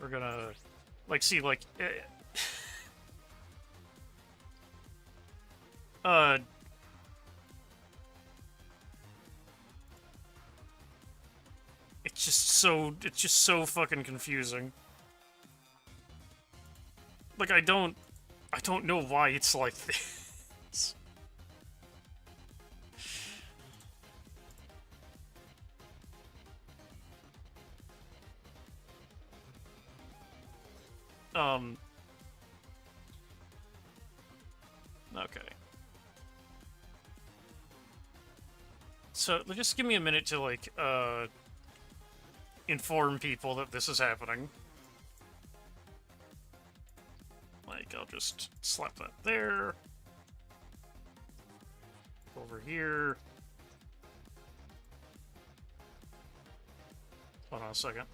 We're gonna, like, see, like, it's just so fucking confusing. Like, I don't know why it's like this. Okay. So, just give me a minute to, like, inform people that this is happening. Like, I'll just slap that there. Over here. Hold on a second.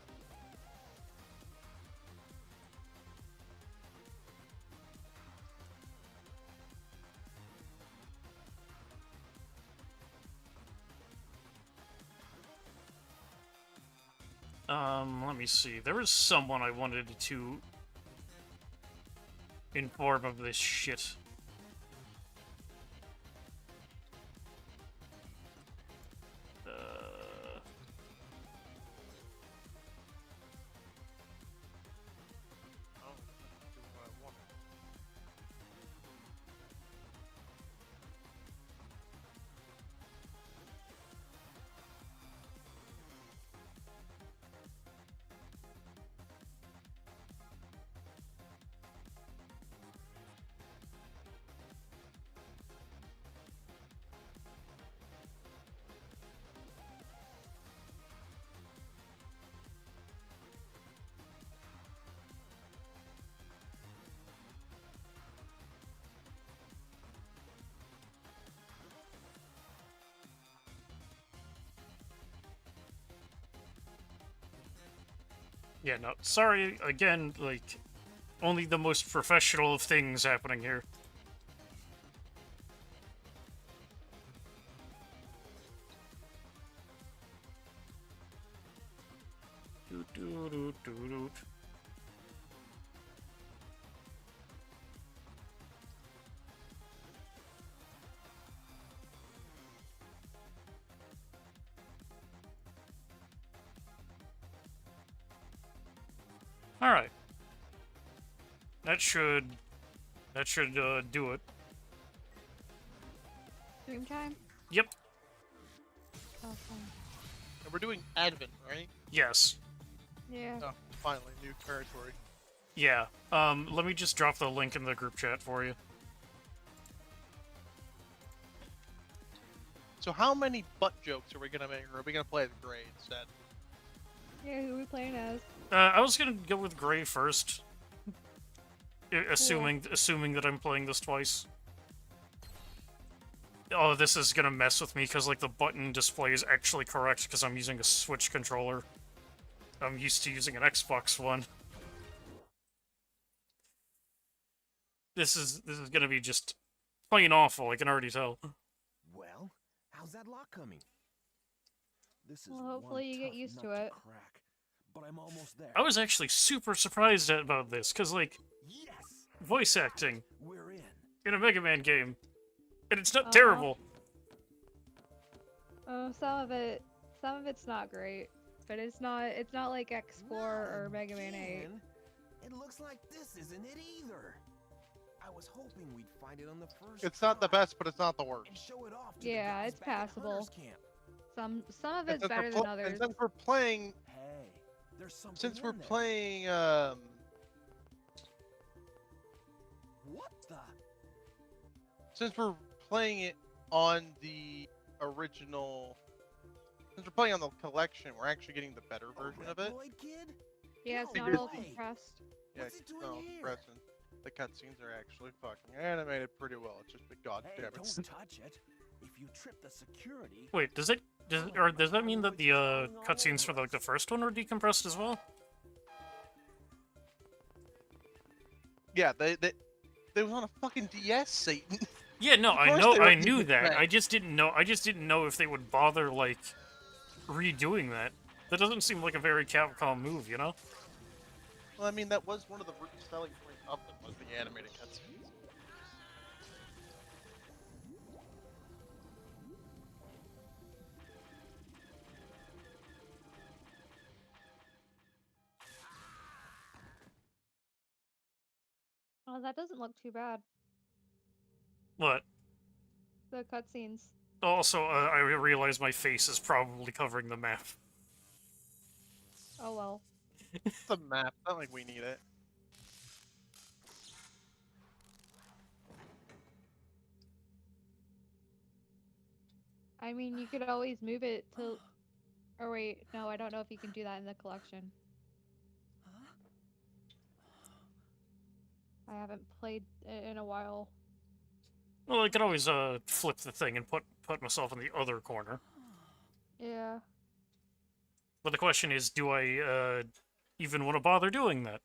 Let me see. There was someone I wanted to inform of this shit. Yeah, no, sorry, again, like, only the most professional of things happening here. Alright. That should do it. Stream time? Yep. Awesome. And we're doing Advent, right? Yes. Yeah. Oh, finally, new territory. Yeah. Let me just drop the link in the group chat for you. So how many butt jokes are we gonna make, or are we gonna play as Gray instead? Yeah, who are we playing as? I was gonna go with Gray first. Assuming that I'm playing this twice. Oh, this is gonna mess with me, because, like, the button display is actually correct, because I'm using a Switch controller. I'm used to using an Xbox One. This is gonna be just plain awful, I can already tell. Well, how's that lock coming? This is Well, hopefully you get used to it. Crack, but I'm almost there. I was actually super surprised about this, because, like, Yes! voice acting We're in a Mega Man game, and it's not terrible. Oh, some of it's not great, but it's not like X4 or Mega Man 8. It looks like this isn't it either. I was hoping we'd find it on the first. It's not the best, but it's not the worst. And show it off to Yeah, the guys it's back at passable. Hunter's Camp. Some of it's better than others. And since we're playing, Hey, there's something since we're in there. playing, What the? since we're playing it on the original, since we're playing on the collection, we're actually getting the better version of it. Reploid Kid? Yeah, it's No not all way. compressed. Yeah, What's it doing no, here? present. The cutscenes are actually fucking animated pretty well. It's just the Hey, goddamn don't touch it. If you trip the security. Wait, does that mean that the cutscenes for like the first one are decompressed as well? Yeah, they was on a fucking DS, Satan. Yeah, no, Of I course know, they were I knew that. decompressed. I just didn't know if they would bother like redoing that. That doesn't seem like a very Capcom move, you know? Well, I mean, that was one of the selling points of them, was the animated cutscenes. Oh, that doesn't look too bad. But The cutscenes. also, I realize my face is probably covering the map. Oh well. It's the map. Not like we need it. I mean, you could always move it to. Or wait, no, I don't know if you can do that in the collection. I haven't played it in a while. Well, I could always flip the thing and put myself in the other corner. Yeah. But the question is, do I even want to bother doing that?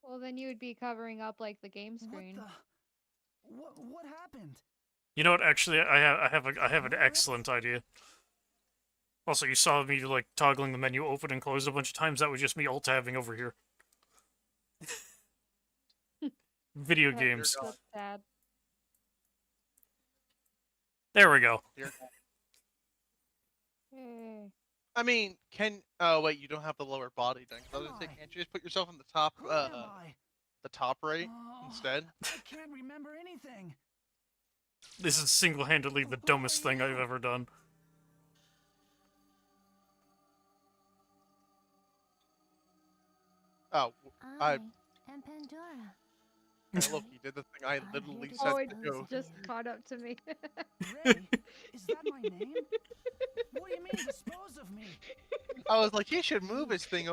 Well, then you would be covering up like the game screen. What happened? You know what? Actually, I have an excellent idea. Also, you saw me like toggling the menu open and closed a bunch of times. That was just me alt-tabbing over here. Video That's games. God. so sad. There we go. Dear God. Yay. I mean, oh wait, you don't have the lower body then. 'Cause I was gonna say, can't you just put yourself in the top, Who am I? the top right Oh, instead? I can't remember anything. This is single-handedly the dumbest thing I've ever done. Oh, I am Pandora. look, you did the thing I literally here to said Oh, it to do. just caught up to me. Ray, is that my name? What do you mean dispose of me? I was like, he should move his thing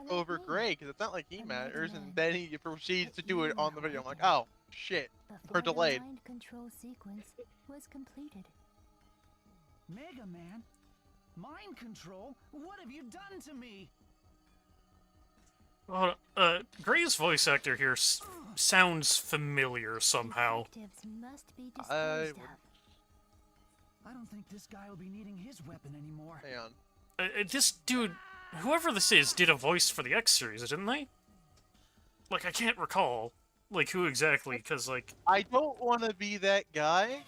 over Gray, because it's not like he matters. And then he proceeds to do it on the video. I'm like, oh shit. Before delayed. The mind control sequence was completed. Mega Man? Mind control? What have you done to me? Well, Gray's voice actor here sounds familiar somehow. Objectives must be I disposed would- of. I don't think this guy will be needing his weapon anymore. Hang on. This dude, whoever this is, did a voice for the X series, didn't they? Like, I can't recall, like, who exactly, because, like... I don't want to be that guy.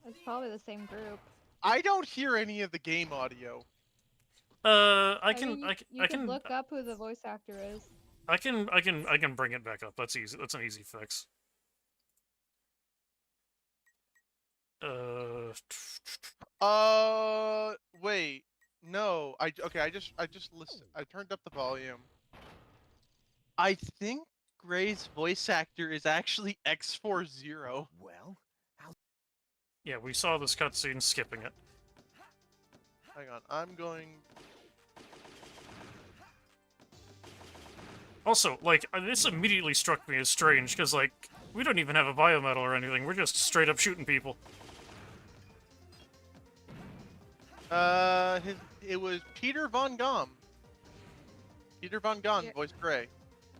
It's probably the same group. I don't hear any of the game audio. I mean, you I can can, look up who the voice actor is. I can bring it back up. That's easy. That's an easy fix. Wait. No. Okay, I just listened. I turned up the volume. I think Gray's voice actor is actually X40. Well, Yeah, we saw this cutscene skipping it. Hang on. I'm going. Also, like, this immediately struck me as strange, because, like, we don't even have a biometal or anything. We're just straight up shooting people. It was Peter Von Gom. Peter Von Gom Yeah. voiced Gray.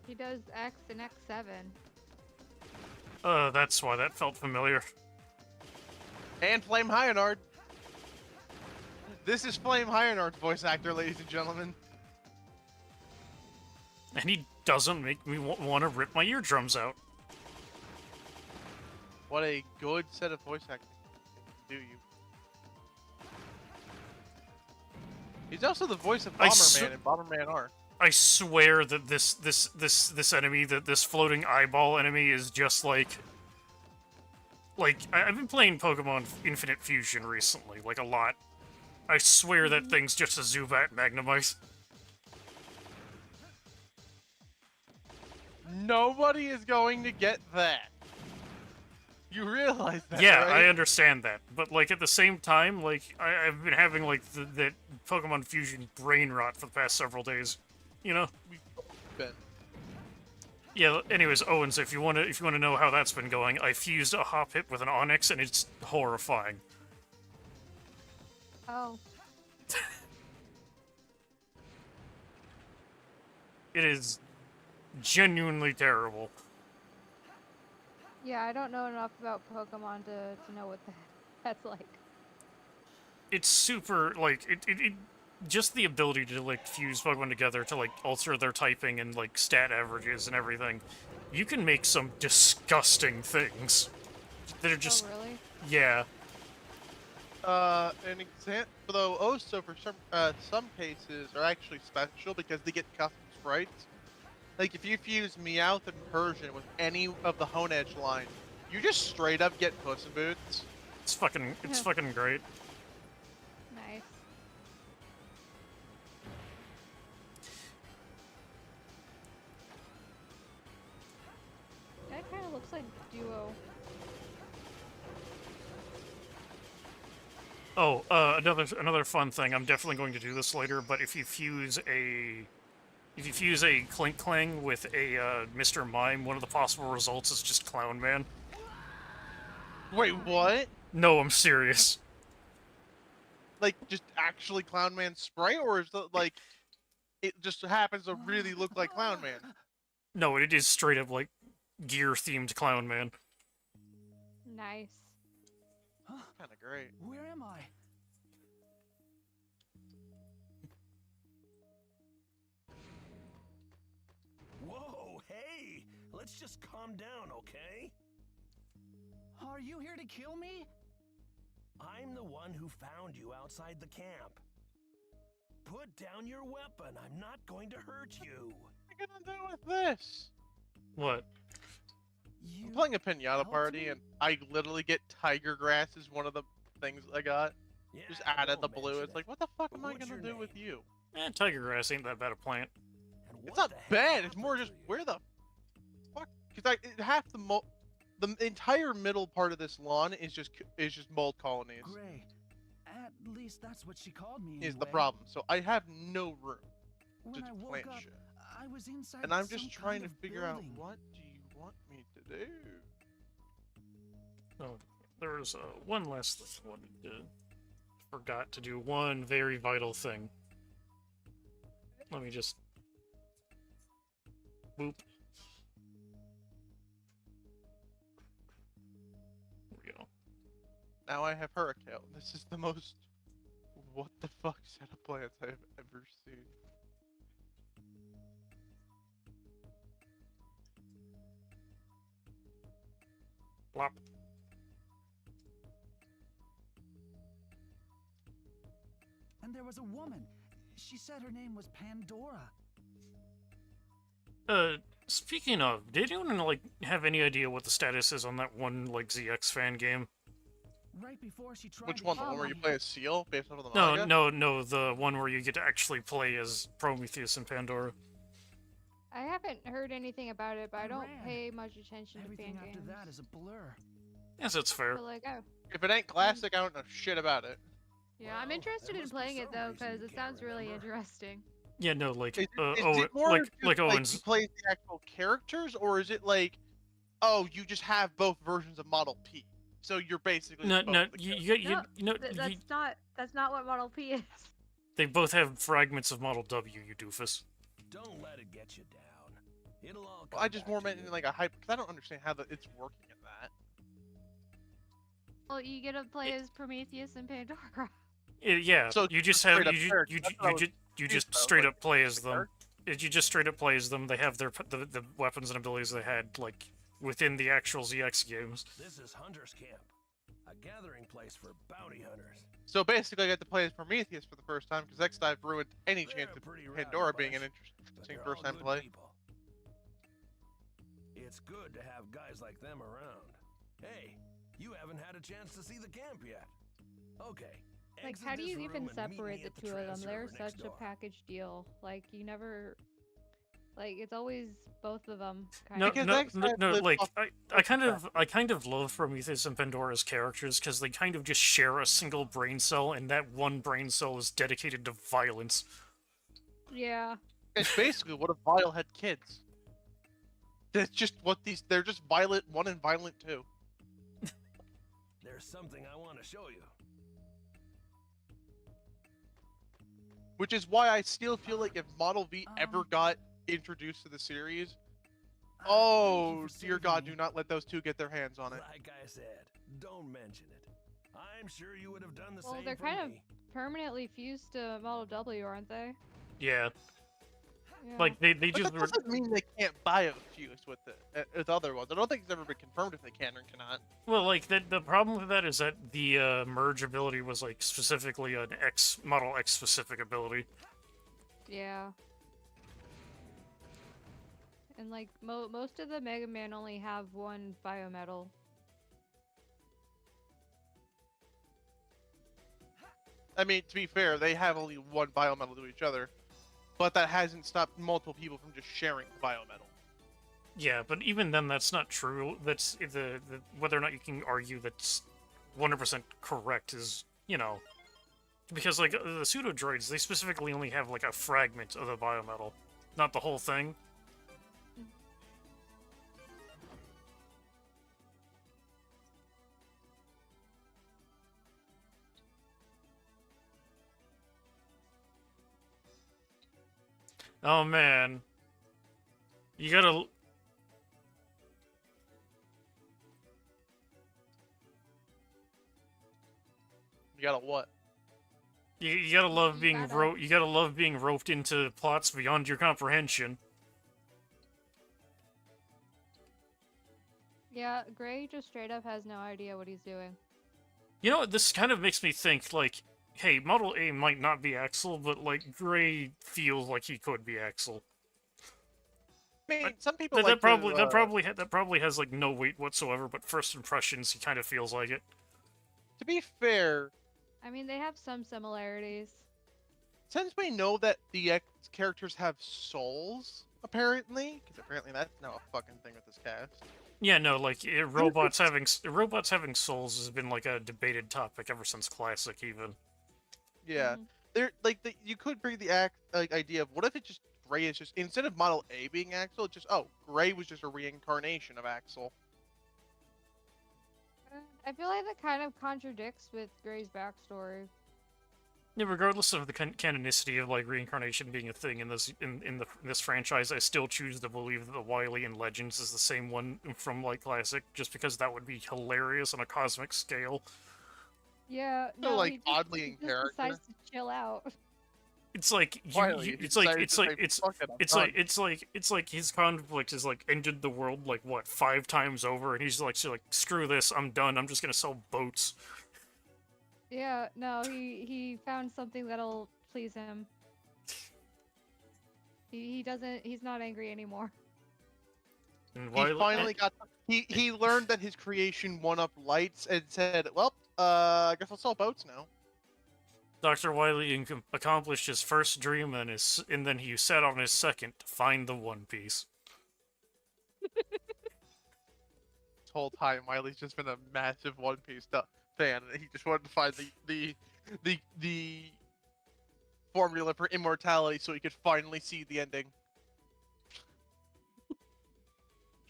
He does X and X7. That's why that felt familiar. And Flame Hyanard. This is Flame Hyanard's voice actor, ladies and gentlemen. And he doesn't make me want to rip my eardrums out. What a good set of voice acting. Do you? He's also the voice of Bomberman in Bomberman R. I swear that this enemy, this floating eyeball enemy, is just like I've been playing Pokemon Infinite Fusion recently, like a lot. I swear that thing's just a Zubat Magnemite. Nobody is going to get that. You realize that, Yeah, right? I understand that, but like at the same time, like I've been having like that Pokemon Fusion brain rot for the past several days. You know? Ben. Yeah. Anyways, Owens, if you wanna know how that's been going, I fused a Hoppip with an Onyx, and it's horrifying. Oh. It is genuinely terrible. Yeah, I don't know enough about Pokemon to know what that's like. It's super like just the ability to like fuse Pokemon together to like alter their typing and like stat averages and everything, you can make some disgusting things that are just Oh, really? yeah. An example, though, also for some cases are actually special because they get custom sprites. Like if you fuse Meowth and Persian with any of the Honedge line, you just straight up get Puss in Boots. It's fucking great. Nice. That kind of looks like Duo. Oh, another fun thing. I'm definitely going to do this later. But if you fuse a Clink Clang with a Mr. Mime, one of the possible results is just Clown Man. Wait, what? No, I'm serious. Like just actually Clown Man sprite, or is it like it just happens to really look like Clown Man? No, it is straight up like gear themed Clown Man. Nice. Kind of great. Where am I? Whoa, hey! Let's just calm down, okay? Are you here to kill me? I'm the one who found you outside the camp. Put down your weapon. I'm not going to hurt you. What are you gonna do with this? What? I'm playing a pinata party, and I literally get tiger grass as one of the things I got. Yeah, Just out of the don't blue. mention It's it. like, what the fuck am I What's gonna your do with name? you? Tiger grass ain't that bad a plant. And It's what not the heck bad. It's more happened just to where you? the fuck? Because half the entire middle part of this lawn is just mold colonies. Gray. At least that's what she called me. Is the anyway. problem? So I have no room When I to woke plant up, shit, I was inside and I'm some just trying kind to of figure out building. what do you want me to do? Oh, there was one last thing I wanted to forgot to do one very vital thing. Let me just boop. There we go. Now I have Hurricane. This is the most what the fuck set of plants I've ever seen. Plop. And there was a woman. She said her name was Pandora. Speaking of, did anyone like have any idea what the status is on that one like ZX fan game? Right before she tried Which to one? The kill one where you me. play as Seal based off of the No, manga? no, the one where you get to actually play as Prometheus and Pandora. I haven't heard anything about it, but I I don't ran. pay much attention to Everything fan after games. that is a blur. Yes, that's fair. But like, oh, If it ain't classic, I don't know shit about it. yeah, I'm Well, interested there in must be playing it some though, reason because you it can't sounds really remember. interesting. Yeah, no, like, Is it Owen, more like just, Owens. you play the actual characters, or is it like, oh, you just have both versions of Model P? So you're basically No, both no, the That's not what Model P is. they both have fragments of Model W, you doofus. Don't let it get you down. It'll all Well, come I just back more to meant you. in like a hype because I don't understand how it's working in that. Well, you get to play as Prometheus and Pandora. Yeah, So you just straight have up you character, you that's what I was you confused just about, straight like, up play as them. character? You just straight up play as them. They have the weapons and abilities they had like within the actual ZX games. This is Hunter's Camp, a gathering place for bounty hunters. So basically, I got to play as Prometheus for the first time because X Dive ruined any They're chance a of pretty rowdy Pandora being an bunch, but interesting they're first all time good play. people. It's good to have guys like them around. Hey, you haven't had a chance to see the camp yet. Okay. Like, exit how do this you even room and meet me separate at the two of them? transfer They're next such a door. package deal. Like, you never. Like, it's always both of them. Kind No, of. Because no, X no, Dive no, lives like off I kind of love Prometheus and Pandora's characters because they kind of just share a single brain cell, and that one brain cell is dedicated to violence. Yeah. It's basically what if Vile had kids. That's just what they're just Violent 1 and Violent 2. There's something I want to show you. Which is why I still feel like if Model V ever got introduced to the series, Thank you oh for dear saving God, me. do not let those two get their hands on it. Like I said, don't mention it. I'm sure you would have done the Well, same they're for kind of me. permanently fused to Model W, aren't they? Yeah, Yeah. like they But just that doesn't mean they can't biofuse with with other ones. I don't think it's ever been confirmed if they can or cannot. well, like the problem with that is that the merge ability was like specifically an X Model X specific ability. Yeah. And like most of the Mega Man only have one biometal. I mean, to be fair, they have only one biometal to each other, but that hasn't stopped multiple people from just sharing the biometal. Yeah, but even then, that's not true. That's the whether or not you can argue that's 100% correct is, you know, because like the pseudo droids, they specifically only have like a fragment of the biometal, not the whole thing. Oh man, you gotta. You got a what? You gotta love You being gotta- you gotta love being roped into plots beyond your comprehension. Yeah, Gray just straight up has no idea what he's doing. You know what? This kind of makes me think like, hey, Model A might not be Axel, but like Gray feels like he could be Axel. I mean, some people That, like that probably to, that probably has like no weight whatsoever. But first impressions, he kind of feels like it. to be fair, I mean, they have some similarities. since we know that the X characters have souls, apparently, because apparently that's now a fucking thing with this cast. Yeah, no, like robots having souls has been like a debated topic ever since Classic, even. Yeah, Mhm. there like you could bring the idea of what if it just Gray is just instead of Model A being Axel, it's just Gray was just a reincarnation of Axel. I feel like that kind of contradicts with Gray's backstory. Yeah, regardless of the canonicity of like reincarnation being a thing in this franchise, I still choose to believe that the Wily in Legends is the same one from like Classic, just because that would be hilarious on a cosmic scale. Yeah, So, no, like, he oddly in just character. decides to chill out. It's like Wily, he decided to say, "Fuck it, I'm done." it's like his conflict has like ended the world like what 5 times over, and he's like screw this, I'm done. I'm just gonna sell boats. Yeah, no, he found something that'll please him. He's not angry anymore. And He finally got. He learned that his creation won up lights and said, "Well, I guess I'll sell boats now." Dr. Wily accomplished his first dream and then he set on his second to find the One Piece. This whole time, Wiley's just been a massive One Piece fan, and he just wanted to find the formula for immortality so he could finally see the ending.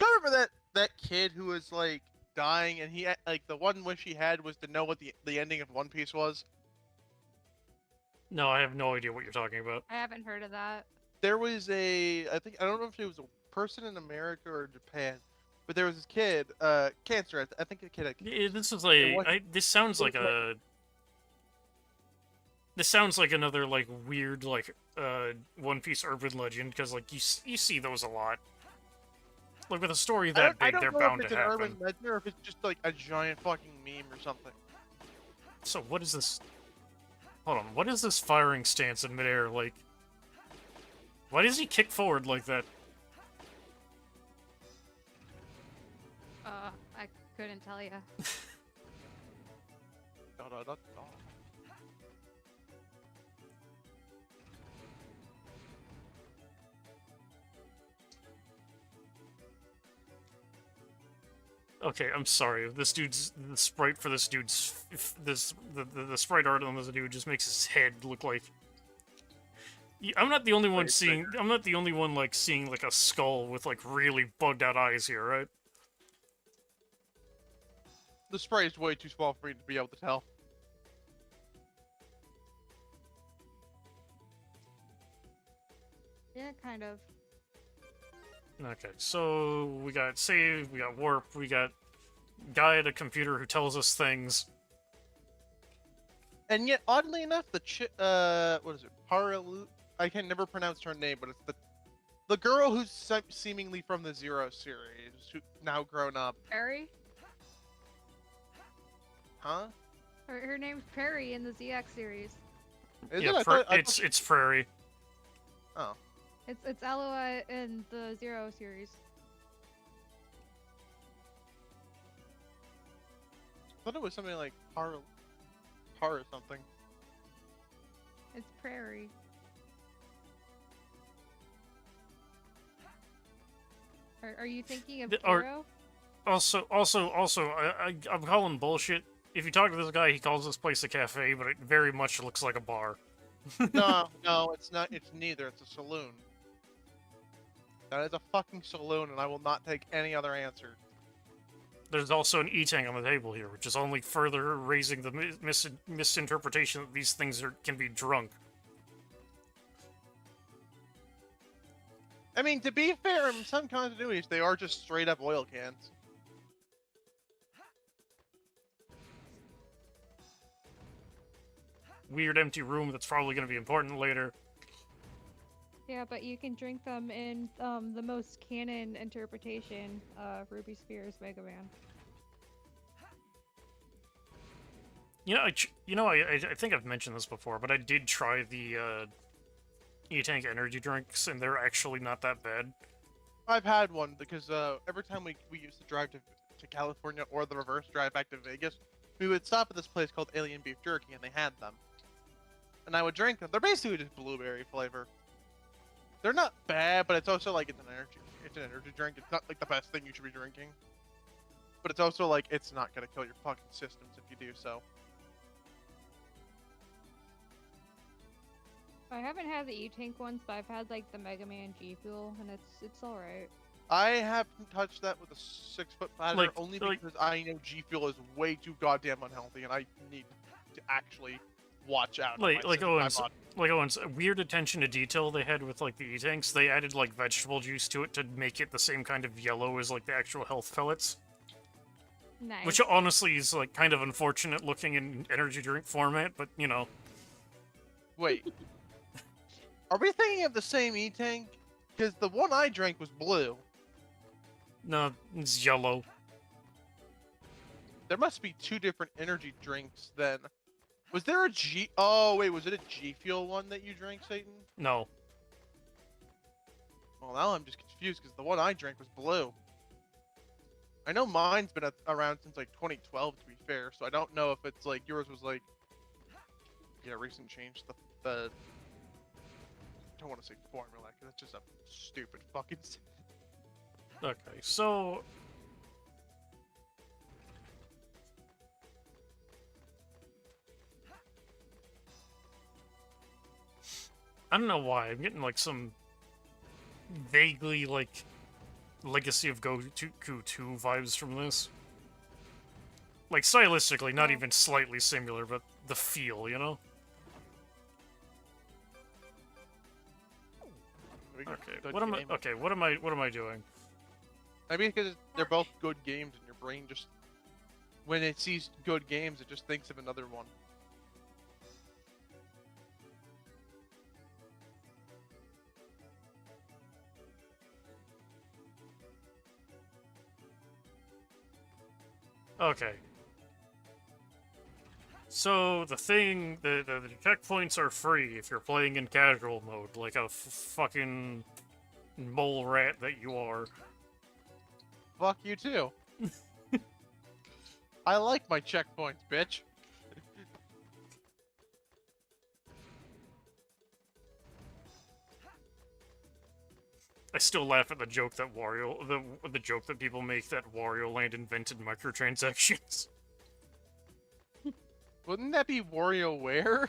I remember that kid who was like dying, and he like the one wish he had was to know what the ending of One Piece was. No, I have no idea what you're talking about. I haven't heard of that. There was I don't know if it was a person in America or Japan, but there was this kid, cancer. I think the kid had Yeah, this is It like wasn't- this sounds like it was a. This sounds like another like weird like One Piece urban legend because like you see those a lot. Like with a story that I big, don't they're know bound if to it's an happen. urban legend or if it's just like a giant fucking meme or something. So what is this? Hold on, what is this firing stance in midair like? Why does he kick forward like that? I couldn't tell you. No. Okay, I'm sorry. This dude's the sprite for this dude's the sprite art on this dude just makes his head look like. I'm not the only one Sprite seeing. I'm not the only one like seeing like a skull with like really bugged out eyes here, right? The spray is way too small for me to be able to tell. Yeah, kind of. Okay, so we got save, we got warp, we got guy at a computer who tells us things. And yet, oddly enough, what is it? Paralu? I can never pronounce her name, but it's the girl who's seemingly from the Zero series, who now grown up. Perry? Huh? Her name's Perry in the ZX series. Is Yeah, it? I thought it's Prairie. Oh. It's Aloy in the Zero series. I thought it was something like Par or something. It's Prairie. Are you thinking of Or- Zero? Also, I'm calling bullshit. If you talk to this guy, he calls this place a cafe, but it very much looks like a bar. No, it's not. It's neither. It's a saloon. That is a fucking saloon, and I will not take any other answer. There's also an E-Tank on the table here, which is only further raising the misinterpretation that these things can be drunk. I mean, to be fair, in some continuities, they are just straight up oil cans. Weird empty room that's probably going to be important later. Yeah, but you can drink them in the most canon interpretation of Ruby Spears Mega Man. I think I've mentioned this before, but I did try the E-Tank energy drinks, and they're actually not that bad. I've had one because every time we used to drive to California or the reverse drive back to Vegas, we would stop at this place called Alien Beef Jerky, and they had them. And I would drink them. They're basically just blueberry flavor. They're not bad, but it's also like it's an energy drink. It's not like the best thing you should be drinking. But it's also like it's not gonna kill your fucking systems if you do so. I haven't had the E-Tank ones, but I've had like the Mega Man G Fuel, and it's alright. I haven't touched that with a 6-foot ladder Like- only like- because I know G Fuel is way too goddamn unhealthy, and I need to actually watch out. Like Owen's. Owen's weird attention to detail they had with like the E-Tanks. They added like vegetable juice to it to make it the same kind of yellow as like the actual health pellets. Nice. Which honestly is like kind of unfortunate looking in energy drink format, but you know. Wait. Are we thinking of the same E-Tank? Because the one I drank was blue. No, it's yellow. There must be two different energy drinks then. Was there a G... Oh, wait, was it a G Fuel one that you drank, Satan? No. Well, now I'm just confused because the one I drank was blue. I know mine's been around since like 2012, to be fair, so I don't know if it's like yours was like... Yeah, recent change. The I don't want to say formula, because that's just a stupid fucking... Okay, so... I don't know why, I'm getting like some vaguely like Legacy of Goku 2 vibes from this. Like stylistically, not Yeah. even slightly similar, but the feel, you know? Okay, what am I doing? Maybe because they're both good games and your brain just... When it sees good games, it just thinks of another one. Okay. So the checkpoints are free if you're playing in casual mode, like a fucking mole rat that you are. Fuck you too. I like my checkpoints, bitch. I still laugh at the joke that the joke that people make that Wario Land invented microtransactions. Wouldn't that be WarioWare?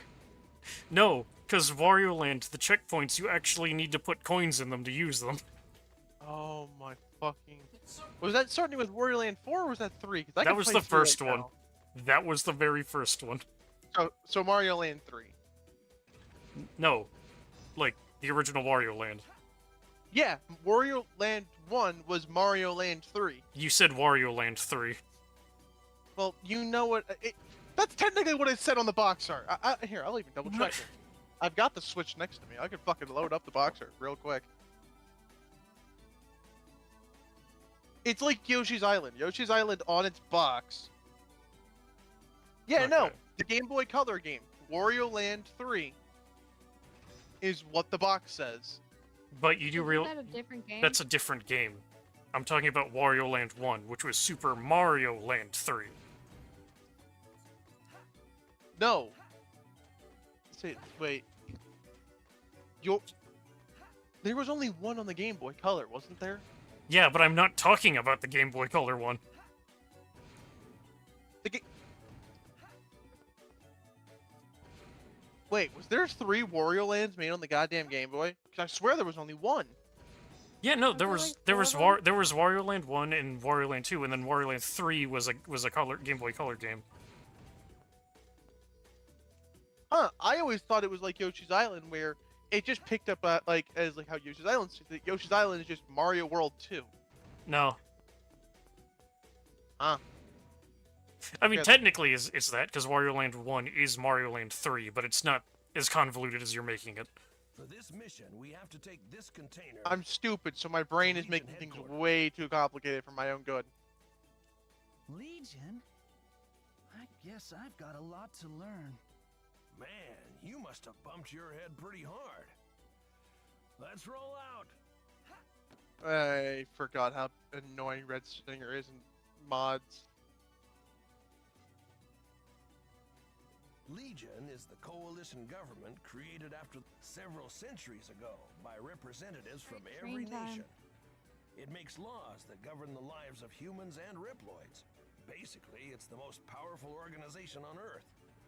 No, because Wario Land, the checkpoints, you actually need to put coins in them to use them. Oh my fucking... Was that starting with Wario Land 4 or was that 3? That was the first one. That was the very first one. So Mario Land 3. No, like the original Wario Land. Yeah, Wario Land 1 was Mario Land 3. You said Wario Land 3. Well, you know what... That's technically what it said on the box art. Here, I'll even double check it. I've got the Switch next to me. I could fucking load up the box art real quick. It's like Yoshi's Island. Yoshi's Island on its box. Yeah, no. Okay. The Game Boy Color game, Wario Land 3, is what the box says. But you do Isn't real. that a different game? That's a different game. I'm talking about Wario Land 1, which was Super Mario Land 3. No. Say, wait. There was only one on the Game Boy Color, wasn't there? Yeah, but I'm not talking about the Game Boy Color one. Wait, was there 3 Wario Lands made on the goddamn Game Boy? Because I swear there was only one. Yeah, no, Aren't there, like, 4 of them? there was Wario Land 1 and Wario Land 2, and then Wario Land 3 was a color Game Boy Color game. Huh, I always thought it was like Yoshi's Island, where it just picked up, like, as like how Yoshi's Island is. Yoshi's Island is just Mario World 2. No. Huh. I mean, Yeah. technically it's that, because Wario Land 1 is Mario Land 3, but it's not as convoluted as you're making it. For this mission, we have to take this container. I'm stupid, so my brain is Legion making things headquarters. way too complicated for my own good. Legion? I guess I've got a lot to learn. Man, you must have bumped your head pretty hard. Let's roll out. I forgot how annoying Red Stinger is in mods. Legion is the coalition government created after several centuries ago by representatives from every Screen time. nation. It makes laws that govern the lives of humans and Riploids. Basically, it's the most powerful organization on Earth.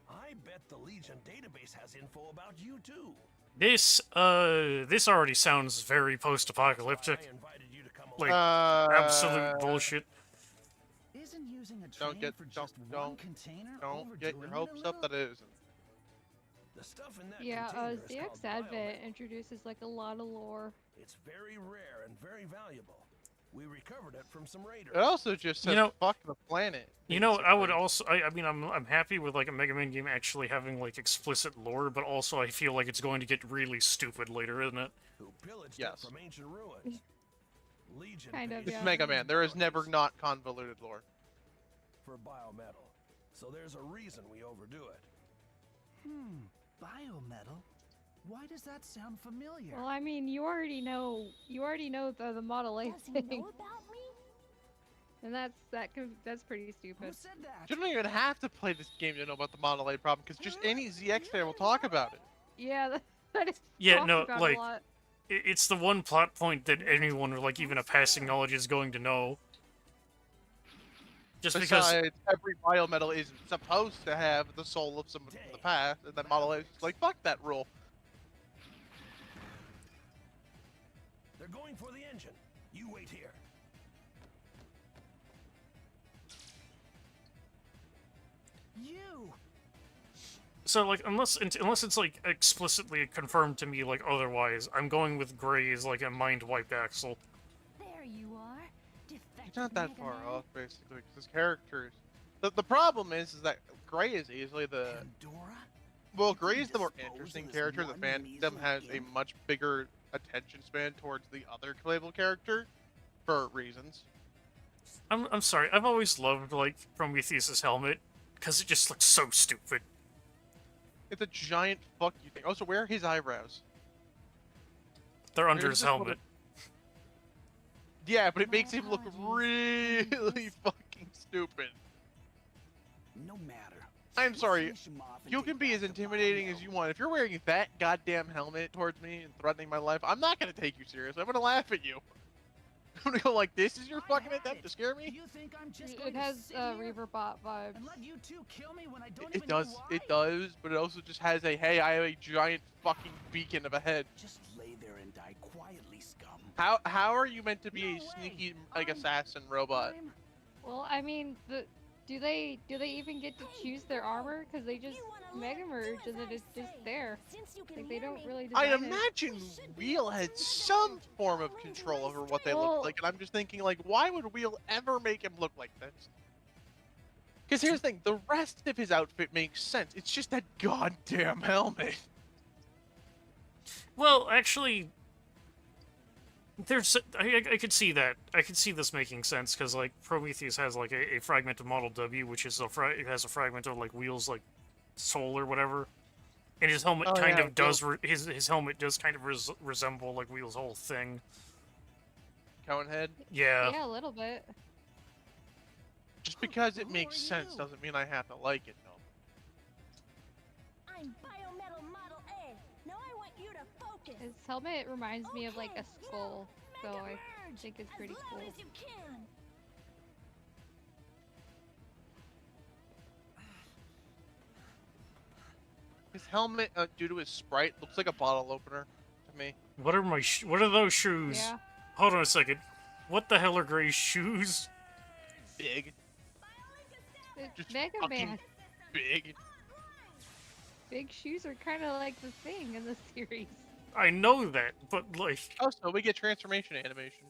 I bet the Legion database has info about you too. This already sounds very post-apocalyptic. I invited you to come Like, along. Absolute bullshit. Isn't using a Don't train get- for don't- just one don't- container Don't get your overdoing it a hopes up little? that it isn't. The stuff in that Yeah, container is ZX called Advent biometal. introduces like a lot of lore. It's very rare and very valuable. We recovered it from some raiders. It also just says You know- fuck the planet. You know, I would basically. also. I mean, I'm happy with like a Mega Man game actually having like explicit lore, but also I feel like it's going to get really stupid later, isn't it? Who pillaged Yes. it from ancient ruins. Legion Kind of, pays It's yeah. Mega Man. There is never $1 not convoluted lore. for biometal. So there's a reason we overdo it. Biometal? Why does that sound familiar? Well, I mean, you already know the Model A Does he thing, know about me? and that's pretty Who stupid. said that? You don't even have to play this game to know about the Model A problem, because just any ZX fan will talk about it. Yeah, that is Yeah, talked no, about like- a lot. It's the one plot point that anyone, or like even a passing knowledge, is going to know. Just because. Besides, every biometal isn't supposed to have the soul of someone from the past, and then Model A is like, fuck that rule. They're going for the engine. You wait here. You! So like, unless it's like explicitly confirmed to me like otherwise, I'm going with Gray as like a mind wipe Axel. There you are. He's Defective not that Mega far Man. off, basically, because his characters. The problem is that Gray is easily the. Pandora? Well, Gray is the more Dispose of interesting this character. The one fandom measly has a imp. much bigger attention span towards the other playable character, for reasons. I'm sorry, I've always loved like Prometheus' helmet because it just looks so stupid. It's a giant fuck you thing. Also, where are his eyebrows? They're under There's his this little- helmet. Yeah, but it My makes him look apologies. really fucking stupid. No matter. I'm Let's sorry. finish him off and You take can be back as the intimidating as biometal. you want. If you're wearing that goddamn helmet towards me and threatening my life, I'm not gonna take you seriously. I'm gonna laugh at you. I'm gonna go like, this is your I fucking had attempt it. to scare Do me? you think I'm just It going to has sit here Reaverbot vibes. and let you two kill me when I don't It even does, know why? it does, but it also just has a, hey, I have a giant fucking beacon of a head. Just lay there and die quietly, scum. How are you meant to be No a way. sneaky, like, I'm- assassin robot? I'm- Well, I mean, do they even get to choose their armor? Because they just You wanna Mega live? merge Do and as then I it's just say. there. Since you can Like they hear don't me, really I design it. imagine Wheel had some form of control over what they Well- look like, and I'm just thinking, like, why would Wheel ever make him look like this? Because here's the thing, the rest of his outfit makes sense. It's just that goddamn helmet. Well, actually, there's I could see that. I could see this making sense because like Prometheus has like a fragment of Model W, which is it has a fragment of like Wheels like soul or whatever, and his helmet Oh, kind yeah, of does his helmet does kind of resemble like Wheels' whole thing. Conehead. Yeah. Yeah, a little bit. Just because it Who makes are sense you? doesn't mean I have to like it, though. I'm Biometal Model A. Now I want you to focus. His helmet reminds me of like a Okay, skull, so Mega I Merge, think it's pretty as cool. loud as you can. His helmet, due to his sprite, looks like a bottle opener to me. What are what are those shoes? Yeah. Hold on a second. What the hell are Gray's shoes? Big. It's Just Mega fucking Man. big. Big shoes are kind of like the thing in the series. I know that, but like, Also, we get transformation animation.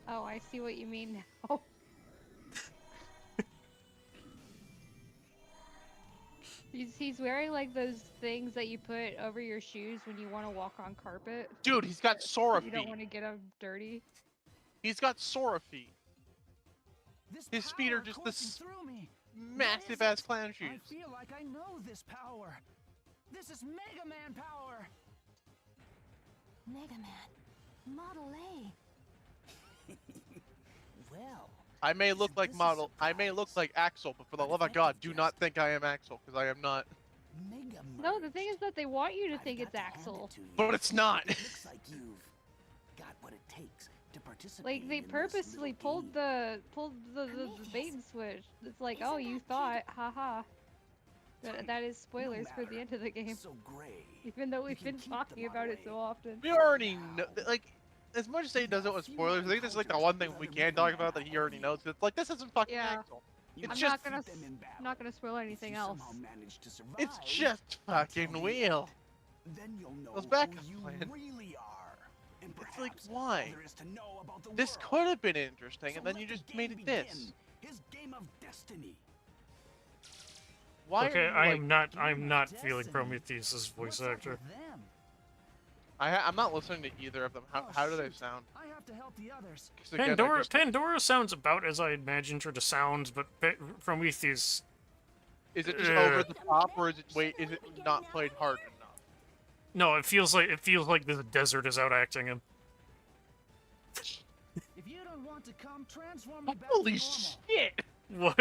Oh, I see what you mean now. He's wearing like those things that you put over your shoes when you want to walk on carpet. Dude, he's got Sora You don't feet. want to get them dirty. He's got Sora feet. This His feet are power just coursing this through me. massive ass clown I shoes. feel like I know this power. This is Mega Man power. Mega Man, Model A. Well, I may look like this is model. I may look like Axel, but for the But love if of I God, could do just- not think I am Axel, because I am not. Mega No, the thing Merge. is that they want you to I've think got it's to hand Axel. it to you. But it's not. It looks like you've got what it takes to participate Like they in this purposely little pulled game. the bait and switch. It's like, Isn't oh, you that thought, cute? haha. That is spoilers for the matter. end of the game. So gray. Even though You we've can been keep them talking about it so away. often. We already know. Like, as much as he does it with spoilers, I think this is like the one thing we can talk about that he already knows. It's like this isn't fucking Yeah. Axel. You It's I'm just- not gonna defeat them in I'm not gonna spoil battle. anything If you else. somehow manage to survive, It's just until fucking the Wheel. end, then you'll know Those backup who you plans. really are. And It's like, perhaps why? all there is to know about the This world. could have been interesting, So and then let you the just game made it begin. this. His game of destiny. Why okay, are you, I like, am not. Game I'm of not feeling Destiny. Prometheus's voice What's up actor. with them? I'm not listening to either of them. Oh, How do they shoot. sound? I have to help the others. 'Cause again, I just- Pandora sounds about as I imagined her to sound, but Prometheus. Is it just Uh. over the top, or is it is it not played hard enough? No, it feels like the desert is out acting him. If you don't want to come, transform me back Holy to normal, shit! What?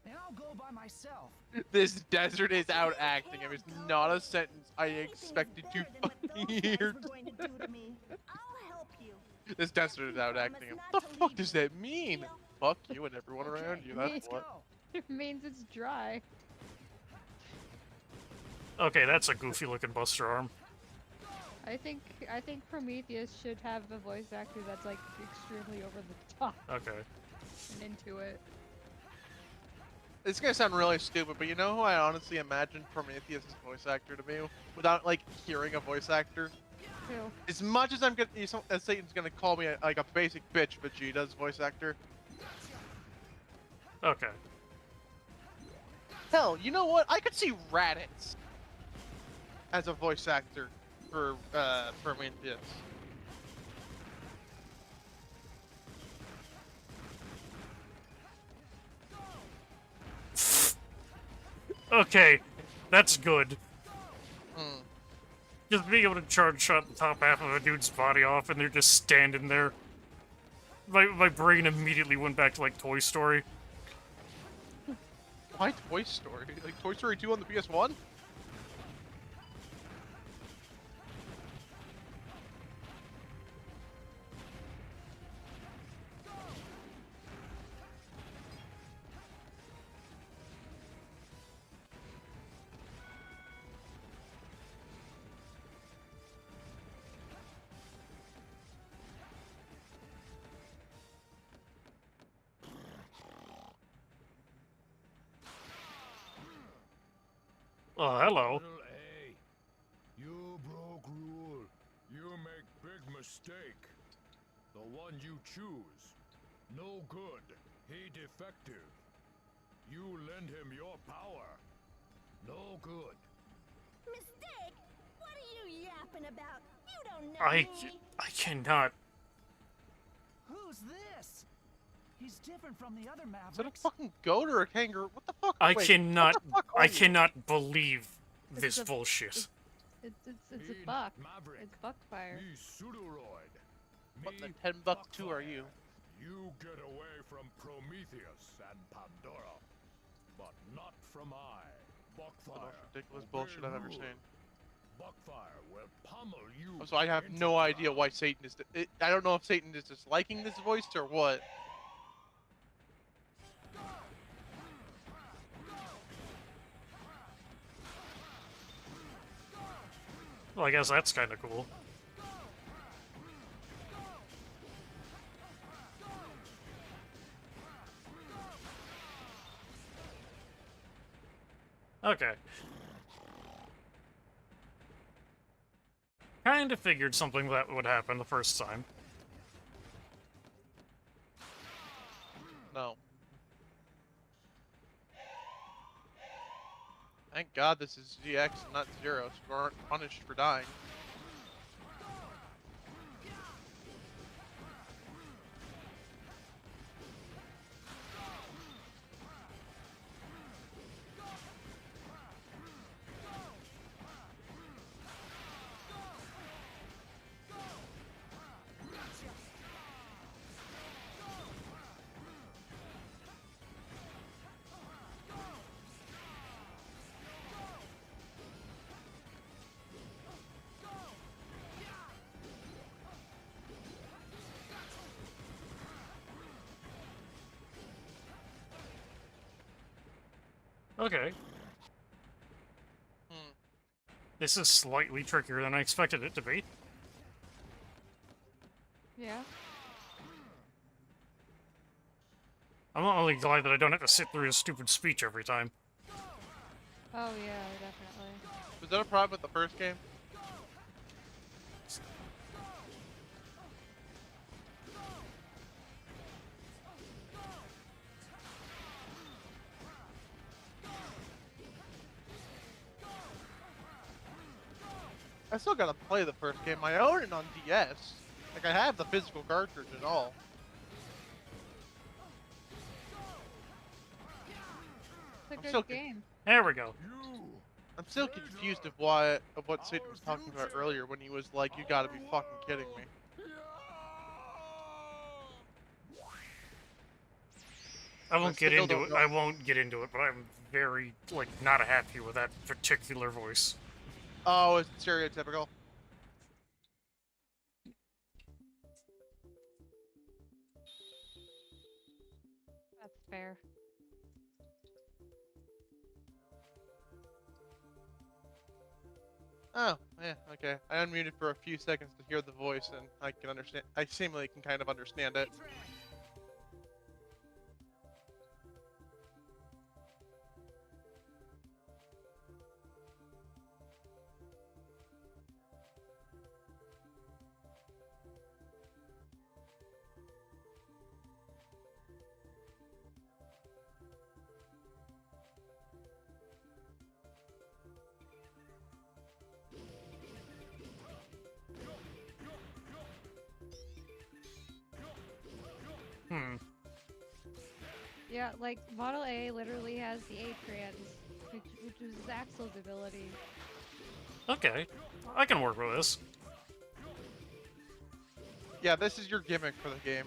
and I'll go by myself. This desert is out acting him. It's not a sentence I expected to fucking hear. I'll help you. This desert is out acting him. What the fuck does that mean? Fuck you and everyone around you. That's Let's what. go. It means it's dry. Okay, that's a goofy looking Buster arm. I think Prometheus should have a voice actor that's like extremely over the top Okay. and into it. It's gonna sound really stupid, but you know who I honestly imagined Prometheus' voice actor to be, without like hearing a voice actor. Who? As much as I'm gonna, as Satan's gonna call me like a basic bitch, Vegeta's voice actor. Okay. Hell, you know what? I could see Raditz as a voice actor for Prometheus. Okay, that's good. Hmm. Just being able to charge shot the top half of a dude's body off and they're just standing there. My brain immediately went back to like Toy Story. Why Toy Story? Like Toy Story 2 on the PS1? Oh, hello. Little A, you broke rule. mistake. The one you choose. No good. He defective. You lend him your power. No good. Mistake? What are you yapping about? You don't know I cannot. Who's this? He's different from the other Is that a Mavericks. fucking goat or a kangaroo? What the fuck? I Wait, what cannot. the fuck are I you? cannot believe It's this a- bullshit. It's a Me buck. Maverick. It's Buckfire. Me Pseudoroid. What the Me 10 bucks too are Buckfire. you? You get away from Prometheus and Pandora, but not from I, The Buckfire. most ridiculous Obey bullshit I've ever rule. seen. Buckfire will pummel you. So I have into no idea ground. why Satan is. I don't know if Satan is just liking this voice or what. Well, I guess that's kind of cool. Okay. Kind of figured something that would happen the first time. No. Thank God this is GX and not Zero, so we aren't punished for dying. Okay. Hmm. This is slightly trickier than I expected it to be. Yeah. I'm only glad that I don't have to sit through his stupid speech every time. Oh yeah, definitely. Was that a problem with the first game? I still gotta play the first game. I own it on DS. Like, I have the physical cartridge and all. It's a I'm good still game. There we go. You. I'm still confused of what Satan was talking about earlier when he was like, "You gotta be fucking kidding me." I won't get still into don't it. know. I won't get into it, but I'm very, like, not happy with that particular voice. Oh, it's stereotypical. That's fair. Oh, yeah, okay. I unmuted for a few seconds to hear the voice, and I can understand. I seemingly can kind of understand it. Hmm. Yeah, like Model A literally has the A-trans, which is Axel's ability. Okay. I can work with this. Yeah, this is your gimmick for the game.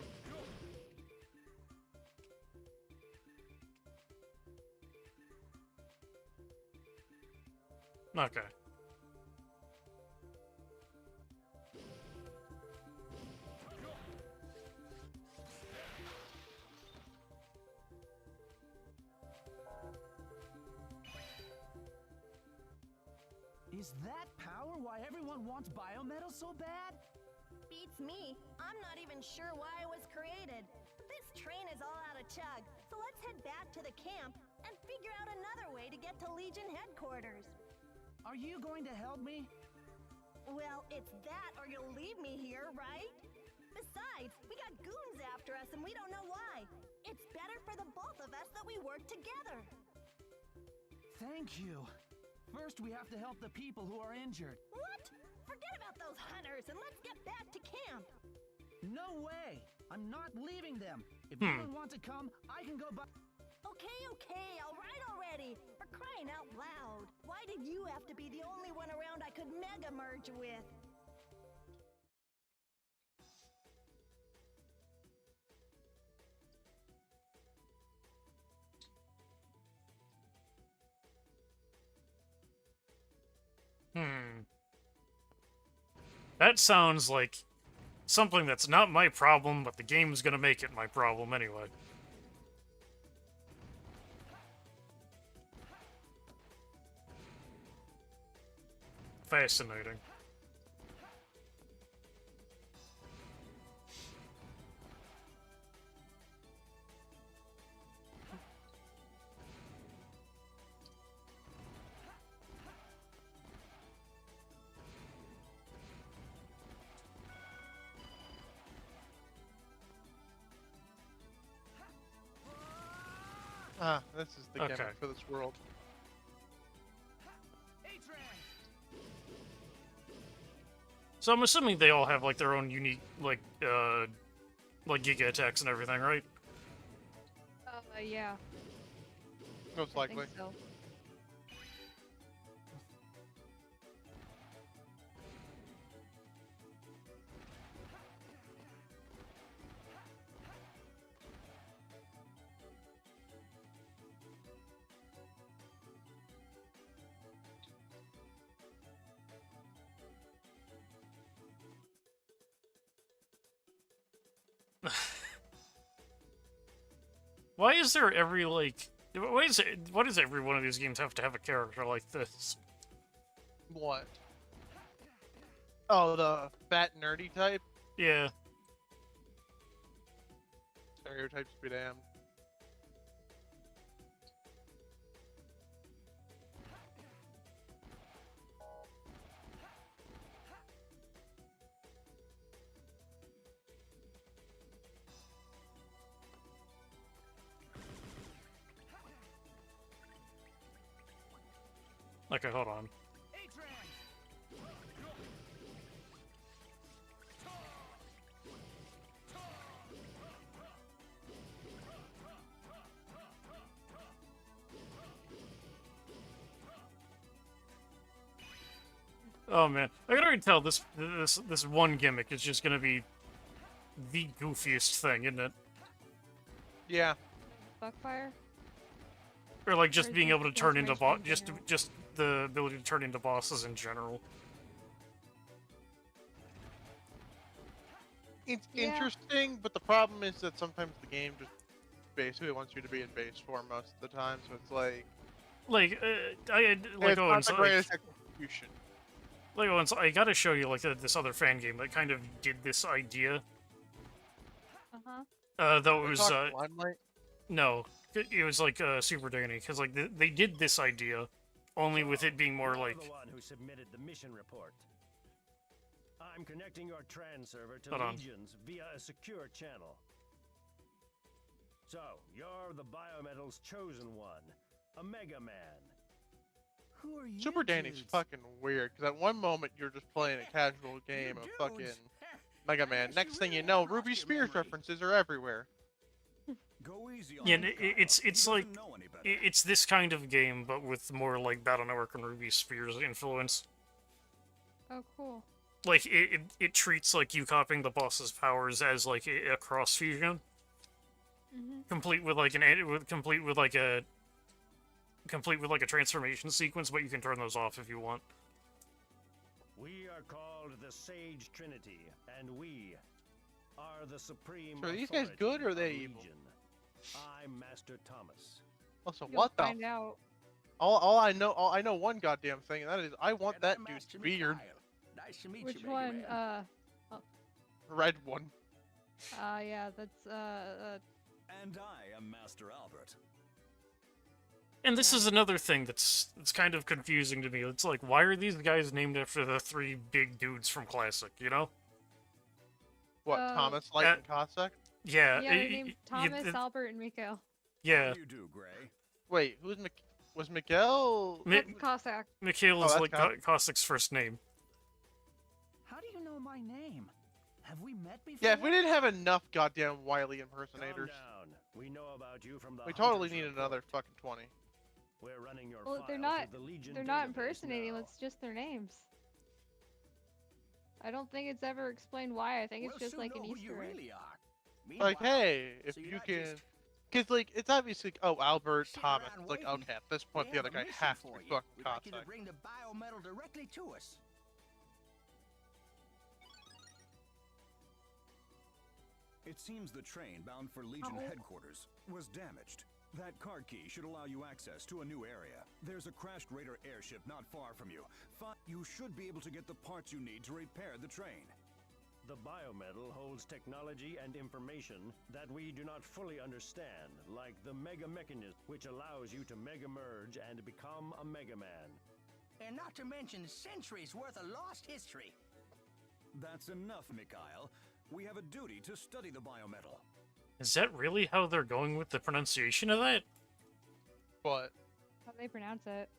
Okay. Is that power why everyone wants biometal so bad? Beats me. I'm not even sure why it was created. This train is all out of chug, so let's head back to the camp and figure out another way to get to Legion headquarters. Are you going to help me? Well, it's that or you'll leave me here, right? Besides, we got goons after us and we don't know why. It's better for the both of us that we work together. Thank you. First, we have to help the people who are injured. What? Forget about those hunters and let's get back to camp. No way! I'm not leaving them. If you don't want to come, I can go by. Okay, all right already. For crying out loud. Why did you have to be the only one around I could mega merge with? That sounds like something that's not my problem, but the game's gonna make it my problem anyway. Fascinating. Ah, this is the Okay. gimmick for this world. So I'm assuming they all have like their own unique like Giga attacks and everything, right? Yeah. Most I likely. think so. Why is there every like? Why does every one of these games have to have a character like this? What? Oh, the fat nerdy type? Yeah. Stereotypes be damned. Okay, hold on. Oh man, I can already tell this one gimmick is just gonna be the goofiest thing, isn't it? Yeah. Buckfire? Or like Or just is being it able to turn into transformation in just general? just the ability to turn into bosses in general. It's Yeah. interesting, but the problem is that sometimes the game just basically wants you to be in base form most of the time, so it's like... Like I had like it's oh, not and the so, greatest execution. like oh, and so I gotta show you like this other fan game that kind of did this idea. Though it We're was talking Limelight? no, it was like Super Danny because like they did this idea, only with it being more You're like the one who submitted the mission report. I'm connecting your trans server to Hold on. Legions via a secure channel. So, you're the Biometal's chosen one, a Mega Man. Who are you? Super Danny's dudes? fucking weird, because at one moment you're just playing a casual game of dudes. fucking Mega Man. Next thing you know, Ruby Spears references are everywhere. Go easy on yeah, him, it's Kyle. it's He like doesn't know any better. it's this kind of game, but with more like Battle Network and Ruby Spears influence. Oh, cool. Like it treats like you copying the boss's powers as like a cross fusion, complete with like complete with like a transformation sequence, but you can turn those off if you want. We are called the Sage Trinity, and we are the supreme. So are these guys authority good or are of they Legion. evil? I'm Master Thomas. Also, You'll what the? find out. All I know one goddamn thing, and that is I want And that I'm dude's Master beard. Mikhail. Nice to meet Which you, Mega one? Man. Red one. Yeah, that's, And I am Master Albert. And this is another thing that's kind of confusing to me. It's like, why are these guys named after the three big dudes from Classic, you know? What, Thomas, Light, and Cossack? Yeah. Yeah, they're named Thomas, Albert, and Mikael. Yeah. What do you do, Gray? Wait, was Miguel? That's Cossack. Mikhail Oh, is that's like Cos- Cossack's first name. How do you know my name? Have we met before? Yeah, if we didn't have enough goddamn Wily Calm impersonators, down. We know about you from the we totally Hunters need Report. another fucking 20. We're running your Well, file they're not. through the Legion They're not database impersonating. now. It's just their names. I don't think it's ever explained why. I think it's We'll just soon like know an who you Easter egg. really are. Like, Meanwhile, hey, if so you you're not can, just because like it's obviously Albert, sitting Thomas. around It's like waiting. okay, at this we point the have other a guy mission has to for be you. fucking We'd like you to Cossack. bring the biometal directly to us. It seems the train bound for Legion Uh-oh. headquarters was damaged. That card key should allow you access to a new area. There's a crashed Raider airship not far from you. You should be able to get the parts you need to repair the train. The biometal holds technology and information that we do not fully understand, like the Mega Mechanism, which allows you to Mega Merge and become a Mega Man. And not to mention centuries worth of lost history. That's enough, Mikhail. We have a duty to study the biometal. Is that really how they're going with the pronunciation of that? But How they pronounce it?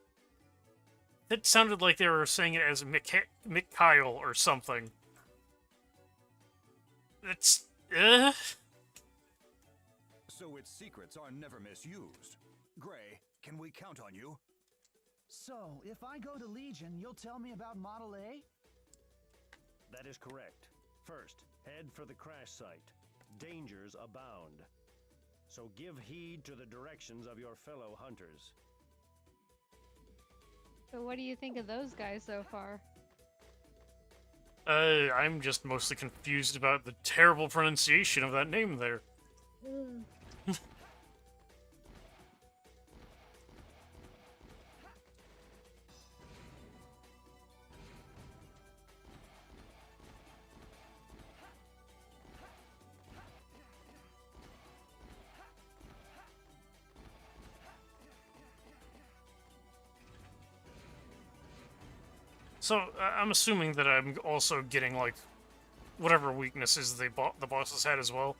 It sounded like they were saying it as Mikhail or something. It's... So its secrets are never misused. Gray, can we count on you? So, if I go to Legion, you'll tell me about Model A? That is correct. First, head for the crash site. Dangers abound. So give heed to the directions of your fellow hunters. So what do you think of those guys so far? I'm just mostly confused about the terrible pronunciation of that name there. So, I'm assuming that I'm also getting, like, whatever weaknesses the bosses had as well.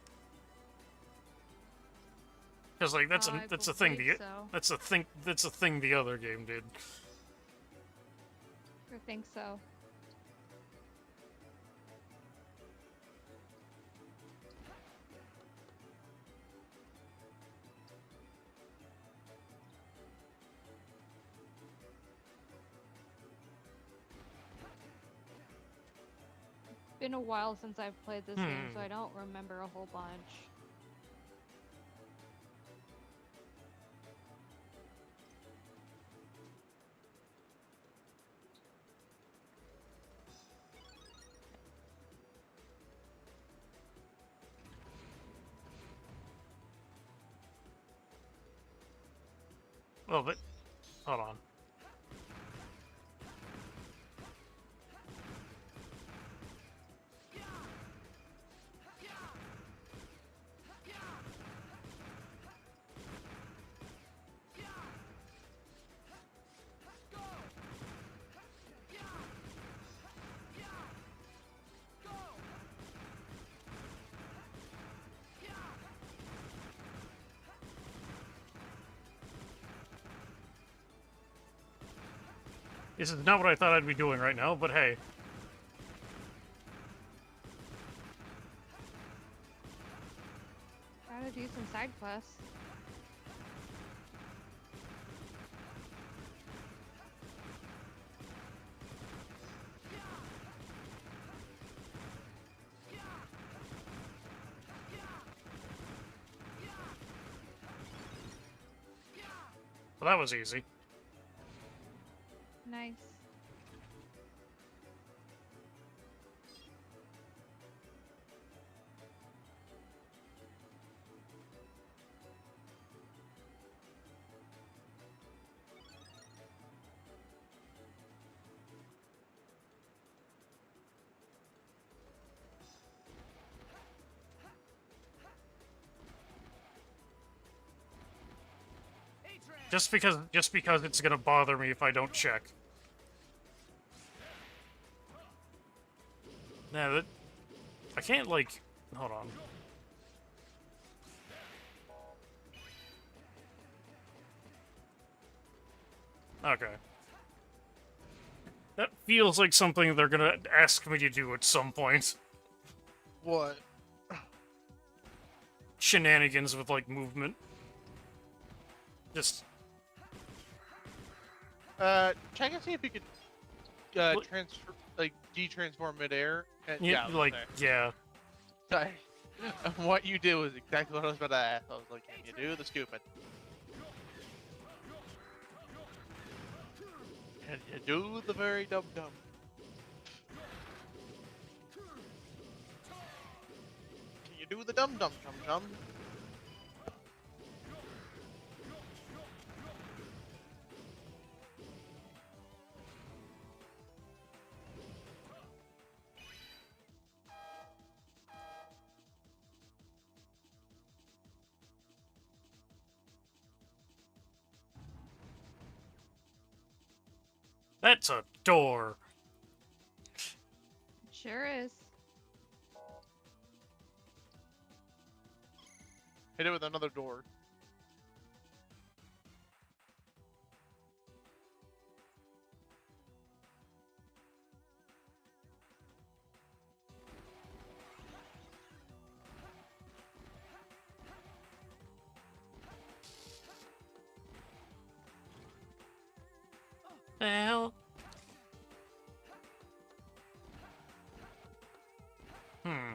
Because, like, that's I a thing believe so. that's a thing the other game did. I think so. It's been a while since I've played this game, so I don't remember a whole bunch. Well, but hold on. This is not what I thought I'd be doing right now, but hey. Gotta do some side quests. Well, that was easy. Nice. Hey, Trent! Just because it's gonna bother me if I don't check. Nah, that I can't like. Hold on. Okay. That feels like something they're gonna ask me to do at some point. What? Shenanigans with like movement. Just Check and see if you could What? transfer, like de-transform midair. yeah, like yeah. Sorry. What you did was exactly what I was about to ask. I was like, can you do the scooping? Can you do the very dum dum? Can you do the dum dum chum chum? That's a door. Sure is. Hit it with another door. The hell? Hmm.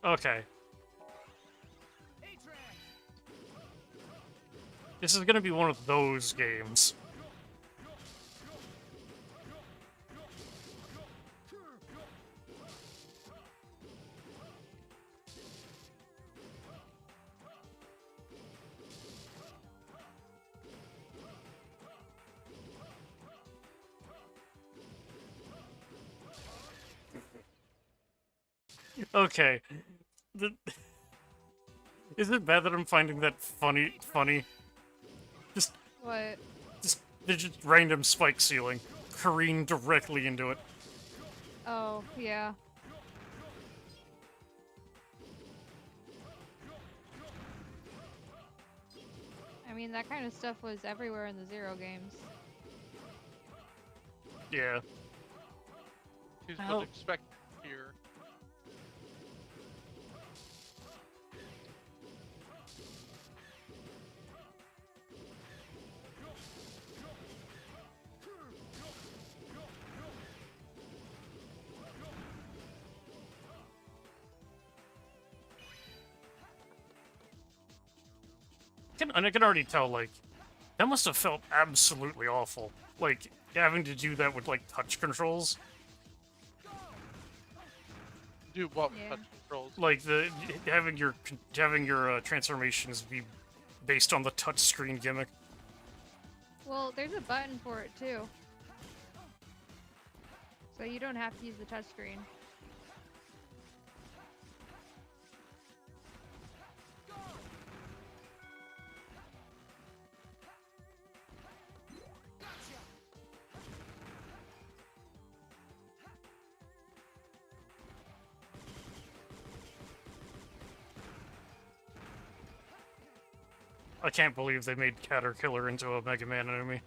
Okay. This is gonna be one of those games. Okay. Is it bad that I'm finding that funny? Just, What? there's just random spike ceiling. Careen directly into it. Oh, yeah. I mean, that kind of stuff was everywhere in the Zero games. Yeah. He's Ow. what expect here. And I can already tell, like, that must have felt absolutely awful. Like, having to do that with, like, touch controls. Do what with Yeah. touch controls? Like, having your transformations be based on the touch screen gimmick. Well, there's a button for it, too. So you don't have to use the touchscreen. I can't believe they made Caterkiller into a Mega Man enemy.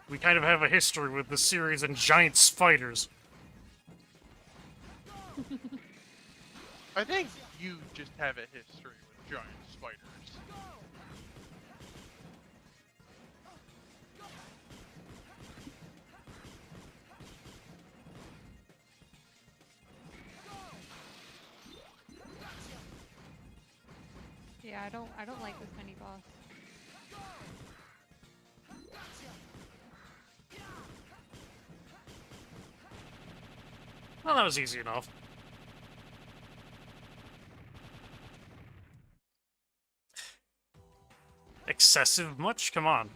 We kind of have a history with the series and giant spiders. I think you just have a history with giant spiders. Yeah, I don't like this mini boss. Well, that was easy enough. Excessive much? Come on.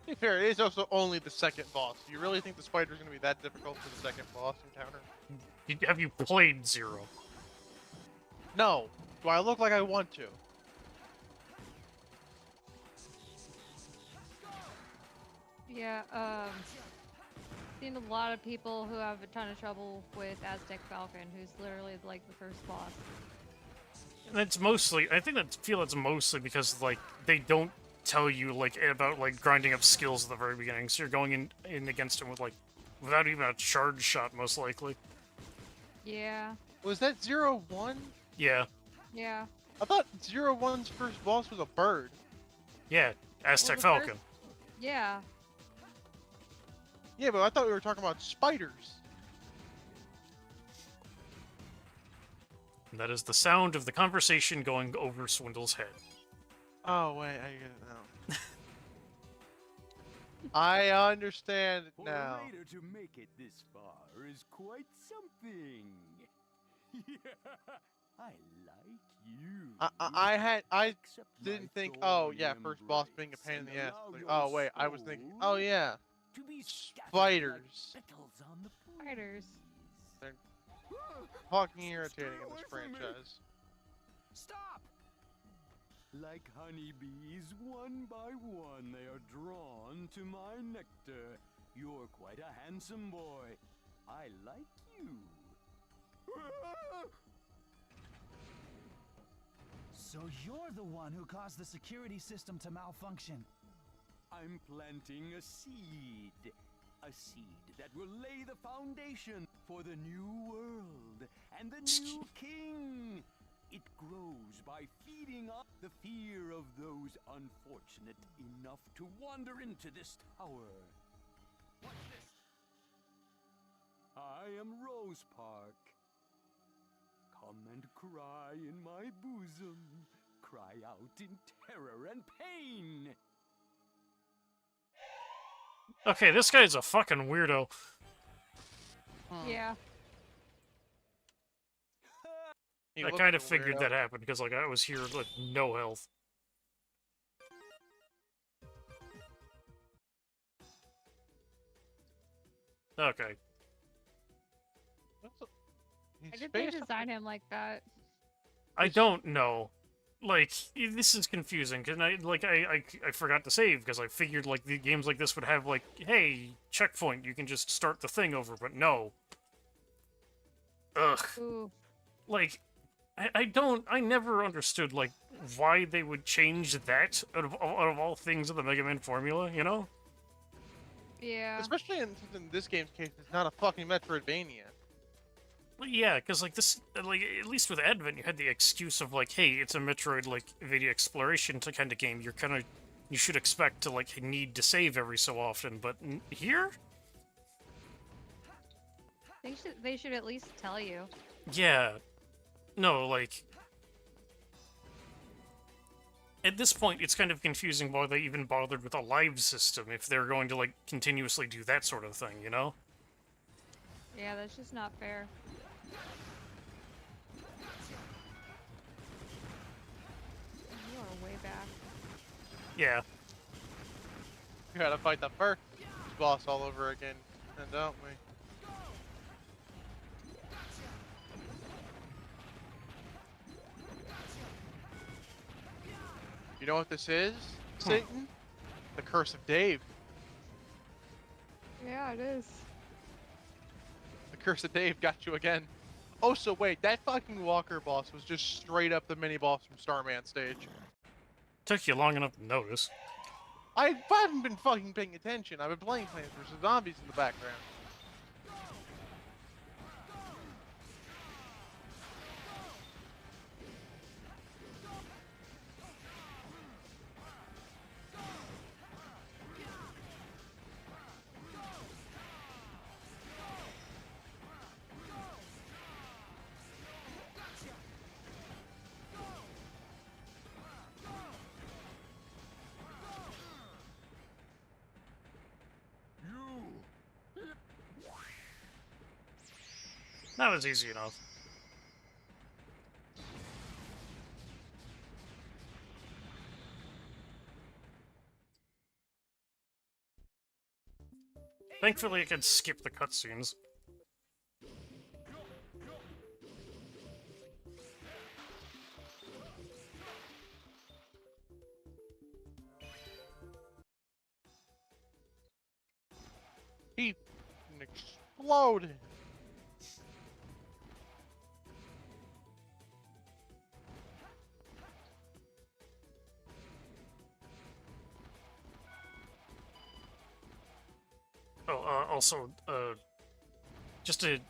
To be fair, it is also only the second boss. Do you really think the spider's gonna be that difficult for the second boss encounter? Have you played Zero? No. Do I look like I want to? Yeah, seen a lot of people who have a ton of trouble with Aztec Falcon, who's literally like the first boss. And it's mostly, I think feel it's mostly because, like, they don't tell you, like, about, like, grinding up skills at the very beginning, so you're going in against him with, like, without even a charge shot, most likely. Yeah, Was that 0-1? Yeah. yeah. I thought 0-1's first boss was a bird. Yeah, Aztec the Falcon. first- Yeah. Yeah, but I thought we were talking about spiders. And that is the sound of the conversation going over Swindle's head. Oh, wait, I get it now. I understand it For now. a raider to make it this far is quite something. I like you. I Accept my didn't think, oh yeah, thorny first boss being a embrace pain in and the ass. allow Like, your oh wait, I was thinking, soul oh yeah, to be scattered spiders. like petals on the Spiders. breeze. Fucking irritating in Stay this away from me. franchise. Stop! Like honeybees, one by one, they are drawn to my nectar. You're quite a handsome boy. I like you. So you're the one who caused the security system to malfunction. I'm planting a seed. A seed that will lay the foundation for the new world and the new king. It grows by feeding up the fear of those unfortunate enough to wander into this tower. Watch this. I am Rose Park. Come and cry in my bosom. Cry out in terror and pain. Okay, this guy's a fucking weirdo. Yeah. He I looks kind a of figured weirdo. that happened because, like, I was here with no health. Okay. What's the- I He's did they based- design him like that? I don't know. Like, this is confusing, because I forgot to save, because I figured, like, the games like this would have, like, hey, checkpoint, you can just start the thing over, but no. Ugh. Ooh. Like, I never understood, like, why they would change that out of all things in the Mega Man formula, you know? Yeah. Especially in this game's case, it's not a fucking Metroidvania. Well, yeah, because, like, this, like, at least with Advent, you had the excuse of, like, hey, it's a Metroid, like, video exploration kind of game. You should expect to, like, need to save every so often, but here? They should at least tell you. Yeah. No, like... At this point, it's kind of confusing why they even bothered with a live system if they're going to, like, continuously do that sort of thing, you know? Yeah, that's just not fair. You are way back. Yeah. We gotta fight the first boss all over again, and don't we? You know what this is, Satan? The Curse of Dave. Yeah, it is. The Curse of Dave got you again. Oh, so wait, that fucking Walker boss was just straight up the mini boss from Starman stage. Took you long enough to notice. I haven't been fucking paying attention. I've been playing Plants vs. Zombies in the background. That was easy enough. Thankfully, I could skip the cutscenes. He exploded. Oh, also, just to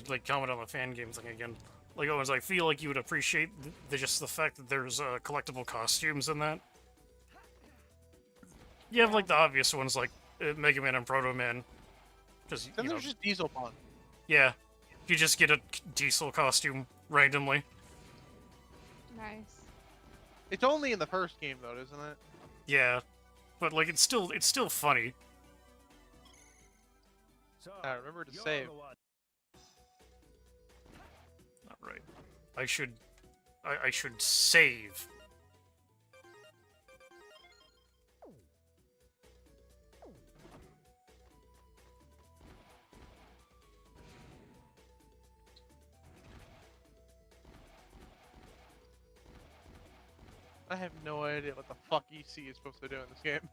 like comment on the fan game thing again. Like, Owens, I feel like you would appreciate just the fact that there's collectible costumes in that. You have like the obvious ones like Mega Man and Proto Man, because Then you know, there's just Diesel Pond. yeah, you just get a Diesel costume randomly. Nice. It's only in the first game though, isn't it? Yeah, but like it's still funny. So, Remember to you're save. the one. All right, I should save. I have no idea what the fuck EC is supposed to do in this game.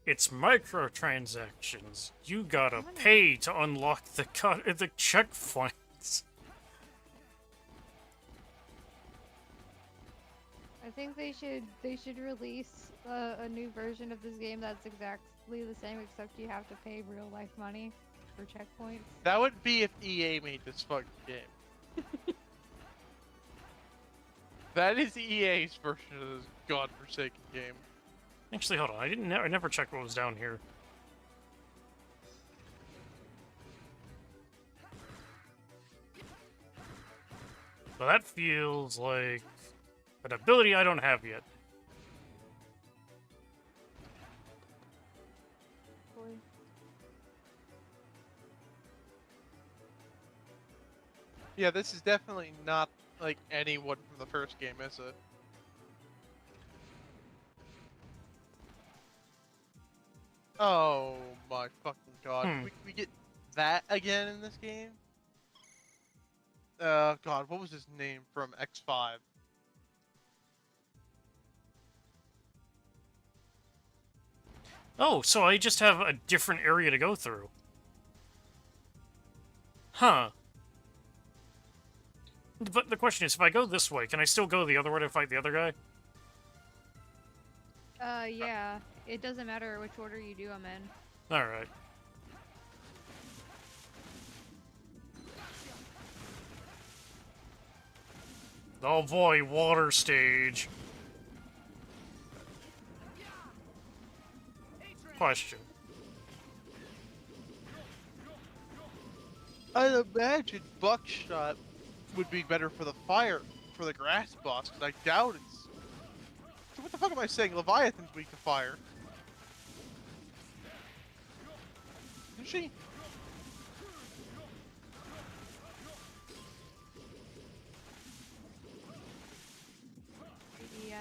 It's microtransactions. You gotta pay to unlock the checkpoints. I think they should release a new version of this game that's exactly the same, except you have to pay real life money for checkpoints. That would be if EA made this fucking game. That is EA's version of this godforsaken game. Actually, hold on. I never checked what was down here. But that feels like an ability I don't have yet. Boy. Yeah, this is definitely not like anyone from the first game, is it? Oh my fucking god. We get that again in this game? God, what was his name from X5? Oh, so I just have a different area to go through. Huh. But the question is, if I go this way, can I still go the other way to fight the other guy? Yeah. It doesn't matter which order you do them in. Alright. Oh boy, water stage. Question. I'd imagine Buckshot would be better for the grass boss, because I doubt it's... So what the fuck am I saying? Leviathan's weak to fire. Is she? Yes.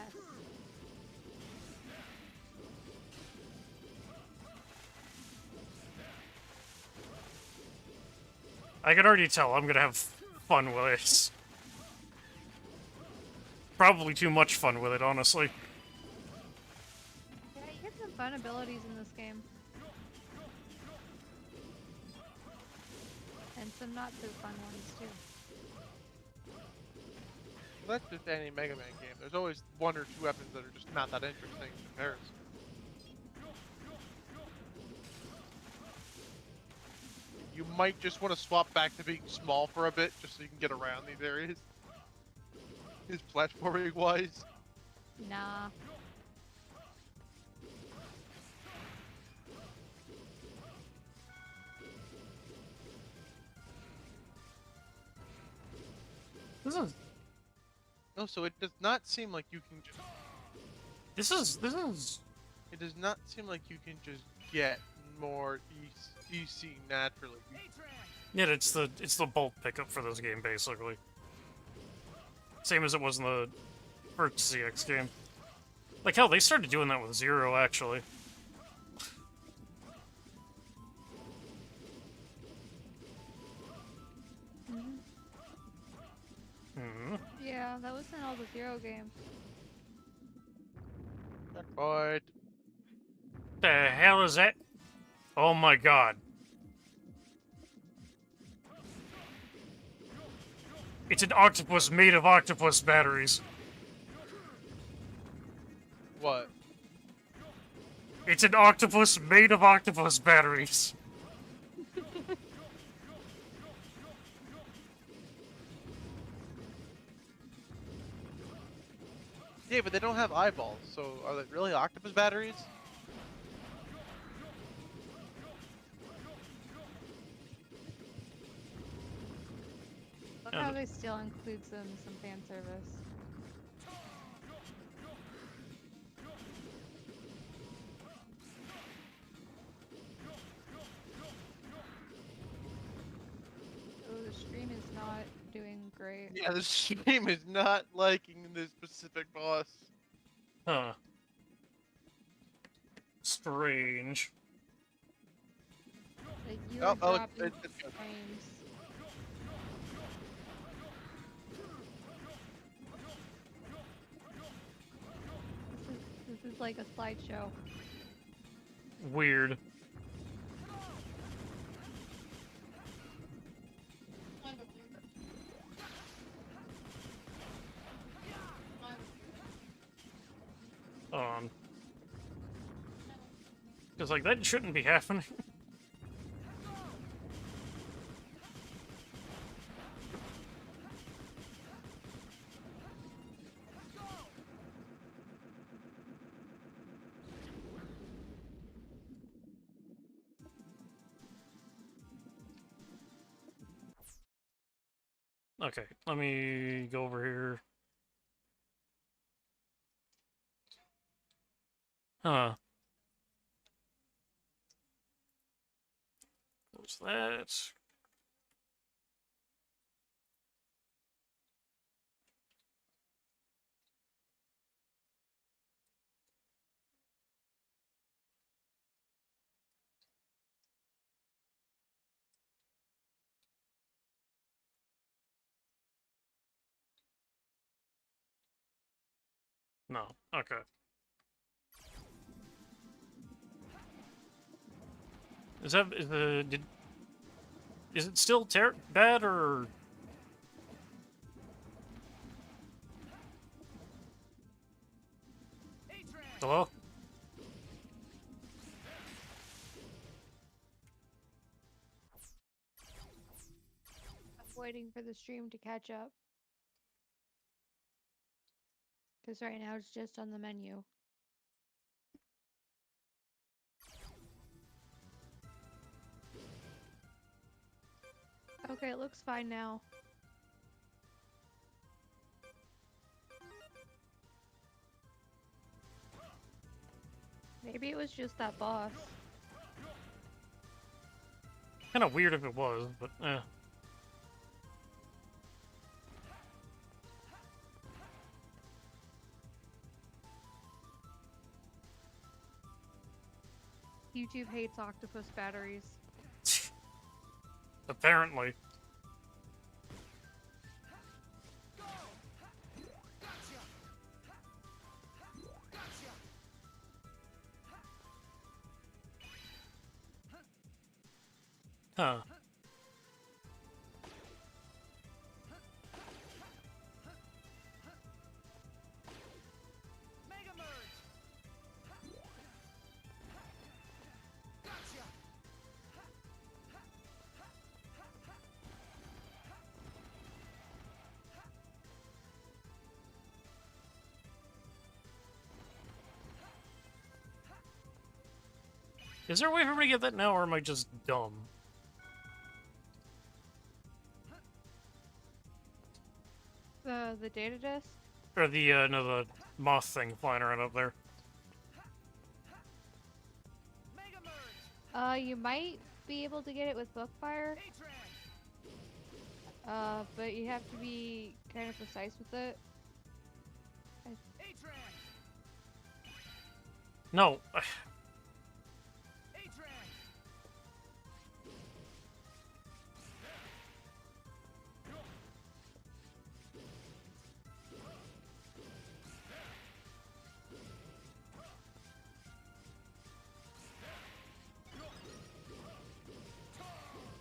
I can already tell I'm gonna have fun with this. Probably too much fun with it, honestly. Yeah, you get some fun abilities in this game. And some not so fun ones too. That's just any Mega Man game. There's always one or two weapons that are just not that interesting in comparison. You might just want to swap back to being small for a bit, just so you can get around these areas. His platforming wise. Nah. This is No, so it does not seem like you can just... this is It does not seem like you can just get more east. you see naturally. Yeah, it's the bulk pickup for this game basically. Same as it was in the first CX game. Like hell, they started doing that with Zero actually. Hmm. Yeah, that was in all the Zero games. Checkpoint. The hell is that? Oh my god. It's an octopus made of octopus batteries. What? It's an octopus made of octopus batteries. Yeah, but they don't have eyeballs, so are they really octopus batteries? That probably still includes some fan service. Oh, the stream is not doing great. Yeah, the stream is not liking this specific boss. Huh. Strange. Like you Oh, are oh, dropping it's good. frames. This is like a slideshow. Weird. Because, like, that shouldn't be happening. Okay, let me go over here. Huh. Close that. No. Okay. Is it still bad or? Hello? I'm waiting for the stream to catch up. Because right now it's just on the menu. Okay, it looks fine now. Maybe it was just that boss. Kind of weird if it was, but eh. YouTube hates octopus batteries. Apparently. Huh. Is there a way for me to get that now, or am I just dumb? The data disk? Or the, no, the moth thing flying around up there. You might be able to get it with Bookfire. But you have to be kind of precise with it. No.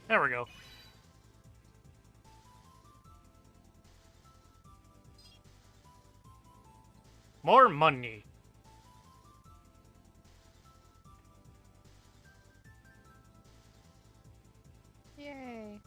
There we go. More money. Yay.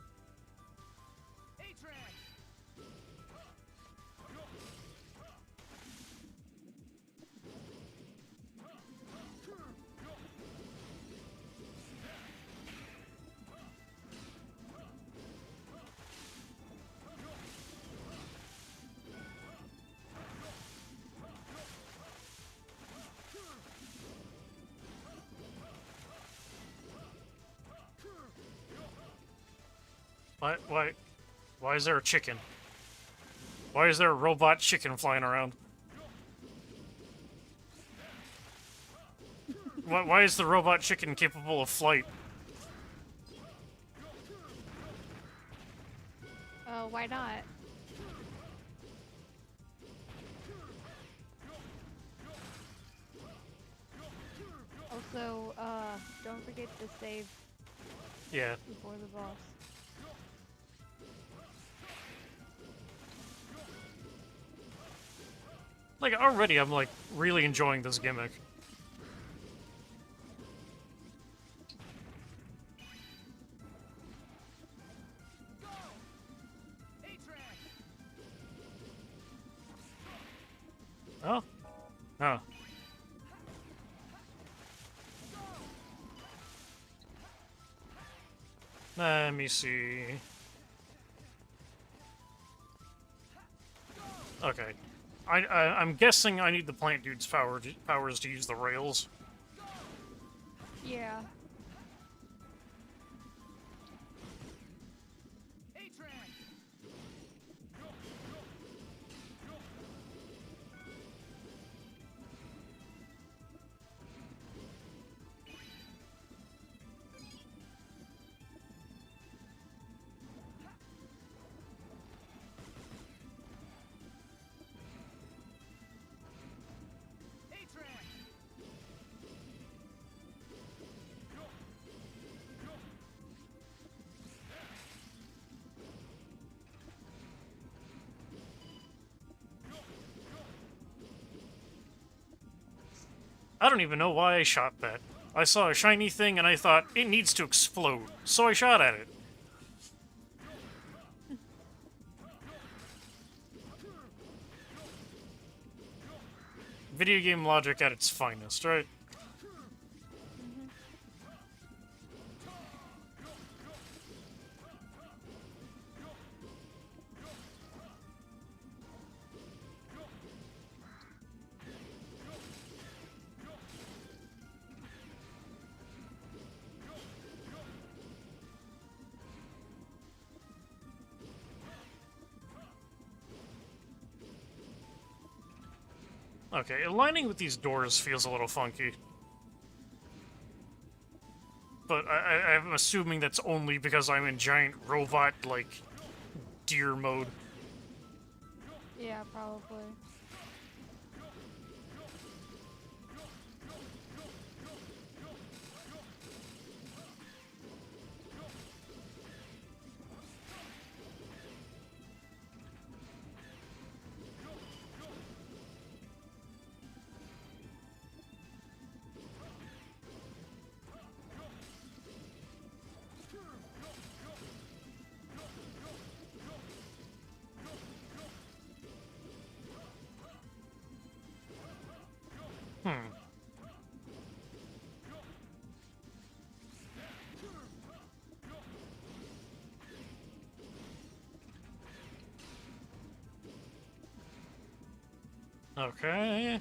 Why is there a chicken? Why is there a robot chicken flying around? Why is the robot chicken capable of flight? Why not? Also, don't forget to save Yeah. before the boss. Like, already I'm, like, really enjoying this gimmick. Oh? Huh. Let me see. Okay. I'm guessing I need the plant dude's powers to use the rails. Yeah. I don't even know why I shot that. I saw a shiny thing and I thought, it needs to explode, so I shot at it. Video game logic at its finest, right? Okay, aligning with these doors feels a little funky. But I'm assuming that's only because I'm in giant robot, like, deer mode. Yeah, probably. Hmm. Okay.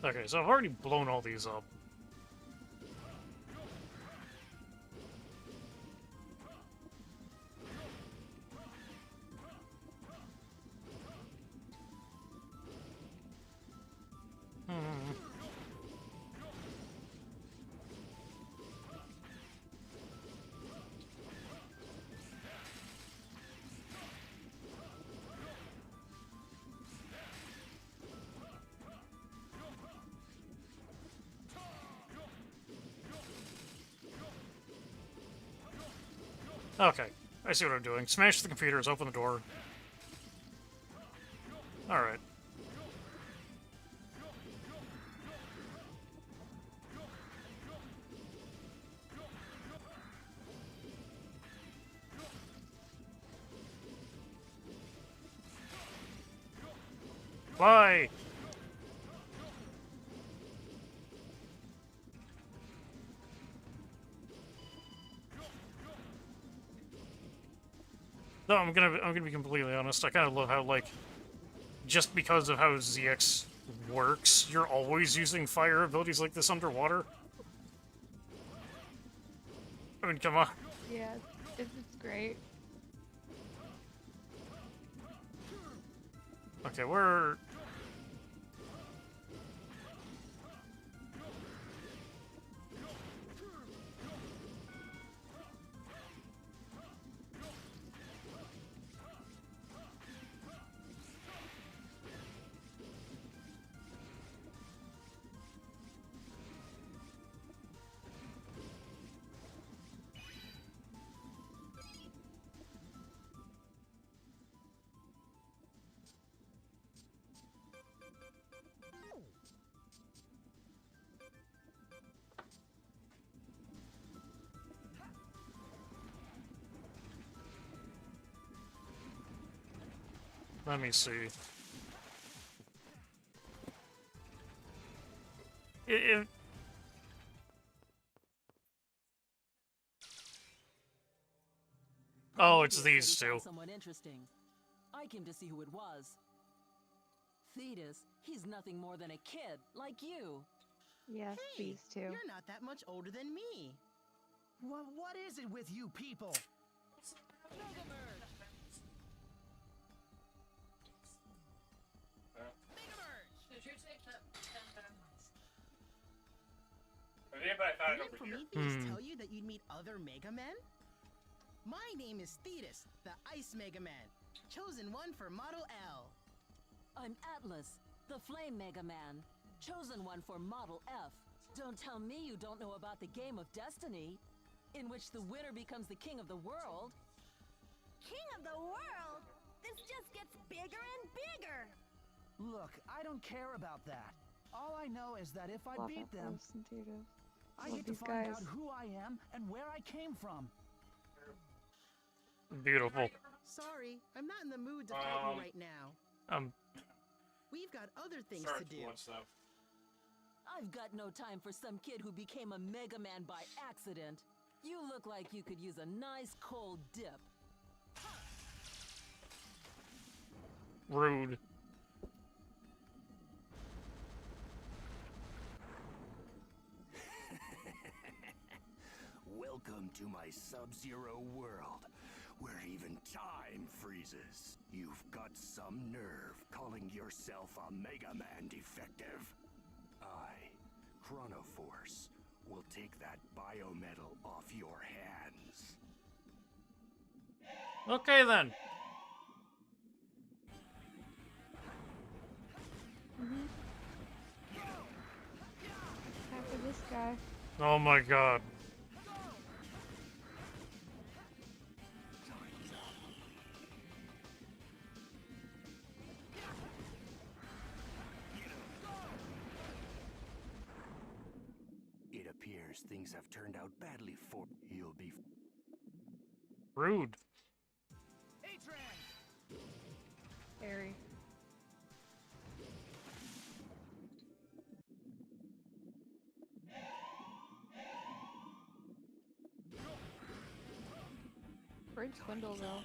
Okay, so I've already blown all these up. Hmm. Okay, I see what I'm doing. Smash the computers, open the door. Alright. Fly! No, I'm gonna be completely honest. I kind of love how, like, just because of how ZX works, you're always using fire abilities like this underwater. I mean, come on. Yeah, it's great. Okay, we're... Let me see. If... Oh, it's these two. Someone interesting. I came to see who it was. Thetis, he's nothing more than a kid, like you. Yes, Hey, these two. you're not that much older than me. What is it with you people? Didn't Prometheus tell you that you'd meet other Mega Men? My name is Thetis, the Ice Mega Man, chosen one for Model L. I'm Atlas, the Flame Mega Man, chosen one for Model F. Don't tell me you don't know about the game of Destiny, in which the winner becomes the king of the world. King of the world? This just gets bigger and bigger. Look, I don't care about that. All I know is that if I Love beat them, Atlas and Thetis. I Love get to these find guys. out who I am and where I came from. Beautiful. Sorry, I'm not in the mood to fight you right now. We've got other things to do. I've got no time for some kid who became a Mega Man by accident. You look like you could use a nice cold dip. Rude. Welcome to my Sub-Zero world, where even time freezes. You've got some nerve calling yourself a Mega Man defective. I, Chronoforce, will take that biometal off your hands. Okay, then. After this guy. Oh my god. It appears things have turned out badly for... You'll be... Rude. Harry. Where'd Swindle go?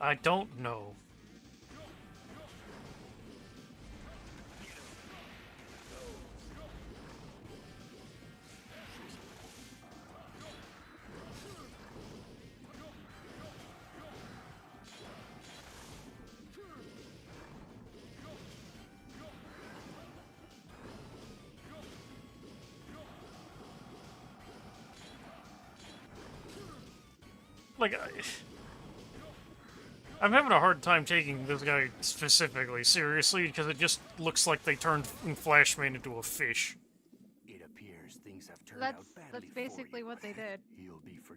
I don't know. like, I'm having a hard time taking this guy specifically seriously because it just looks like they turned Flashman into a fish. It appears things have turned That's out badly that's for basically you. what they did. You'll be for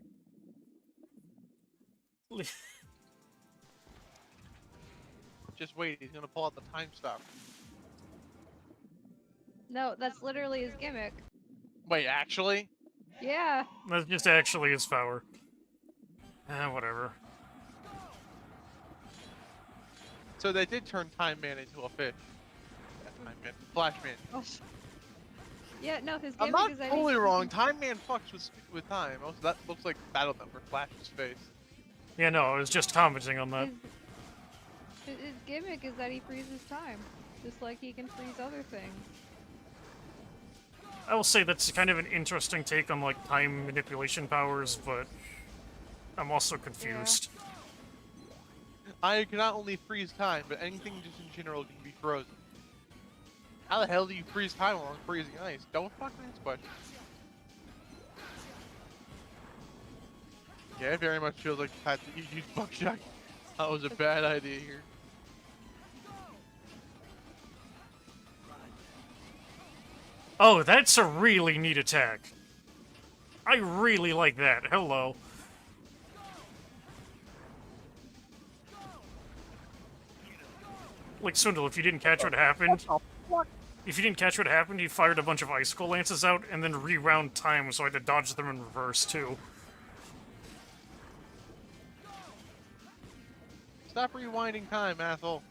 Just wait, he's gonna pull out the time stop. No, that's literally his gimmick. Wait, actually? Yeah. That's just actually his power. Whatever. So they did turn Time Man into a fish. Time Man. Flashman. Oh. Yeah, no, his gimmick I'm not is that totally he- wrong. Time Man fucks with time. Also, that looks like Battle Number Flash's face. Yeah, no, I was just commenting on that. His gimmick is that he freezes time, just like he can freeze other things. I will say that's kind of an interesting take on, like, time manipulation powers, but I'm also confused. I can not only freeze time, but anything just in general can be frozen. How the hell do you freeze time along freezing ice? Don't fucking ask questions. Yeah, it very much feels like you had to use buckshot. That was a bad idea here. Oh, that's a really neat attack. I really like that. Hello. Like, Swindle, if you didn't catch what happened... If you didn't catch what happened, he fired a bunch of icicle lances out and then rewound time, so I had to dodge them in reverse, too. Stop rewinding time, asshole.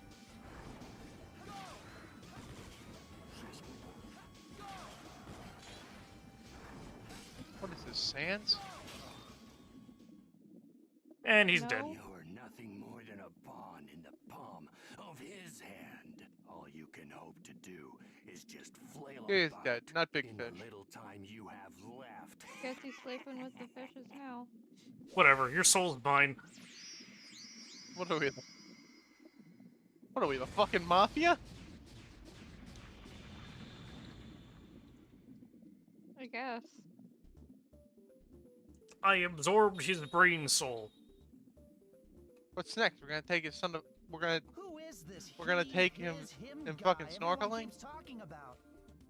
What is this, Sans? And he's dead. You're nothing more than a pawn in the palm of his hand. All you can hope to do is just flail He is about dead, not Big in Fish. the little time you have left. Guess he's sleeping with the fishes now. Whatever, your soul's mine. What are we? What are we, the fucking mafia? I guess. I absorbed his brain soul. What's next? We're gonna take his son to. We're gonna. Who is this? We're gonna he, take him his, and guy fucking everyone snorkeling? keeps talking about?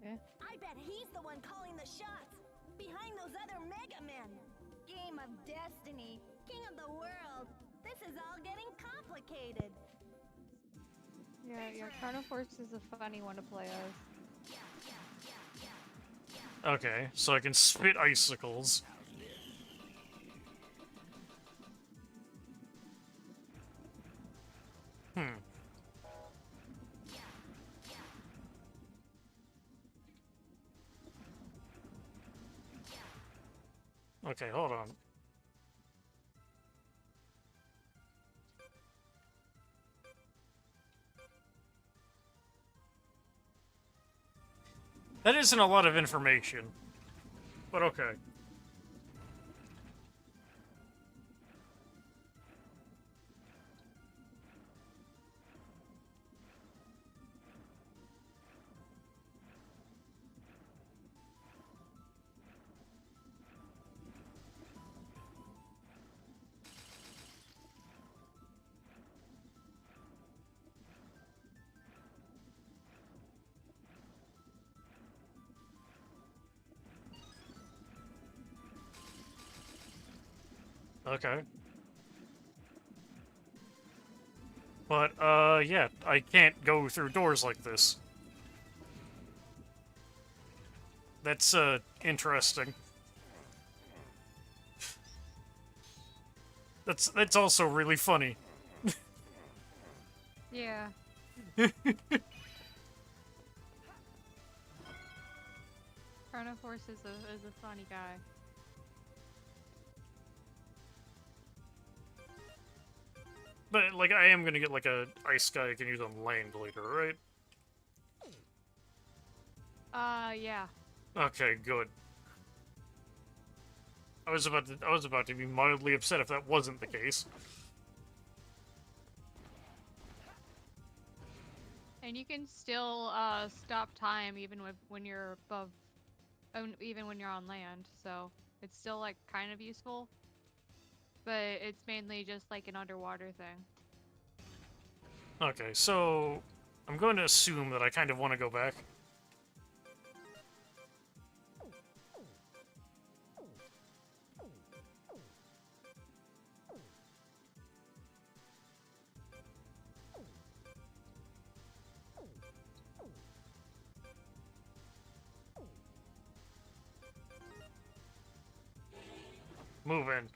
I bet he's the one calling the shots. Behind those other Mega Men. Game of Destiny. King of the world. This is all getting complicated. Yeah, Chrono Force is a funny one to play as. Okay, so I can spit icicles. Okay, hold on. That isn't a lot of information, but okay. Okay. But, yeah, I can't go through doors like this. That's, interesting. That's also really funny. Yeah. Chrono Force is a funny guy. But, like, I am gonna get, like, a ice guy I can use on land later, right? Yeah. Okay, good. I was about to be mildly upset if that wasn't the case. And you can still stop time even when you're above, even when you're on land. So it's still like kind of useful. but it's mainly just like an underwater thing. Okay, so I'm going to assume that I kind of want to go back. Move in.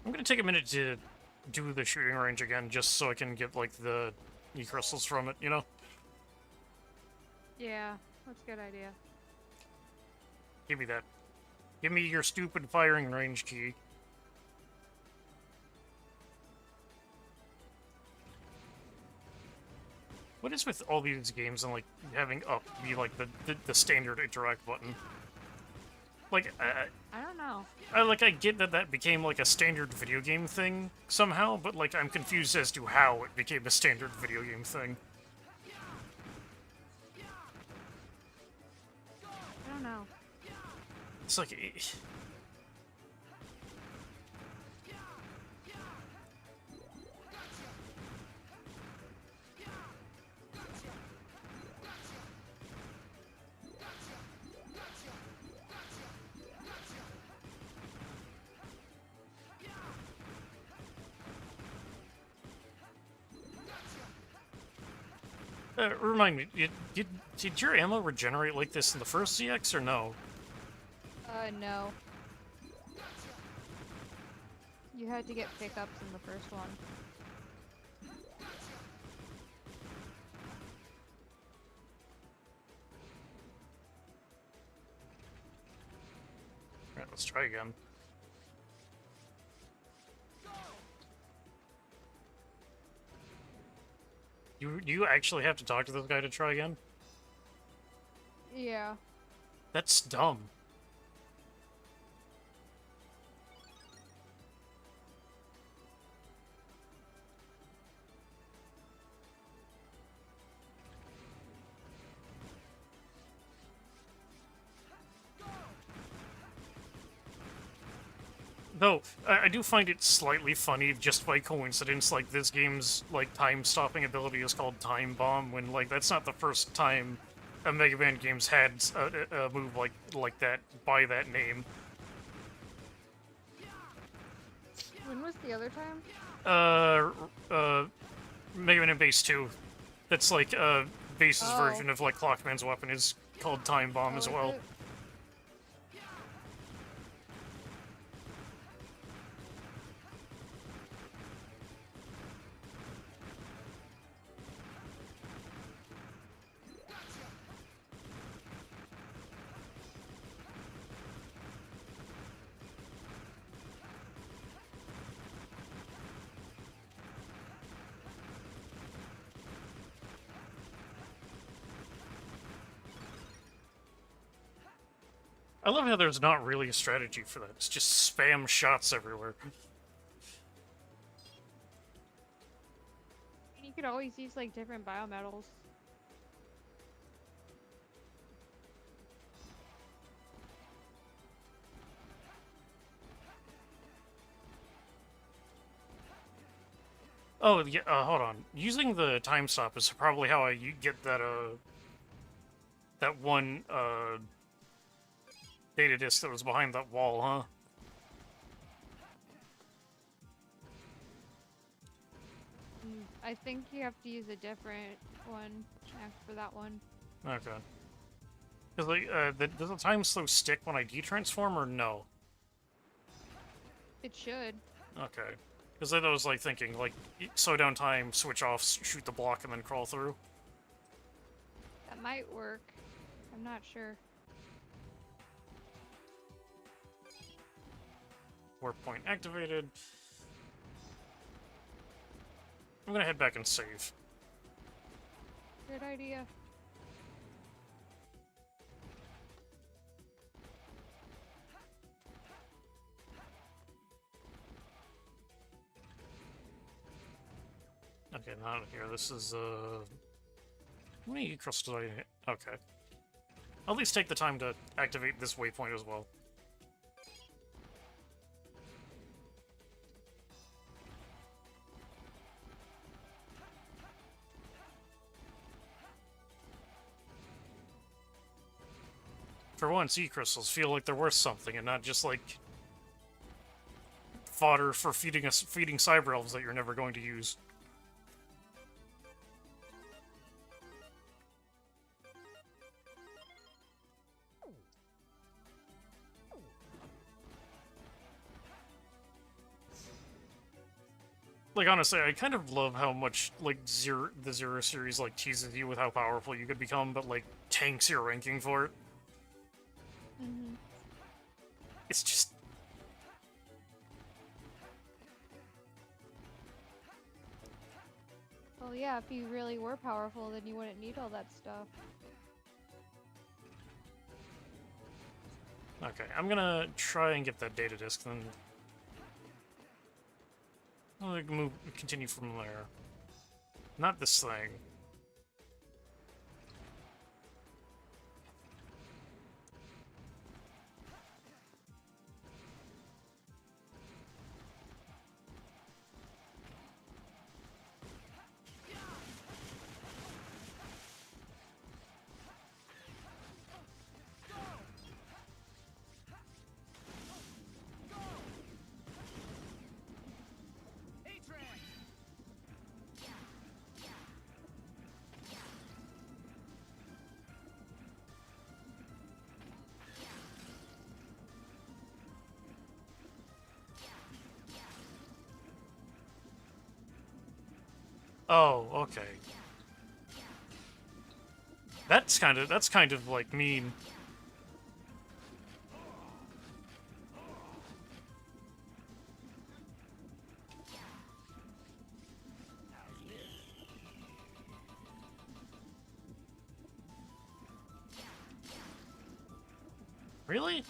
I'm gonna take a minute to do the shooting range again, just so I can get, like, the E-crystals from it, you know? Yeah, that's a good idea. Give me that. Give me your stupid firing range key. What is with all these games and, like, having up be, like, the standard interact button? Like, I don't know. I get that that became, like, a standard video game thing somehow, but, like, I'm confused as to how it became a standard video game thing. I don't know. It's like... remind me, did your ammo regenerate like this in the first ZX, or no? No. You had to get pickups in the first one. Alright, let's try again. Do you actually have to talk to this guy to try again? Yeah. That's dumb. Though, I do find it slightly funny, just by coincidence, like, this game's, like, time-stopping ability is called Time Bomb, when, like, that's not the first time a Mega Man game's had a move like that, by that name. When was the other time? Mega Man in Base 2. That's, like, Base's Oh. version of, like, Clockman's weapon is called Time Bomb as is well. it? I love how there's not really a strategy for that. It's just spam shots everywhere. You could always use like different biometals. Oh, yeah, hold on. Using the time stop is probably how I get that, that one, data disk that was behind that wall, huh? I think you have to use a different one for that one. Okay. Because, like, does the time slow stick when I detransform, or no? It should. Okay. Because I was, like, thinking, like, slow down time, switch off, shoot the block, and then crawl through. That might work. I'm not sure. Warp point activated. I'm gonna head back and save. Good idea. Okay, not here. This is, how many crystals do I hit? Okay. I'll at least take the time to activate this waypoint as well. For once, E-crystals feel like they're worth something and not just like fodder for feeding cyber elves that you're never going to use. Like, honestly, I kind of love how much, like, the Zero series, like, teases you with how powerful you could become, but, like, tanks your ranking for it. Mm-hmm. It's just... Well, yeah, if you really were powerful, then you wouldn't need all that stuff. Okay, I'm gonna try and get that data disk, then... I'll continue from there. Not this thing. Oh, okay. That's kind of like mean. Really?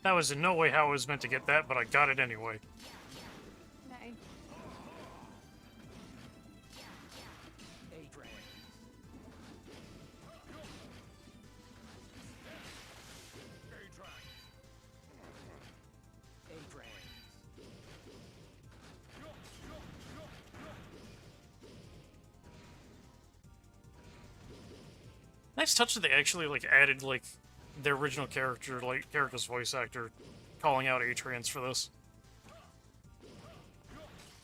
That was in no way how I was meant to get that, but I got it anyway. Nice. Nice touch that they actually like added like their original character, like Karika's voice actor, calling out A-Trans for this.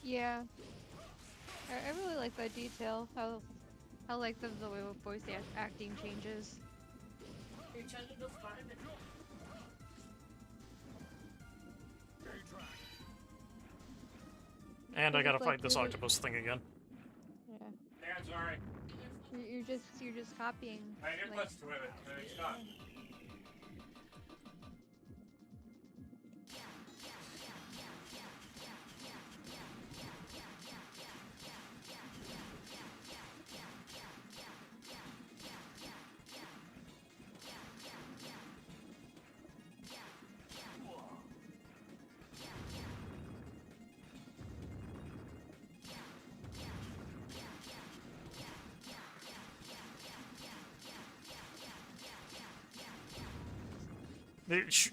Yeah. I really like that detail. I like the way voice acting changes. And I gotta Like, fight this you're- octopus thing again. Yeah. Yeah, I'm sorry. You're just copying. I did like- list with it, and it's not.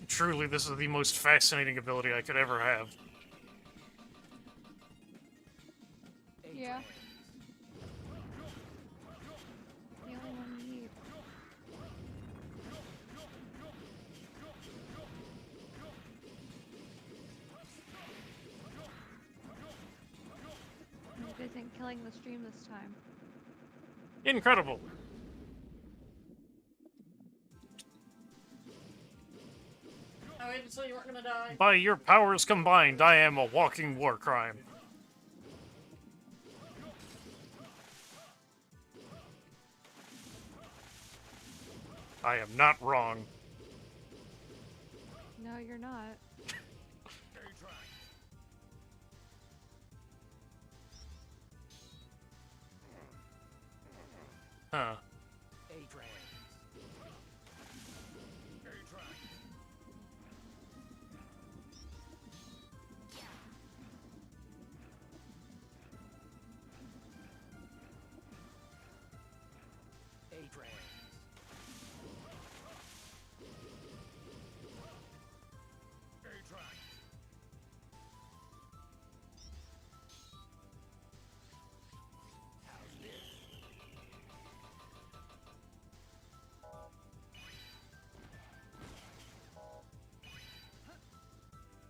Truly, this is the most fascinating ability I could ever have. Yeah. The only one you need. It isn't killing the stream this time. Incredible! Oh, waited until you weren't gonna die. By your powers combined, I am a walking war crime. I am not wrong. No, you're not. Huh.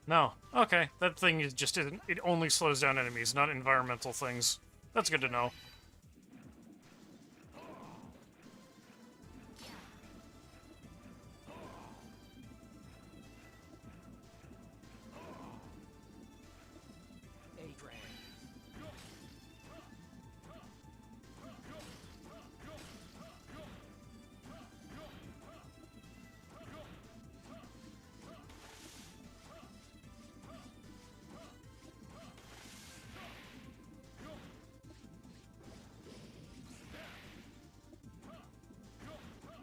No. Okay, that thing is just it only slows down enemies, not environmental things. That's good to know.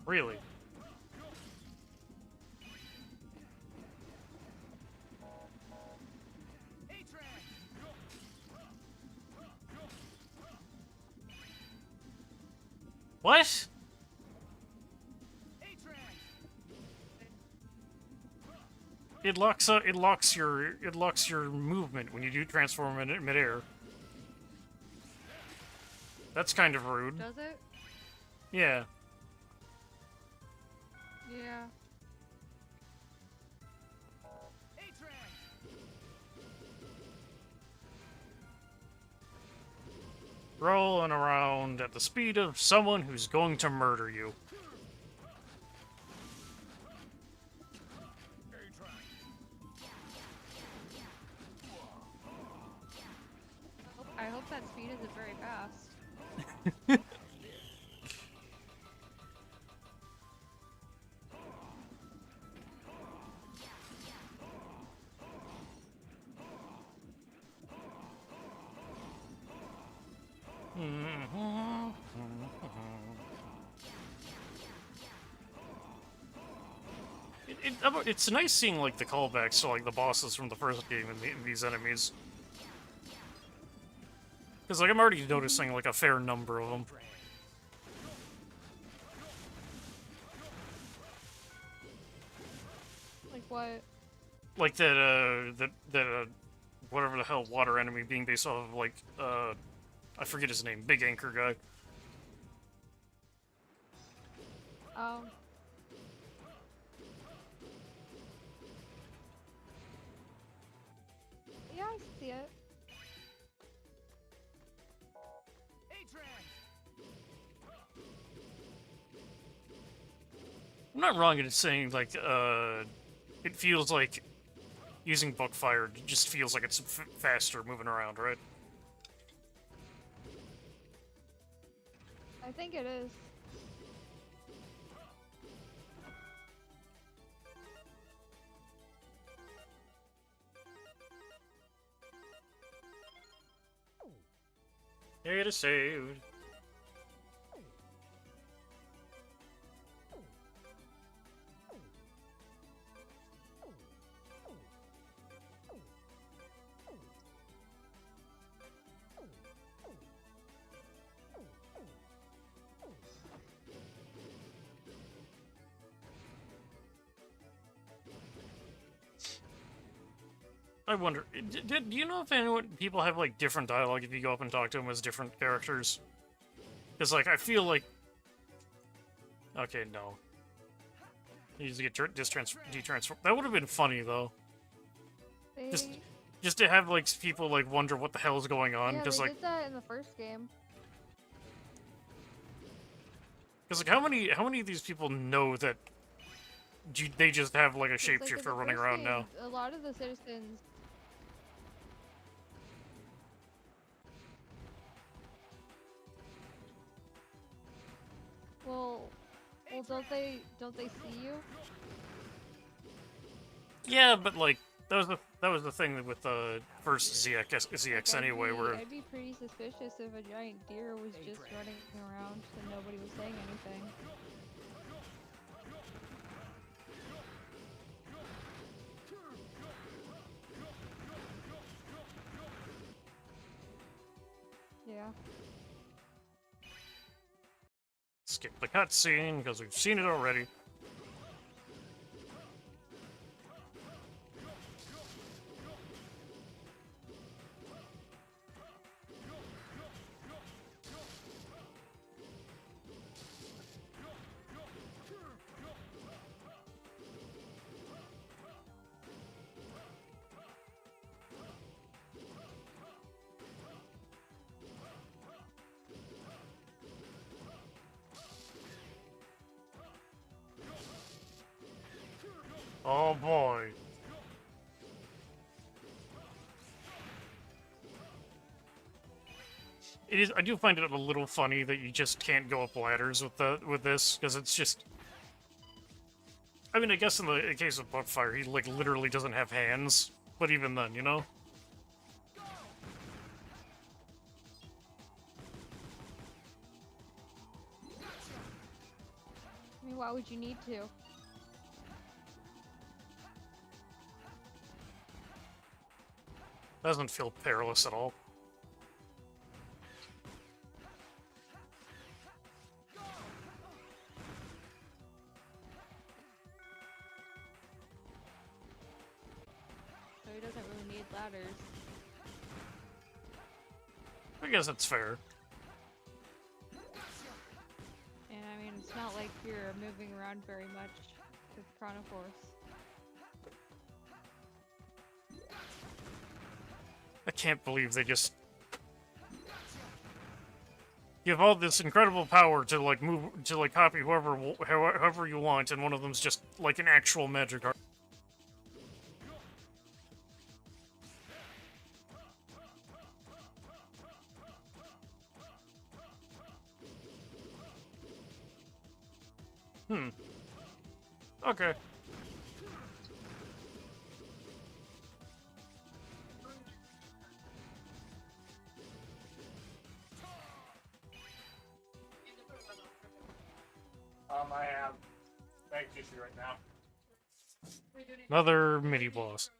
Really? What? It locks your movement when you do transform in midair. That's kind of rude. Does it? Yeah. Yeah. Rolling around at the speed of someone who's going to murder you. I hope that speed isn't very fast. It's nice seeing like the callbacks to like the bosses from the first game in these enemies, because like I'm already noticing like a fair number of them. Like what? Like that whatever the hell water enemy being based off of like I forget his name, big anchor guy. Yeah, I see it. I'm not wrong in saying like it feels like using Bookfire just feels like it's faster moving around, right? I think it is. It is saved. I wonder, do you know if anyone people have like different dialogue if you go up and talk to them as different characters? Because like I feel like, okay, no, you just get detransform. That would have been funny though. Just to have like people like wonder what the hell is going on. Yeah, Because they like, did that in the first game. because like how many of these people know that they just have like a It's like in the shapeshifter running first around now. game, a lot of the citizens. Well, don't they see you? Yeah, but like that was the thing with the first ZX Like, anyway, where I'd be pretty suspicious if a giant deer was just running around and nobody was saying anything. Yeah. skip the cutscene because we've seen it already. Oh boy. It is. I do find it a little funny that you just can't go up ladders with this because it's just. I mean, I guess in the case of Buckfire, he like literally doesn't have hands, but even then, you know. I mean, why would you need to? Doesn't feel perilous at all. So he doesn't really need ladders. I guess that's fair. And I mean, it's not like you're moving around very much with Chronoforce. I can't believe they just give all this incredible power to like move to like copy however you want, and one of them's just like an actual magic art. Okay. I have bag tissue right now. Another mini boss.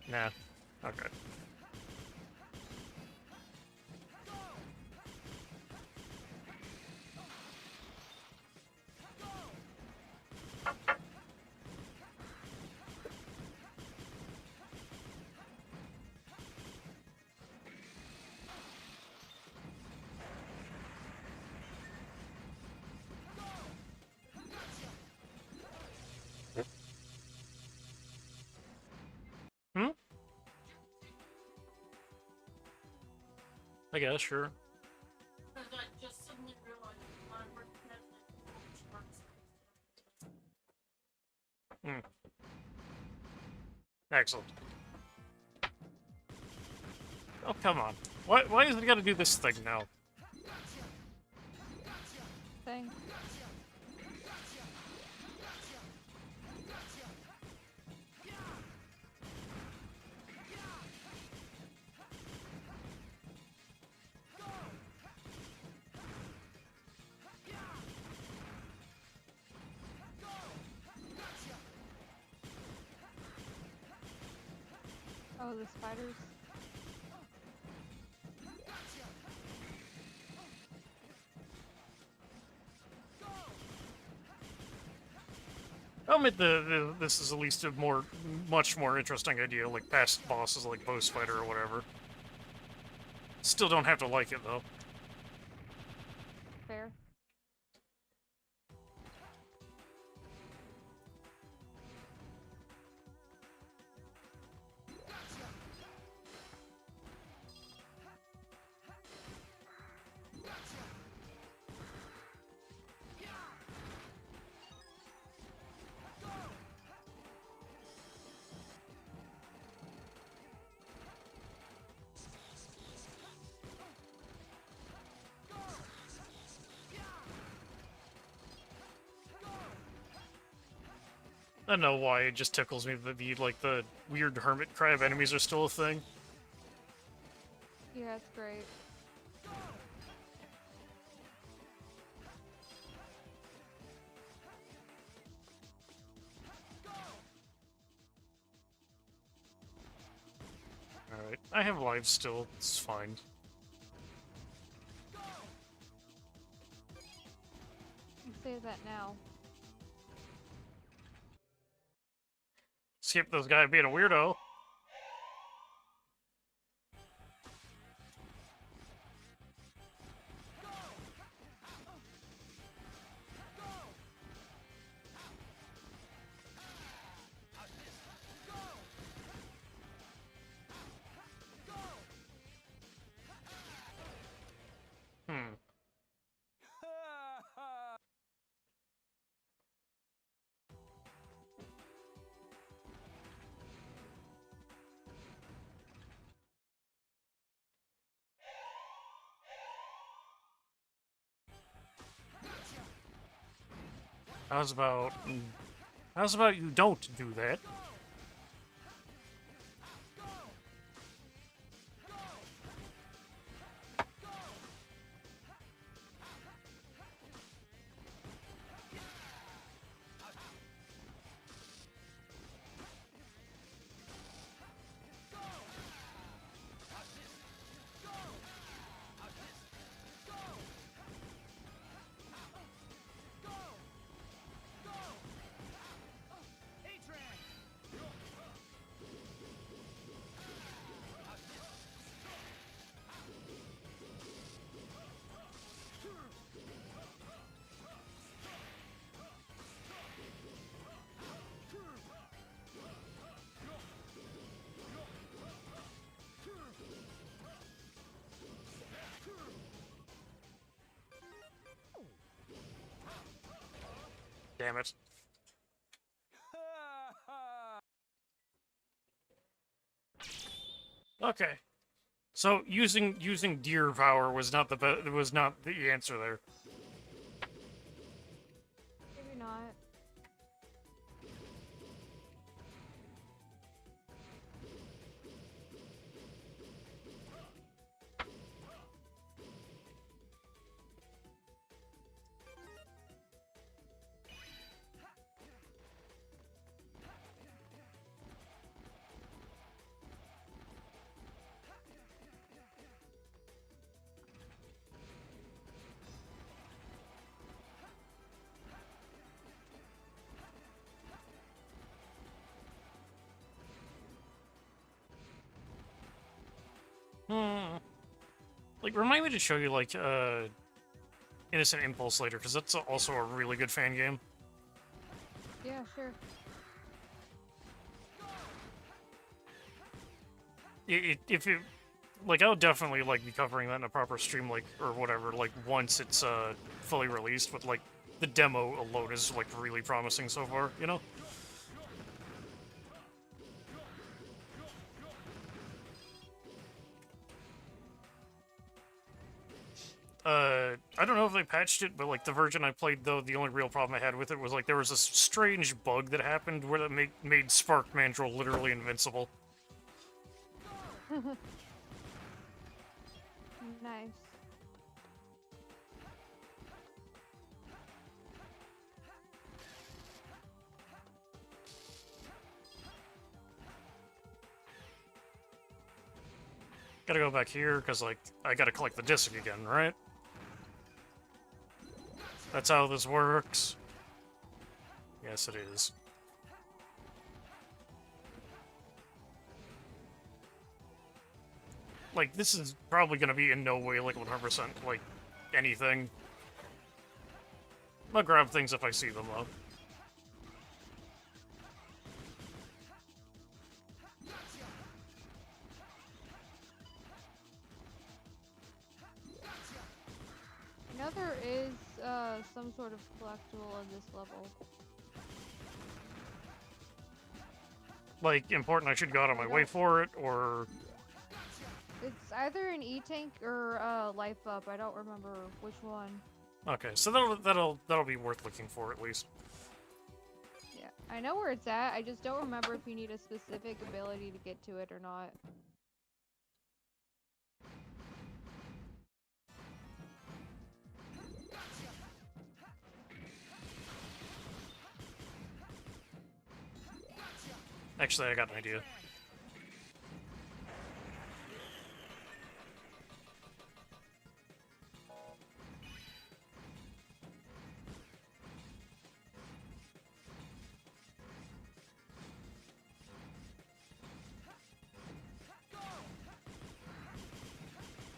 Nah. Okay. I guess, sure. Excellent. Oh, come on. Why is it gotta do this thing now? Thing. Oh, the spiders. I'll admit this is at least a much more interesting idea, like past bosses like Bow Spider or whatever. Still don't have to like it, though. Fair. I don't know why, it just tickles me that the weird hermit crab enemies are still a thing. Yeah, it's great. Alright, I have lives still, it's fine. You say that now. Skip this guy being a weirdo. Hmm. How's about you don't do that? Damn it. Okay. So using deer power was not the answer there. Maybe not. Like, remind me to show you, like, Innocent Impulse later, because that's also a really good fan game. Yeah, sure. If it, like, I'll definitely, like, be covering that in a proper stream, like, or whatever, like, once it's, fully released, but, like, the demo alone is, like, really promising so far, you know? I don't know if they patched it, but, like, the version I played, though, the only real problem I had with it was, like, there was a strange bug that happened where that made Spark Mandrill literally invincible. Nice. Gotta go back here, because, like, I gotta collect the disc again, right? That's how this works. Yes, it is. Like, this is probably gonna be in no way, like, 100%, like, anything. I'll grab things if I see them, though. I know there is some sort of collectible on this level. Like, important I should go out of my way for it, or... It's either an E-Tank or Life Up. I don't remember which one. Okay, so that'll be worth looking for, at least. Yeah. I know where it's at. I just don't remember if you need a specific ability to get to it or not. Actually, I got an idea.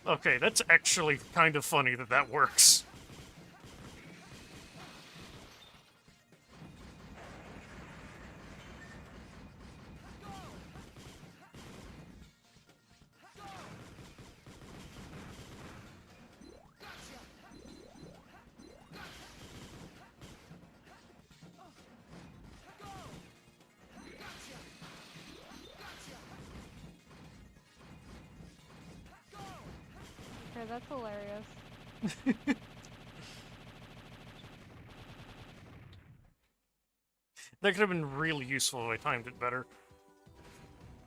Okay, that's actually kind of funny that that works. Okay, that's hilarious. That could have been really useful if I timed it better.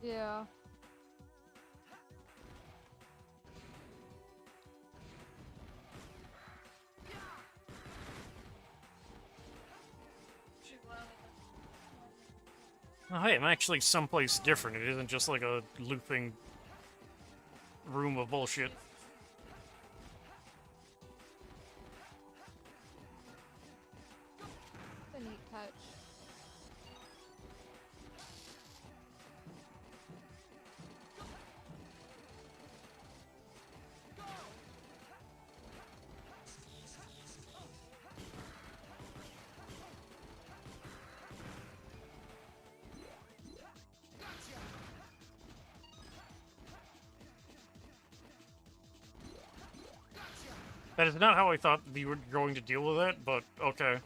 Yeah. Oh, hey, I'm actually someplace different. It isn't just like a looping room of bullshit. It's a neat touch. That is not how I thought you were going to deal with that, but okay.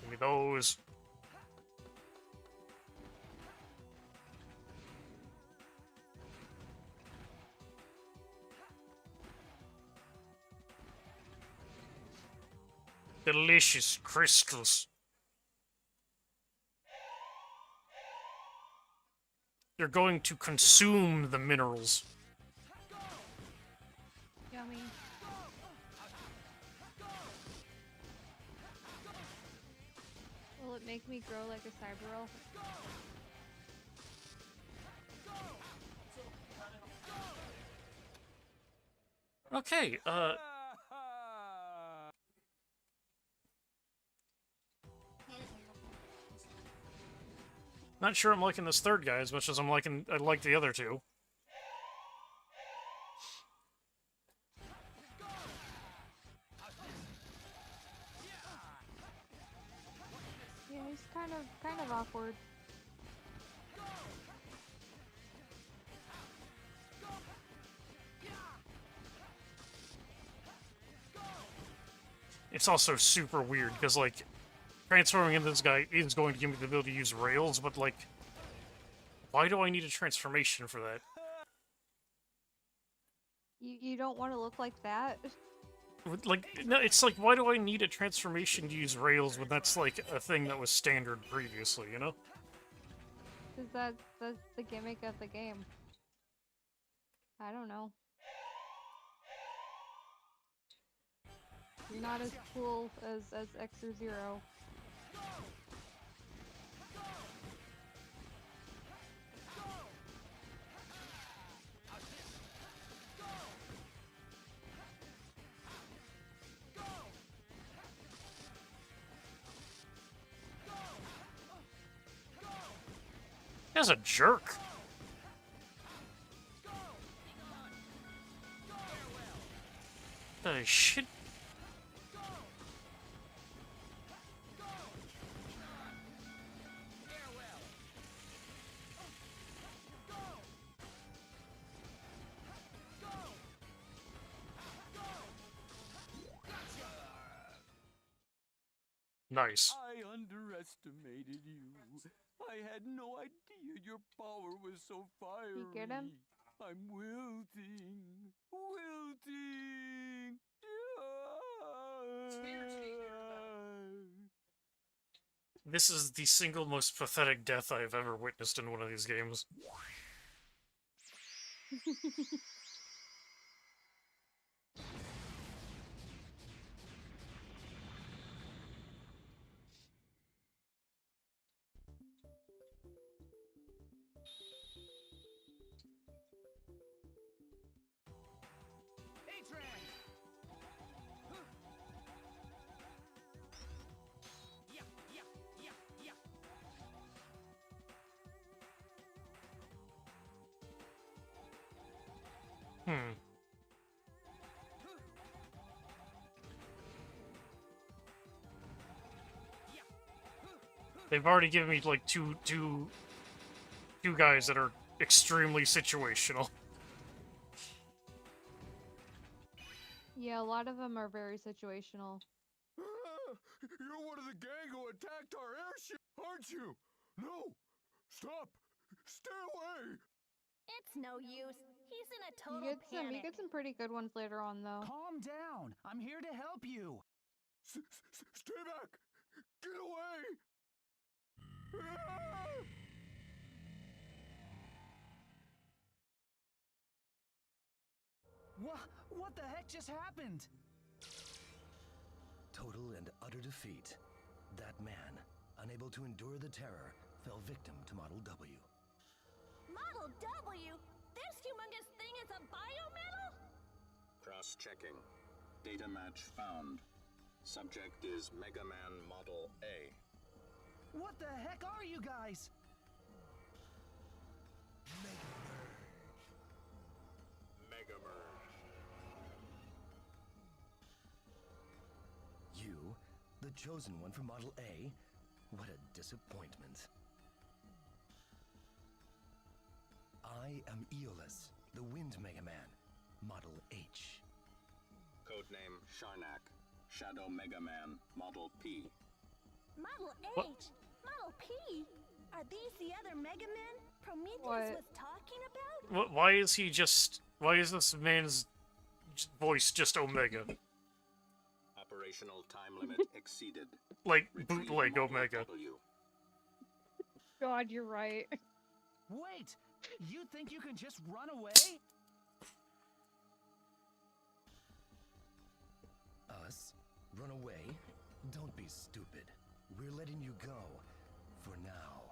Give me those. Delicious crystals. You're going to consume the minerals. Yummy. Will it make me grow like a cyber elf? Okay, not sure I'm liking this third guy as much as I like the other two. Yeah, he's kind of awkward. It's also super weird because like transforming into this guy is going to give me the ability to use rails, but like, why do I need a transformation for that? You don't want to look like that? Like, no, it's like, why do I need a transformation to use rails when that's like a thing that was standard previously, you know? Because that's the gimmick of the game. I don't know. You're not as cool as Xer0. As a jerk. The shit. Nice. I underestimated you. I had no idea your power was so fiery. You get him? I'm wilting. Wilting. This is the single most pathetic death I have ever witnessed in one of these games. Atran! Yeah, yeah, yeah, yeah. Hmm. They've already given me like two guys that are extremely situational. Yeah, a lot of them are very situational. You're one of the gang who attacked our airship, aren't you? No! Stop! Stay away! It's no use. He's in a You total get some, you panic. get some pretty good ones later on, though. Calm down. I'm here to help you. Stay back! Get away! Ah! What the heck just happened? Total and utter defeat. That man, unable to endure the terror, fell victim to Model W. Model W? This humongous thing is a biometal? Cross-checking. Data match found. Subject is Mega Man Model A. What the heck are you guys? Mega Merge. You, the chosen one for Model A? What a disappointment. I am Aeolus, the Wind Mega Man, Model H. Codename Sharnak. Shadow Mega Man Model P. Model What? H? Model P? Are these the other Mega Men Prometheus What? was talking about? Why is he just... Why is this man's voice just Omega? Operational time limit exceeded. Like, Retrieve bootleg Model Omega. W. God, you're right. Wait! You think you can just run away? Us? Run away? Don't be stupid. We're letting you go. For now.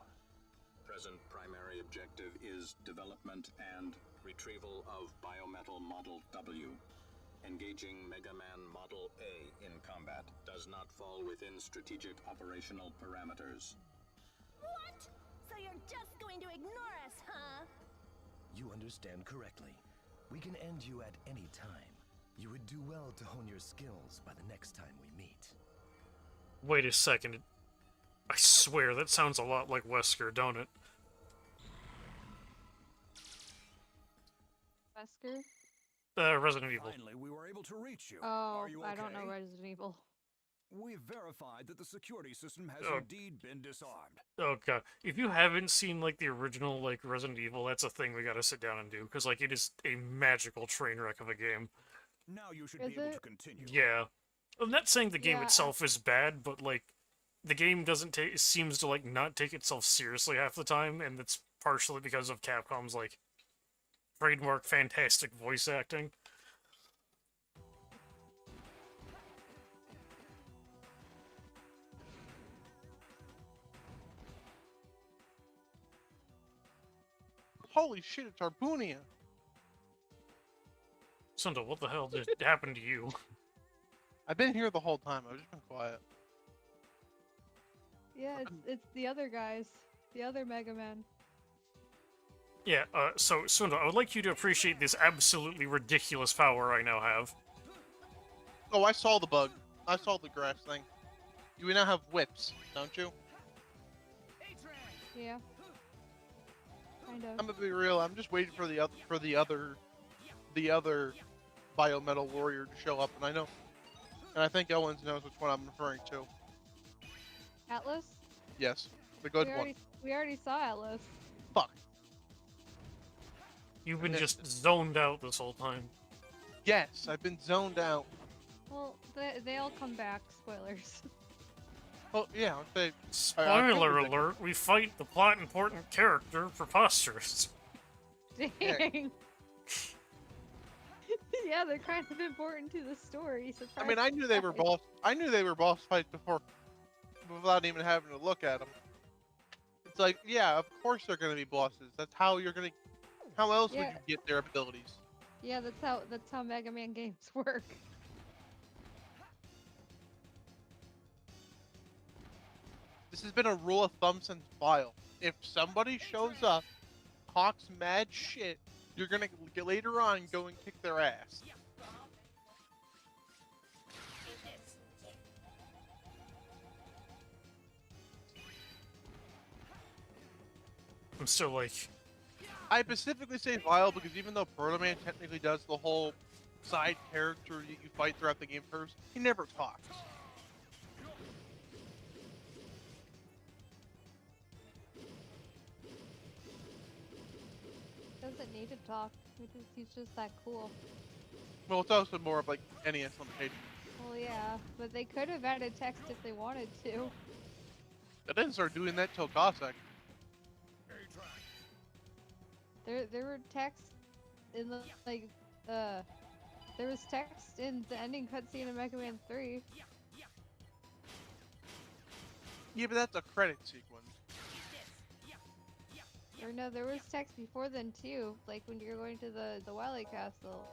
Present primary objective is development and retrieval of Biometal Model W. Engaging Mega Man Model A in combat does not fall within strategic operational parameters. What? So you're just going to ignore us, huh? You understand correctly. We can end you at any time. You would do well to hone your skills by the next time we meet. Wait a second. I swear, that sounds a lot like Wesker, don't it? Wesker? Resident Evil. Finally, we were able to reach you. Oh, Are you okay? I don't know Resident Evil. We've verified that the security system has Oh. indeed been disarmed. Oh god. If you haven't seen, like, the original, like, Resident Evil, that's a thing we gotta sit down and do, because, like, it is a magical train wreck of a game. Now you should Is be able to it? continue. Yeah. I'm not saying the game Yeah, itself is bad, but, like, the game doesn't take... seems to, like, not take itself seriously half the time, and it's partially because of Capcom's, like, trademark fantastic voice acting. Holy shit, it's Arbunia. Sunda, what the hell did happen to you? I've been here the whole time. I've just been quiet. Yeah, it's the other guys. The other Mega Man. Yeah, so, Sunda, I would like you to appreciate this absolutely ridiculous power I now have. Oh, I saw the bug. I saw the grass thing. You now have whips, don't you? Yeah. Kind of. I'm gonna be real. I'm just waiting for the other biometal warrior to show up, and I think Owens knows which one I'm referring to. Atlas? Yes, the good we one. already, We already saw Atlas. Fuck. You've been missed just zoned out this whole time. Yes, I've been zoned out. Well, they all come back. Spoilers. Well, yeah, I'll say. Spoiler figured it. alert, we fight the plot important character, Preposterous. Dang. Yeah, they're kind of important to the story. I mean, I knew they were boss. I knew they were boss fights before, without even having to look at them. It's like, yeah, of course they're gonna be bosses. That's how you're gonna. How else would Yeah. you get their abilities? Yeah, that's how Mega Man games work. This has been a rule of thumb since File. If somebody shows up, talks mad shit, you're gonna later on go and kick their ass. I'm still like, I specifically say Vile because even though Proto Man technically does the whole side character that you fight throughout the game first, he never talks. Doesn't need to talk. He's just that cool. Well, it's also more of like NES limitation. Well, yeah, but they could have added text if they wanted to. I didn't start doing that till Cossack. There were texts in the there was text in the ending cutscene of Mega Man 3. Yeah, but that's a credit sequence. Or no, there was text before then too, like when you're going to the Wily Castle.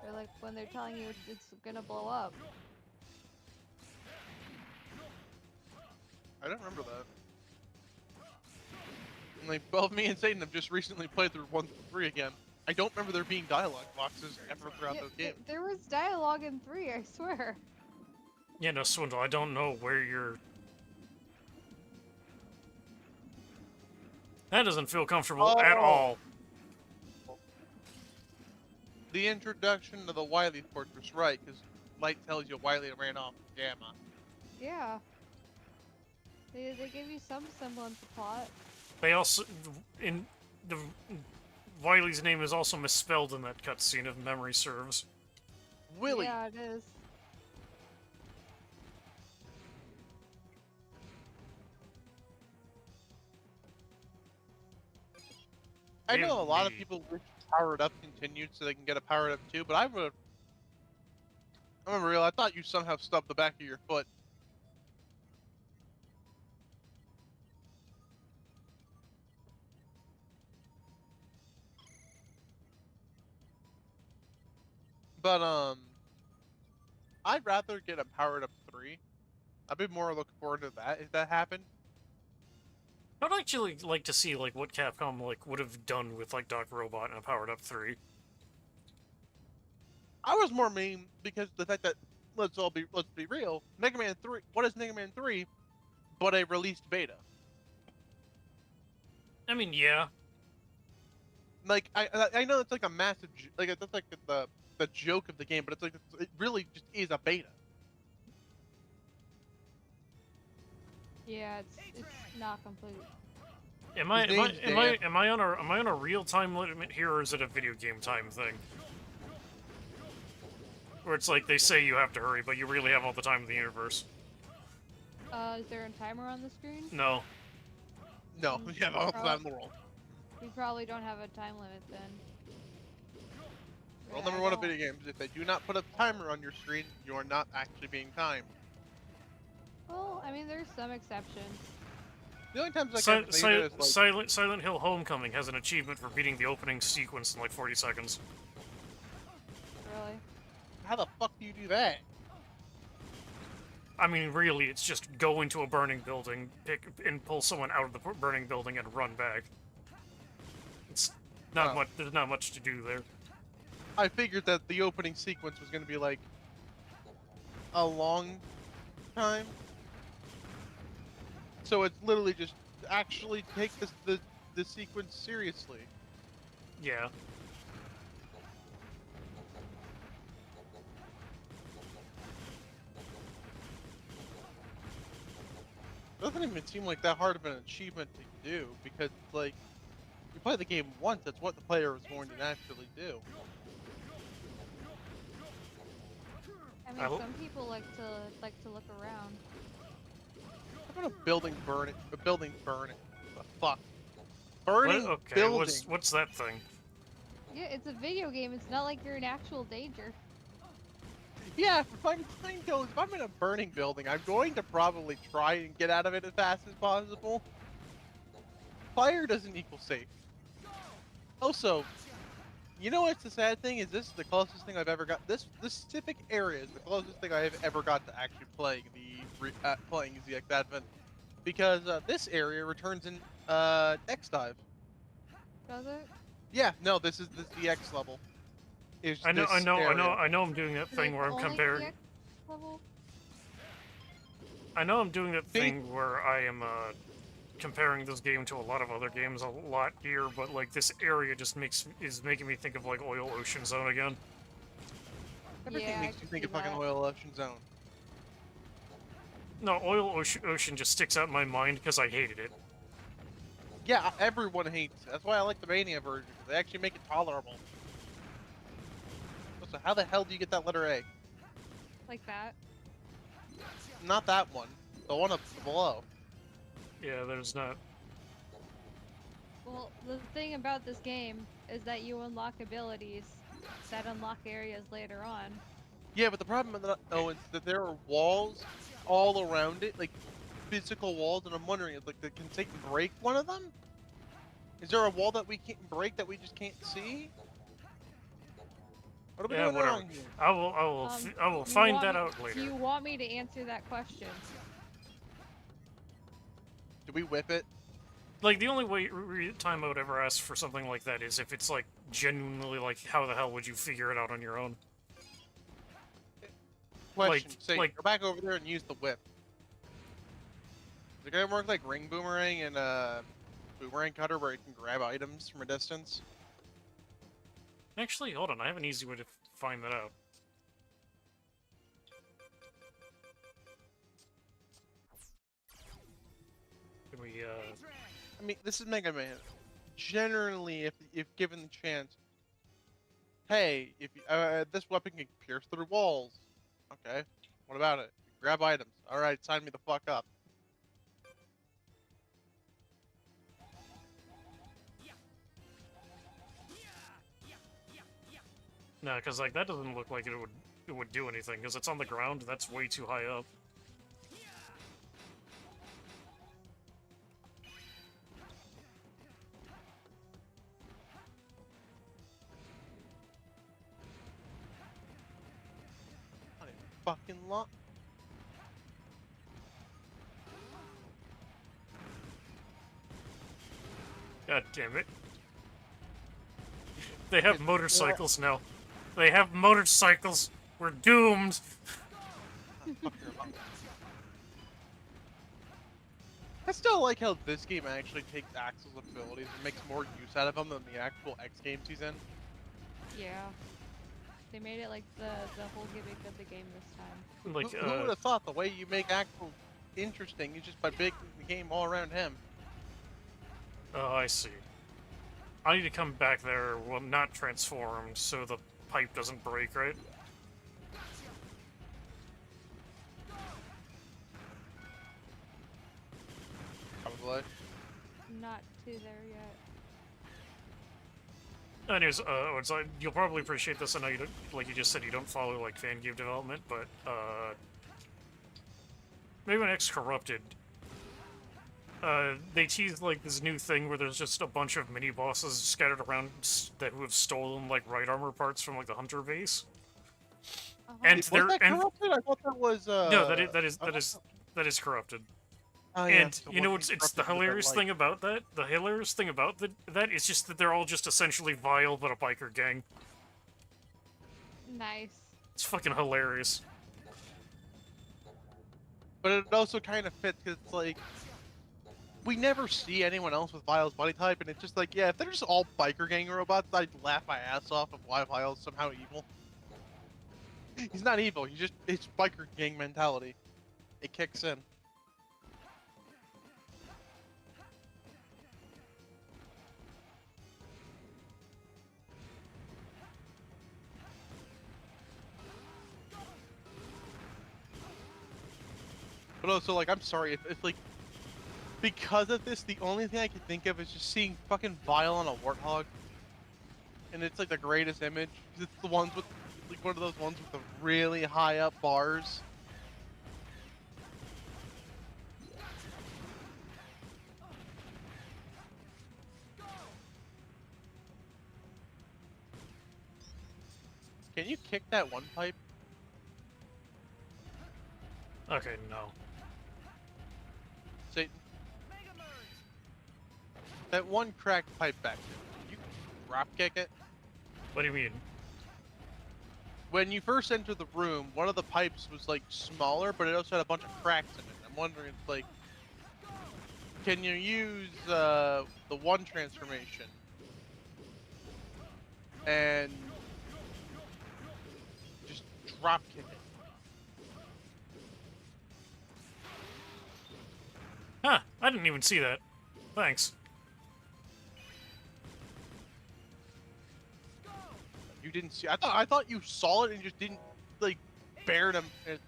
Or like when they're telling you it's gonna blow up. I don't remember that. And like, both me and Satan have just recently played through 1 through 3 again. I don't remember there being dialogue boxes ever throughout Yeah, those games. there was dialogue in 3, I swear. yeah, no, Swindle, I don't know where you're... That doesn't feel comfortable at Oh. all. The introduction to the Wily Fortress, right, because Light tells you Wily ran off with Gamma. Yeah. They give you some semblance of plot. They also... in the... Wily's name is also misspelled in that cutscene, if memory serves. Willy! Yeah, it is. I know a lot of Indeed. people wish Powered Up continued so they can get a Powered Up too, but I'm real. I thought you somehow stubbed the back of your foot. But I'd rather get a Powered Up 3. I'd be more looking forward to that if that happened. I'd actually like to see like what Capcom like would have done with like Dr. Robot and a Powered Up 3. I was more mean because the fact that let's be real, Mega Man 3. What is Mega Man 3 but a released beta? I mean, yeah. Like I know it's like a massive that's like the joke of the game, but it's like it really just is a beta. Yeah, it's not complete. Am I His name's am I on a real time limit here, or is it a video game time thing? Where it's like they say you have to hurry, but you really have all the time in the universe. Is there a timer on the screen? No. No, yeah, all the time in the world. We probably don't have a time limit then. Rule Yeah, number I one of don't- video games: if they do not put a timer on your screen, you are not actually being timed. Well, I mean, there's some exceptions. The only times I can say that is like, Silent Hill Homecoming has an achievement for beating the opening sequence in like 40 seconds. Really? how the fuck do you do that? I mean, really, it's just go into a burning building, pick and pull someone out of the burning building and run back. It's not Oh. much. There's not much to do there. I figured that the opening sequence was going to be like a long time. So it's literally just actually take the sequence seriously. Yeah. doesn't even seem like that hard of an achievement to do because, like, you play the game once, that's what the player is going to naturally do. I mean, some people like to look around. How about a building burning? A building burning. The fuck? Burning Okay, building. what's that thing? Yeah, it's a video game. It's not like you're in actual danger. Yeah, if I'm in a burning building, I'm going to probably try and get out of it as fast as possible. Fire doesn't equal safe. Also, you know what's the sad thing is this is the closest thing I've ever got. This specific area is the closest thing I have ever got to actually playing playing ZX Advent, because this area returns in X-Dive. Does it? Yeah, no, this is the ZX level. I know I'm doing that thing where I'm comparing. I know I'm doing that thing where I am comparing this game to a lot of other games a lot here, but like this area just is making me think of like Oil Ocean Zone again. Everything makes you think of fucking Oil Ocean Zone. No, Oil Ocean just sticks out in my mind because I hated it. Yeah, everyone hates it. That's why I like the Mania version, because they actually make it tolerable. So how the hell do you get that letter A? Like that? Not that one. The one up below. Yeah, there's not. Well, the thing about this game is that you unlock abilities that unlock areas later on. Yeah, but the problem with that, though, is that there are walls all around it, like physical walls, and I'm wondering, like, can Satan break one of them? Is there a wall that we can't break that we just can't see? What are we doing wrong here? I will find that out later. Do you want me to answer that question? Do we whip it? Like, the only time I would ever ask for something like that is if it's, like, genuinely, like, how the hell would you figure it out on your own? Question, say, go back over there and use the whip. Is it gonna work like Ring Boomerang and Boomerang Cutter where you can grab items from a distance? Actually, hold on, I have an easy way to find that out. Can we, I mean, this is Mega Man. Generally, if given the chance, hey, if this weapon can pierce through walls. Okay, what about it? Grab items. Alright, sign me the fuck up. no, because like that doesn't look like it would do anything because it's on the ground. That's way too high up. Fucking lot. God damn it. They have motorcycles now. They have motorcycles. We're doomed. I still like how this game actually takes Axel's abilities and makes more use out of them than the actual X games he's in. Yeah. They made it like the whole gimmick of the game this time. Like, who would have thought the way you make Axel interesting is just by making the game all around him? Oh, I see. I need to come back there, well, not transformed, so the pipe doesn't break, right? Probably. Not to there yet. Anyways, it's like, you'll probably appreciate this. I know you don't, like you just said, you don't follow like fan game development, but maybe when X Corrupted, they teased like this new thing where there's just a bunch of mini bosses scattered around that who have stolen like right armor parts from like the Hunter base. And was that Corrupted? I thought that was no, that is Corrupted. Oh, and yeah, you know, it's the hilarious thing about that. The hilarious thing about that is just that they're all just essentially Vile, but a biker gang. Nice. It's fucking hilarious. But it also kind of fits because it's like we never see anyone else with Vile's body type, and it's just like, yeah, if they're just all biker gang robots, I'd laugh my ass off of why Vile's somehow evil. He's not evil. He's just it's biker gang mentality. It kicks in. But also, like, I'm sorry if like because of this, the only thing I can think of is just seeing fucking Vile on a warthog, and it's like the greatest image. 'Cause it's the ones with like one of those ones with the really high up bars. Can you kick that one pipe? Okay, no. Satan. That one cracked pipe back there. Can you drop kick it? What do you mean? When you first entered the room, one of the pipes was like smaller, but it also had a bunch of cracks in it. I'm wondering, like, can you use the one transformation and just drop kick it? Huh, I didn't even see that. Thanks. You didn't see? I thought you saw it and just didn't like bear them and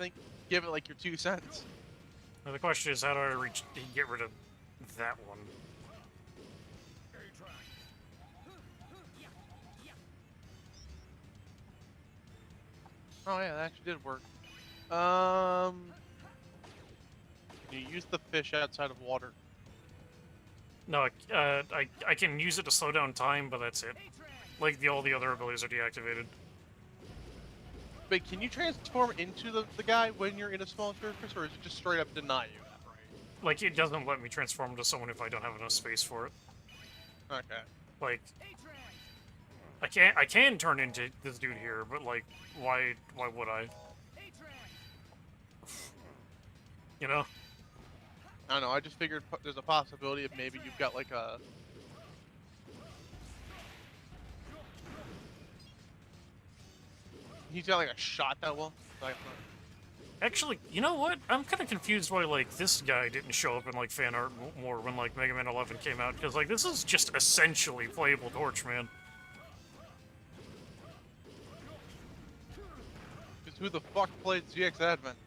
give it like your 2 cents. Now the question is, how do I get rid of that one? Oh yeah, that actually did work. You use the fish outside of water. No, I can use it to slow down time, but that's it. Like, all the other abilities are deactivated. But can you transform into the guy when you're in a small surface, or is it just straight up deny you that right? Like, it doesn't let me transform into someone if I don't have enough space for it. Okay. Like, I can turn into this dude here, but like, why would I? You know? I don't know, I just figured there's a possibility of maybe you've got like a... He's got like a shot that will... Actually, you know what? I'm kind of confused why, like, this guy didn't show up in, like, fan art more when, like, Mega Man 11 came out, because, like, this is just essentially playable Torchman. Because who the fuck played ZX Advent?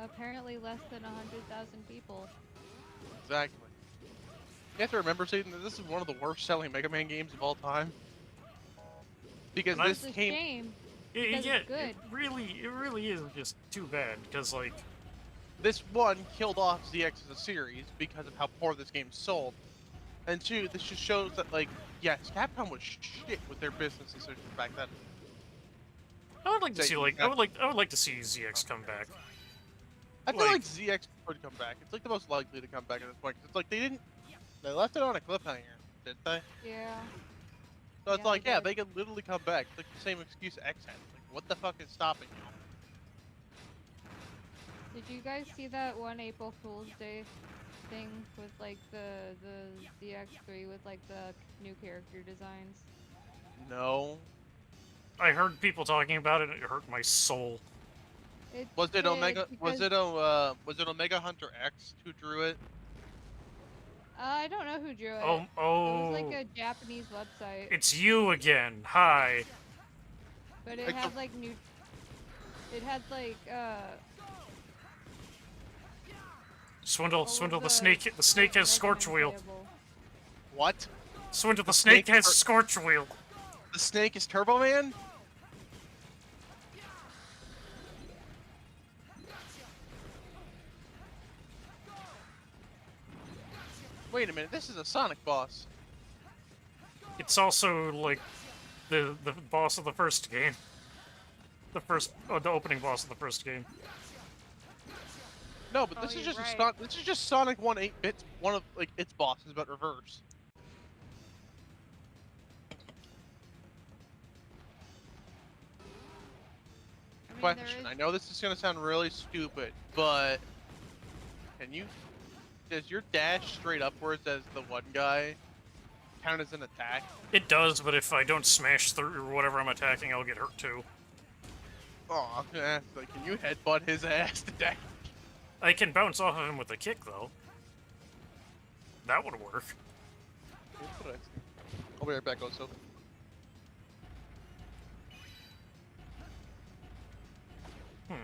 Apparently less than 100,000 people. Exactly. You have to remember, Satan, that this is one of the worst selling Mega Man games of all time. Because this It's a came... shame. Yeah, It's good. it really is just too bad, because, like... This, one, killed off ZX as a series because of how poor this game sold. And two, this just shows that, like, yes, Capcom was shit with their business decisions back then. I would like to see, like, I would like to see ZX come back. I feel like ZX would come back. It's like the most likely to come back at this point. 'Cause it's like they left it on a cliffhanger, didn't they? Yeah. So it's Yeah, like, they yeah, did. they could literally come back. It's like the same excuse X had. Like, what the fuck is stopping you? Did you guys see that one April Fool's Day thing with like the ZX3 with like the new character designs? No. I heard people talking about it, and it hurt my soul. Was it did, Omega? Was because- it Omega Hunter X who drew it? I don't know who drew it. Oh, It was like a Japanese website. It's you again. Hi. But it Like had the- like new. It had like Swindle, what was Swindle, the snake has Mega Man Scorch Wheel. playable. What? Swindle, the snake snake has are- Scorch Wheel. The snake is Turbo Man? Wait a minute, this is a Sonic boss. It's also like the boss of the first game. The opening boss of the first game. No, but Oh, this is you're just right. this is just Sonic 1 8-bits, one of like its bosses, but reverse. I mean, Question: I know this is gonna sound really stupid, but does your dash straight upwards as the one guy count as an attack? It does, but if I don't smash through whatever I'm attacking, I'll get hurt too. Oh, I was gonna ask, like, can you headbutt his ass to death? I can bounce off of him with a kick, though. That would work. That's what I see. I'll be right back, also. Hmm.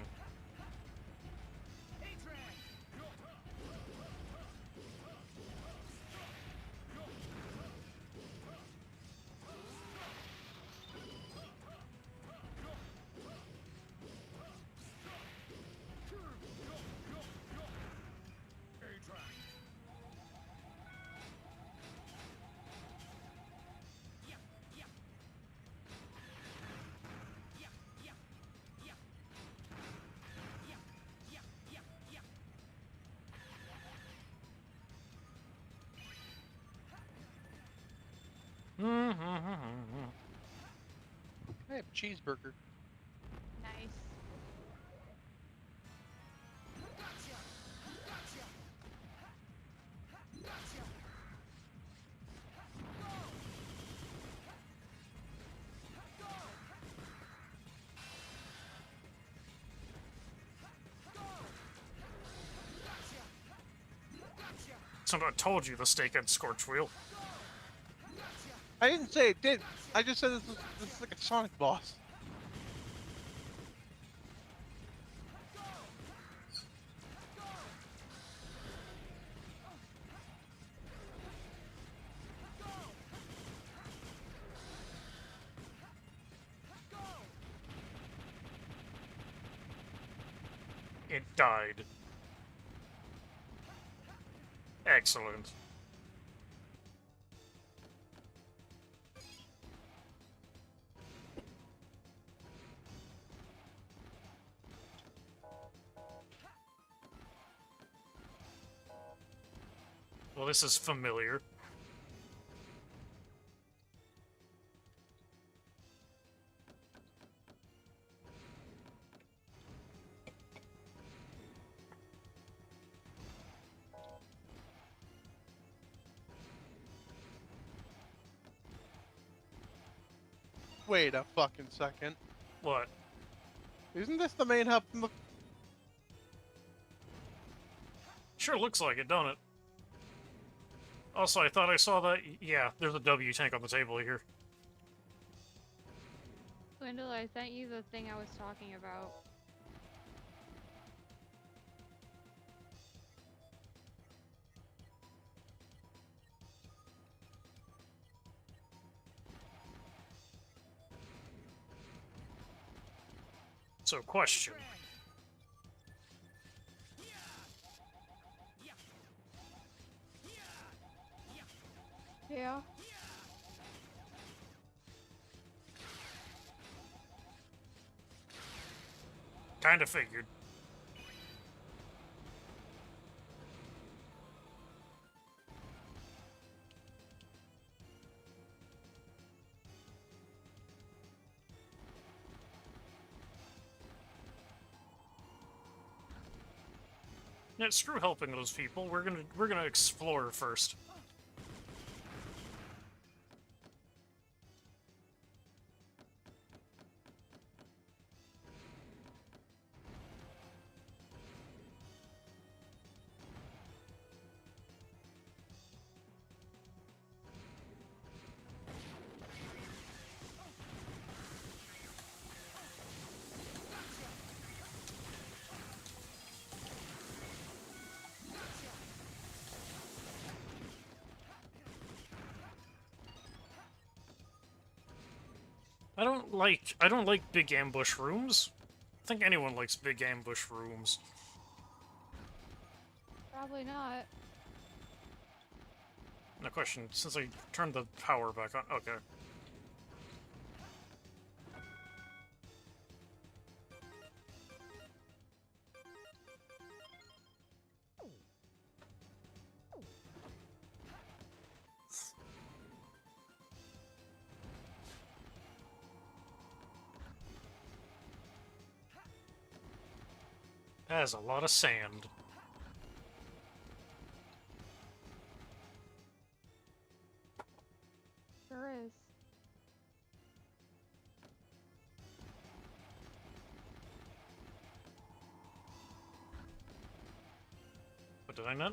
I have a cheeseburger. Nice. So I told you the steak had scorch wheel. I didn't say it did. I just said this is like a Sonic boss. It died. Excellent. Well, this is familiar. Wait a fucking second. What? Isn't this the main hub? Sure looks like it, don't it? Also, I thought I saw that. Yeah, there's a W tank on the table here. Swindle, I sent you the thing I was talking about. So, question. Yeah. Kinda figured. Yeah, screw helping those people. We're gonna explore first. I don't like big ambush rooms. I think anyone likes big ambush rooms. Probably not. No question, since I turned the power back on. Okay. That is a lot of sand. Sure is. What did I not?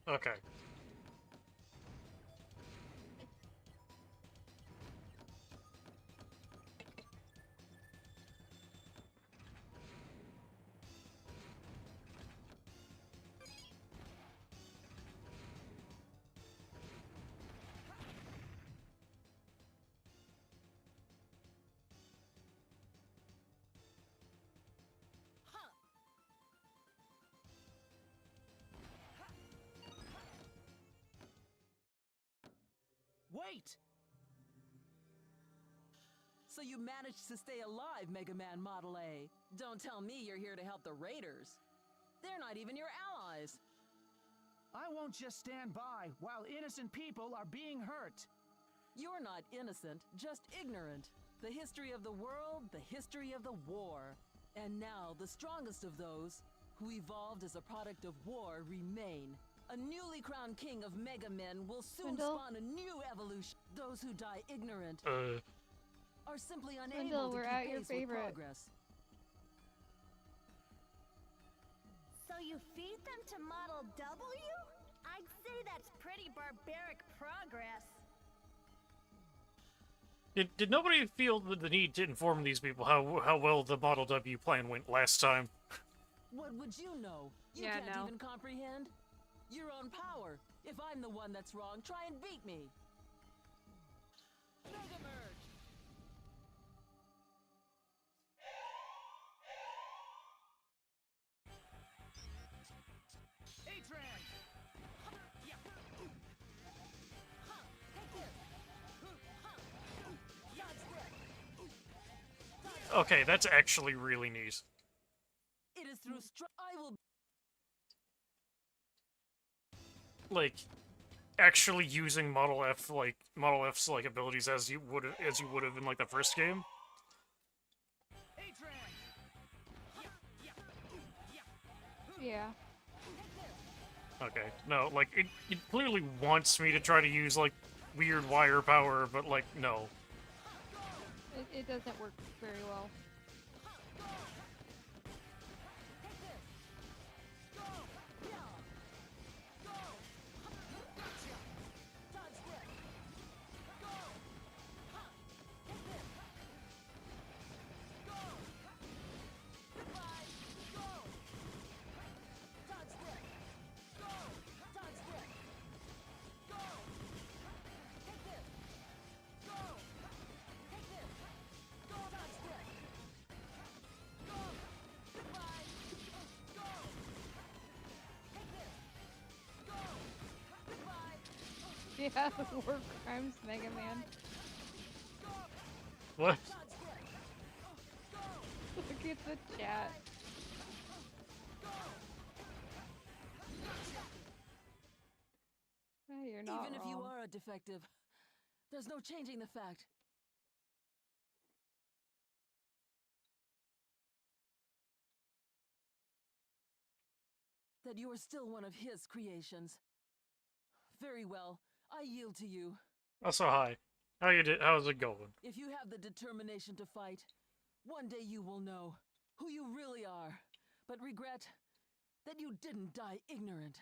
Okay. Wait! So you managed to stay alive, Mega Man Model A. Don't tell me you're here to help the Raiders. They're not even your allies. I won't just stand by while innocent people are being hurt. You're not innocent, just ignorant. The history of the world, the history of the war. And now, the strongest of those, who evolved as a product of war, remain. A newly crowned king of Mega Men will soon Swindle? spawn a new evolution. Those who die ignorant are simply unable Swindle, to we're keep at your pace with favorite. progress. So you feed them to Model W? I'd say that's pretty barbaric progress. Did nobody feel the need to inform these people how well the Model W plan went last time? What would you know? You Yeah, can't no. even comprehend your own power. If I'm the one that's wrong, try and beat me. Mega Merge! A-Trans! Okay, that's actually really neat. It is through I will Like, actually using Model F's like abilities as you would have in like the first game. Yeah. Okay, no, like it clearly wants me to try to use like weird wire power, but like no. It doesn't work very well. Yeah, war crimes, Mega Man. What? Look at the chat. Hey, you're not Even if you wrong. are a defective, there's no changing the fact. That you are still one of his creations. Very well, I yield to you. Also, hi. How's it going? If you have the determination to fight, one day you will know who you really are, but regret that you didn't die ignorant.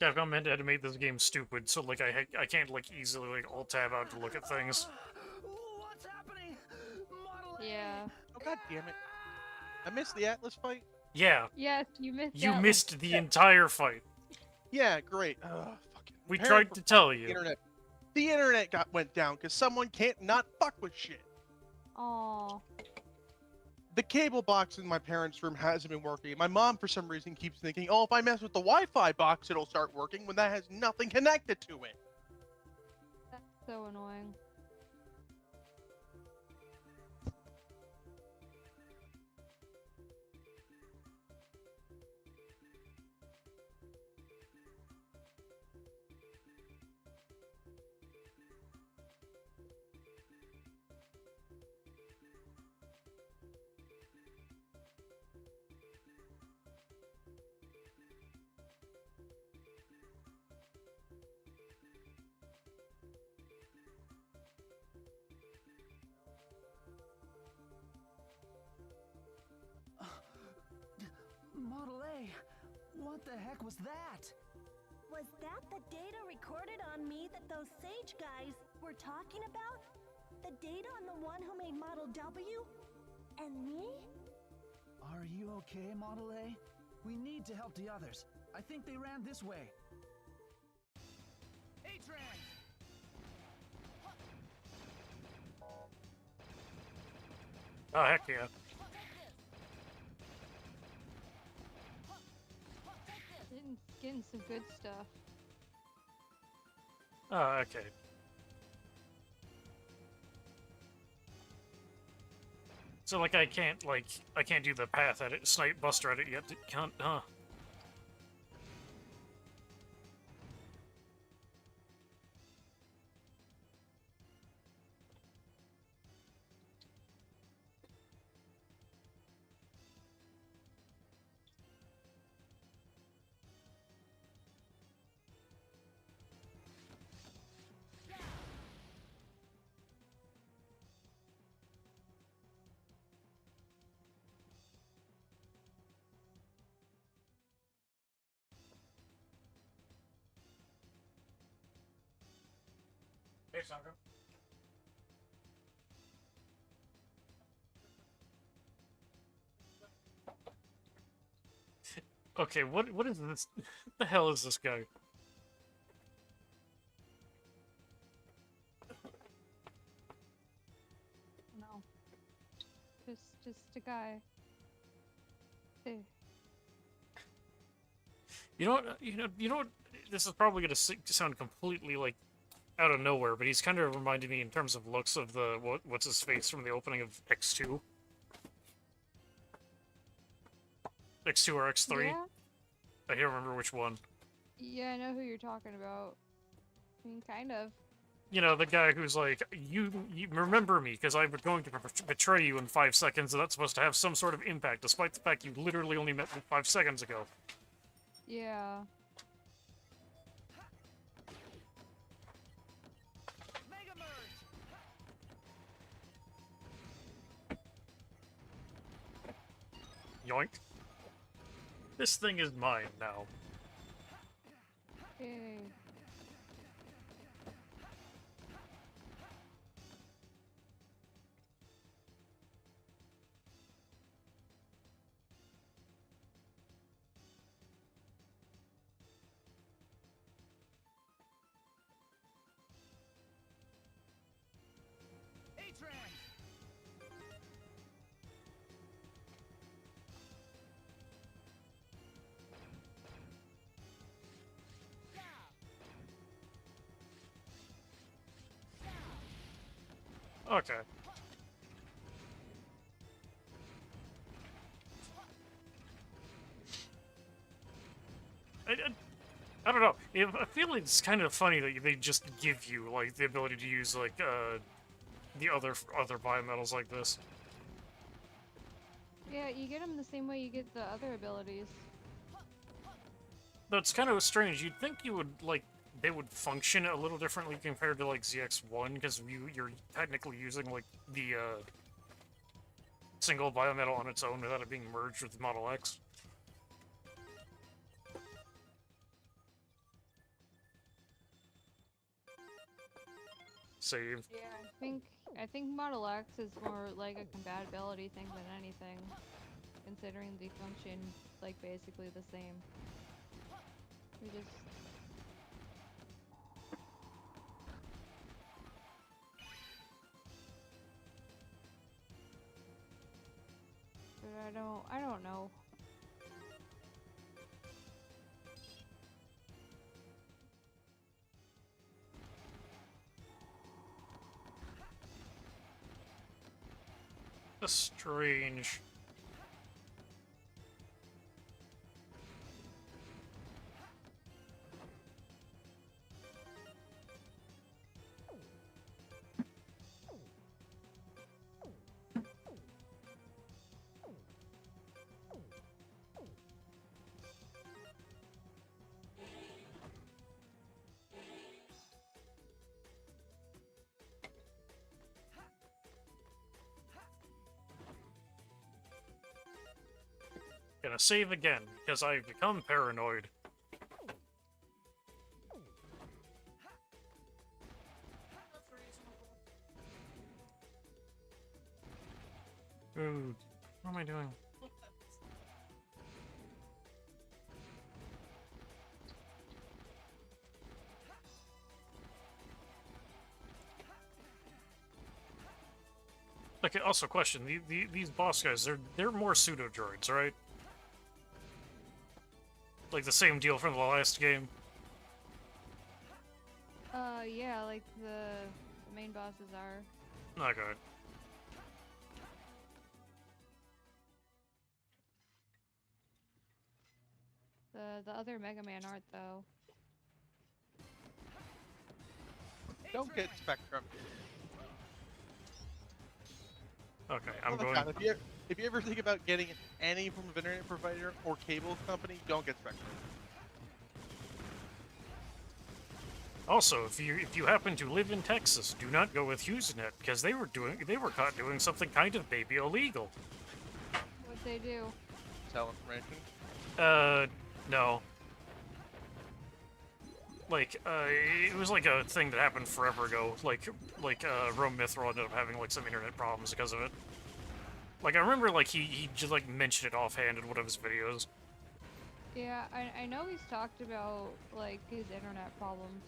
Capcom had to make this game stupid, so like I can't like easily like alt tab out to look at things. What's happening? Yeah. Oh god damn it! I missed the Atlas fight. Yeah, Yes, you missed you that one. missed the entire fight. Yeah, great. Fucking We parent tried to for tell the you. internet. The internet went down because someone can't not fuck with shit. Aw. The cable box in my parents' room hasn't been working. My mom, for some reason, keeps thinking, oh, if I mess with the Wi-Fi box, it'll start working when that has nothing connected to it. That's so annoying. What the heck was that? Was that the data recorded on me that those Sage guys were talking about? The data on the one who made Model W? And me? Are you okay, Model A? We need to help the others. I think they ran this way. Atran! Oh, heck yeah. Getting some good stuff. Oh, okay. So, like, I can't do the path edit, snipe buster edit yet, can't, huh? Hey, Sandra. Okay, what is this? What the hell is this guy? No. Just a guy. There. You know what? You know what? This is probably gonna sound completely like out of nowhere, but he's kind of reminded me in terms of looks of the what's his face from the opening of X2. X2 or X3? Yeah? I can't remember which one. Yeah, I know who you're talking about. I mean, kind of. You know, the guy who's like, you remember me, because I'm going to betray you in 5 seconds, and that's supposed to have some sort of impact, despite the fact you literally only met me 5 seconds ago. Yeah. Mega Merge! Yoink. This thing is mine now. Yay. Atran! Okay. I don't know. I feel it's kind of funny that they just give you like the ability to use like the other biometals like this. Yeah, you get them the same way you get the other abilities. That's kind of strange. You'd think you would like they would function a little differently compared to like ZX1 because you're technically using like the single biometal on its own without it being merged with Model X. Save. Yeah, I think Model X is more like a compatibility thing than anything, considering they function like basically the same. We just but I don't know. That's strange. Gonna save again, because I've become paranoid. Ooh, what am I doing? Okay, also question, these boss guys, they're more pseudo-droids, right? Like the same deal from the last game? Yeah, like the main bosses are. Okay. The other Mega Man aren't, though. Don't get Spectrum. Okay, I'm Oh my going... God, if you ever think about getting any form of internet provider or cable company, don't get Spectrum. Also, if you happen to live in Texas, do not go with HughesNet, because they were caught doing something kind of maybe illegal. What'd they do? Sell information. No. Like, it was like a thing that happened forever ago. Like, Rome Mithril ended up having, like, some internet problems because of it. Like, I remember, like, he just, like, mentioned it offhand in one of his videos. Yeah, I know he's talked about, like, his internet problems,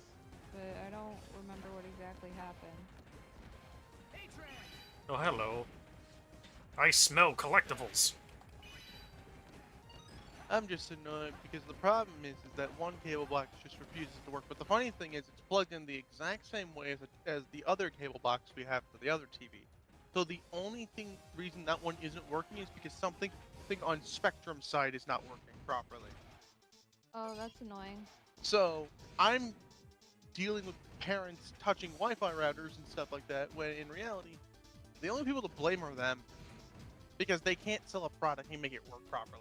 but I don't remember what exactly happened. Oh, hello. I smell collectibles. I'm just annoyed because the problem is that one cable box just refuses to work. But the funny thing is, it's plugged in the exact same way as the other cable box we have for the other TV. So the only reason that one isn't working is because something on Spectrum's side is not working properly. Oh, that's annoying. So I'm dealing with parents touching Wi-Fi routers and stuff like that, when in reality, the only people to blame are them, because they can't sell a product and make it work properly.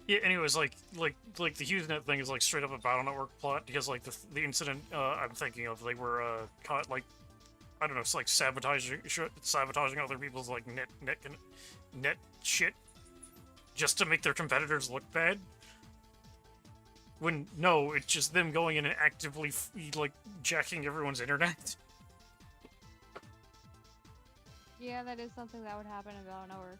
Yeah, anyways, like the HughesNet thing is like straight up a Battle Network plot, because like the incident I'm thinking of, they were caught, like, I don't know, it's like sabotaging other people's like net shit just to make their competitors look bad. When no, it's just them going in and actively like jacking everyone's internet. Yeah, that is something that would happen in Battle Network.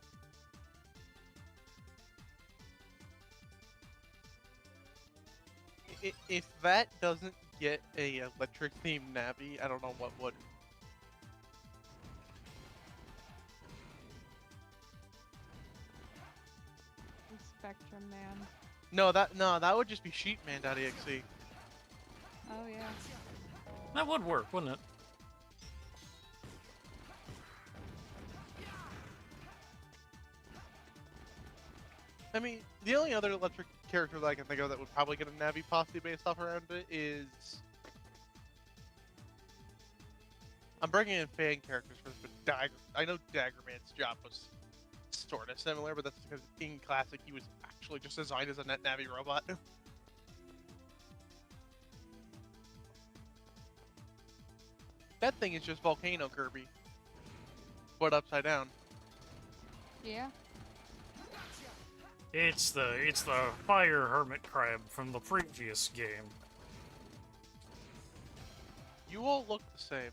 If that doesn't get a electric themed Navi, I don't know what would. The Spectrum Man. No, that would just be Sheepman.exe. Oh yeah. That would work, wouldn't it? I mean, the only other electric character that I can think of that would probably get a Navi possibly based off around it is... I'm bringing in fan characters for this, but Dagger. I know Daggerman's job was sort of similar, but that's because in Classic he was actually just designed as a net Navi robot. That thing is just Volcano Kirby, but upside down. Yeah. It's the fire hermit crab from the previous game. You all look the same.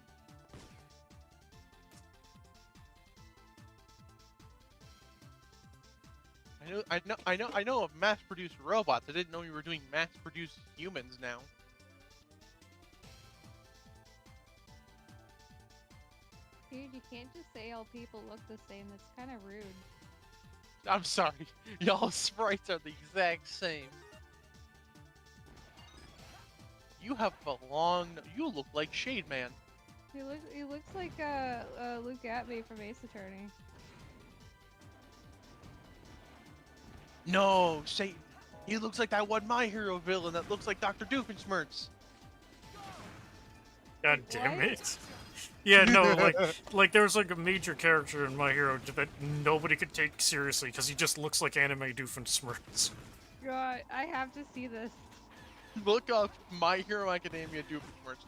I know of mass-produced robots. I didn't know you were doing mass-produced humans now. Dude, you can't just say all people look the same. That's kind of rude. I'm sorry. Y'all's sprites are the exact same. You have a long... You look like Shade Man. He looks like Luke Atby from Ace Attorney. No, Satan. He looks like that one My Hero villain that looks like Dr. Doofenshmirtz. God damn it. Yeah, no, like there was like a major character in My Hero that nobody could take seriously because he just looks like anime Doofenshmirtz. God, I have to see this. Look up My Hero Academia Doofenshmirtz.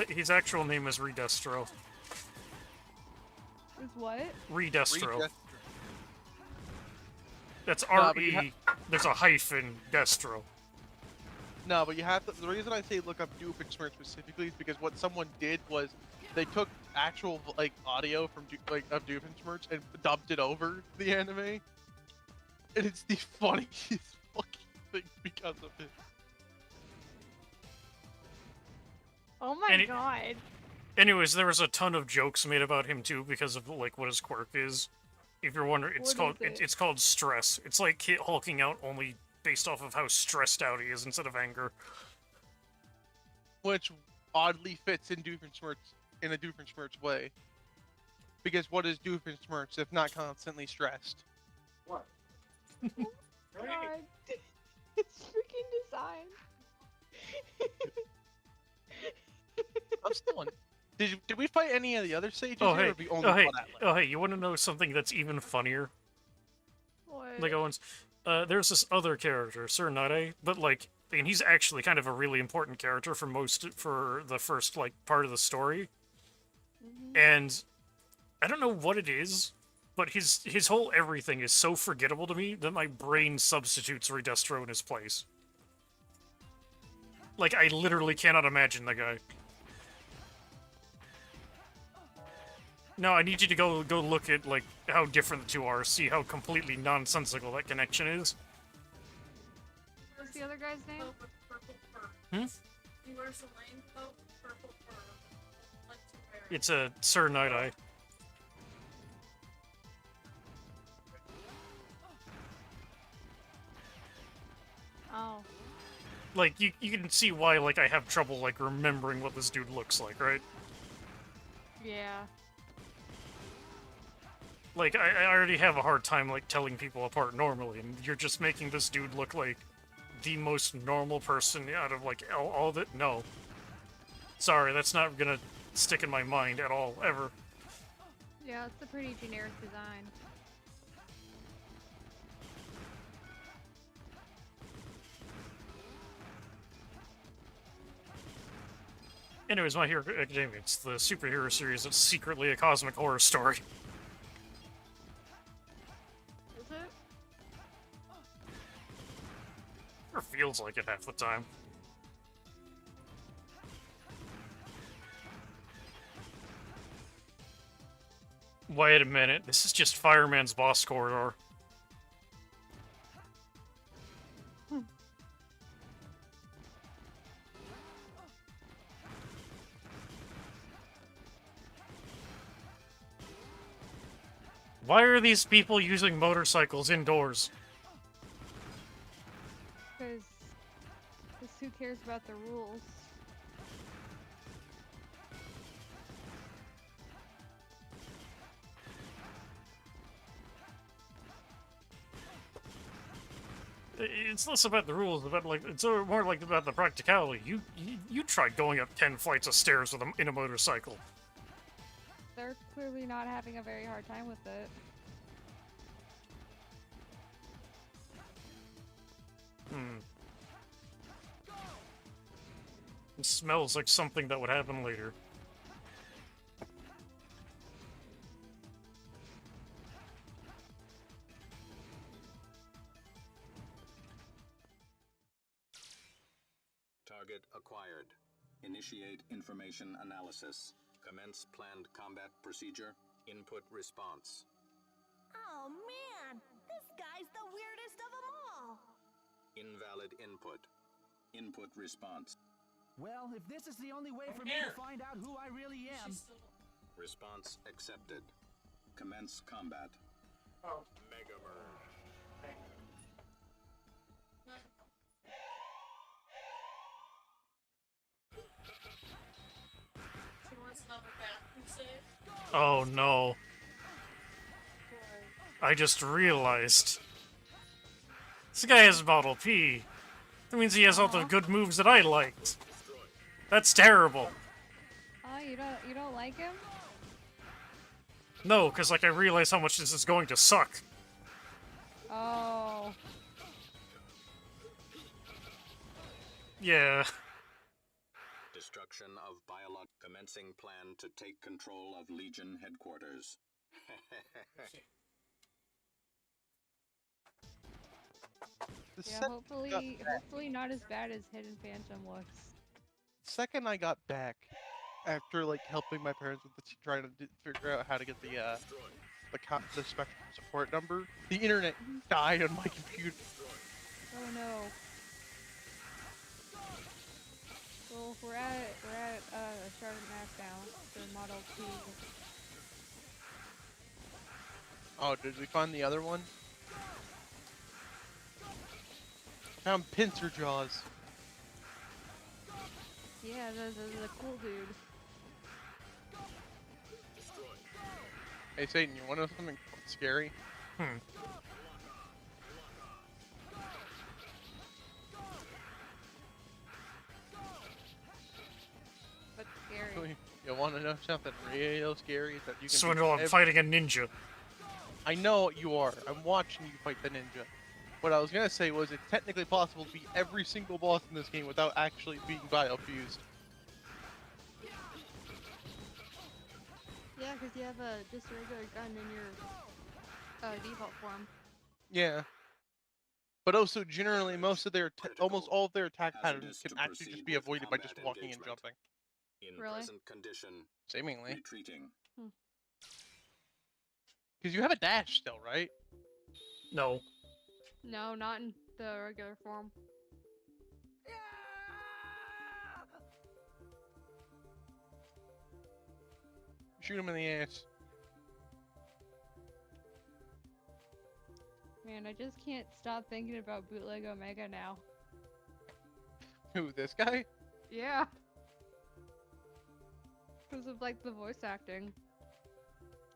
His actual name is Redestro. Is what? Redestro. Redestro. That's No, but you R-E, there's a hyphen, Destro. No, but you have to. The reason I say look up Doofenshmirtz specifically is because what someone did was they took actual like audio from of Doofenshmirtz and dubbed it over the anime, and it's the funniest fucking thing because of it. Oh my And god. Anyways, there was a ton of jokes made about him too because of like what his quirk is. If you're wondering, it's What called is it? it's called stress. It's like hulking out only based off of how stressed out he is instead of anger. Which oddly fits in Doofenshmirtz in a Doofenshmirtz way. Because what is Doofenshmirtz if not constantly stressed? What? God. It's freaking design. I'm still on. Did we fight any of the other sages? Oh here, hey, or we only oh hey, fought Atlas? oh hey! You want to know something that's even funnier? What? Like Owens, there's this other character, Sir Nade, but like, and he's actually kind of a really important character for the first like part of the story. And I don't know what it is, but his whole everything is so forgettable to me that my brain substitutes Redestro in his place. Like, I literally cannot imagine the guy. No, I need you to go look at like how different the two are, see how completely nonsensical that connection is. What's the other guy's name? Hmm? He wears a lame coat, purple fur, like two bears. It's a Sir Nighteye. Oh. Like, you can see why, like, I have trouble, like, remembering what this dude looks like, right? Yeah. Like, I already have a hard time, like, telling people apart normally, and you're just making this dude look like the most normal person out of, like, all of it? No. Sorry, that's not gonna stick in my mind at all, ever. Yeah, it's a pretty generic design. Anyways, My Hero Academia, it's the superhero series that's secretly a cosmic horror story. Is it? Or feels like it half the time. Wait a minute, this is just Fireman's boss corridor. Why are these people using motorcycles indoors? Because who cares about the rules? It's less about the rules, about like it's more like about the practicality. You tried going up 10 flights of stairs with in a motorcycle. They're clearly not having a very hard time with it. It smells like something that would happen later. Target acquired. Initiate information analysis. Commence planned combat procedure. Input response. Oh man, this guy's the weirdest of them all. Invalid input. Input response. Well, if this is the only way for me to find out who I really am. Response accepted. Commence combat. Oh. Mega Merge. He wants another bathroom save. Oh no. I just realized. This guy has Model P. That means he has all the good moves that I liked. That's terrible. Oh, you don't like him? No, because like I realize how much this is going to suck. Oh. Yeah. Destruction of biolog. Commencing plan to take control of Legion headquarters. The Yeah, sec- hopefully not as bad as Hidden Phantom looks. second I got back, after like helping my parents with trying to figure out how to get the Spectrum support number, the internet died on my computer. Oh no. Well, we're at Charlotte Mass now for Model T. Oh, did we find the other one? Found Pincer Jaws. Yeah, the cool dude. Hey Satan, you want to know something scary? But scary. You want to know something real scary that you can? Swindle, I'm fighting a ninja. I know what you are. I'm watching you fight the ninja. What I was gonna say was it's technically possible to beat every single boss in this game without actually being biofused. Yeah, because you have just a regular gun in your default form. Yeah. But also, generally, most of their almost all of their attack patterns can actually just be avoided by just walking and jumping. In Really? present condition, Seemingly. retreating. Because you have a dash still, right? No. No, not in the regular form. Shoot him in the ass. Man, I just can't stop thinking about Bootleg Omega now. Who, this guy? Yeah. Because of like the voice acting.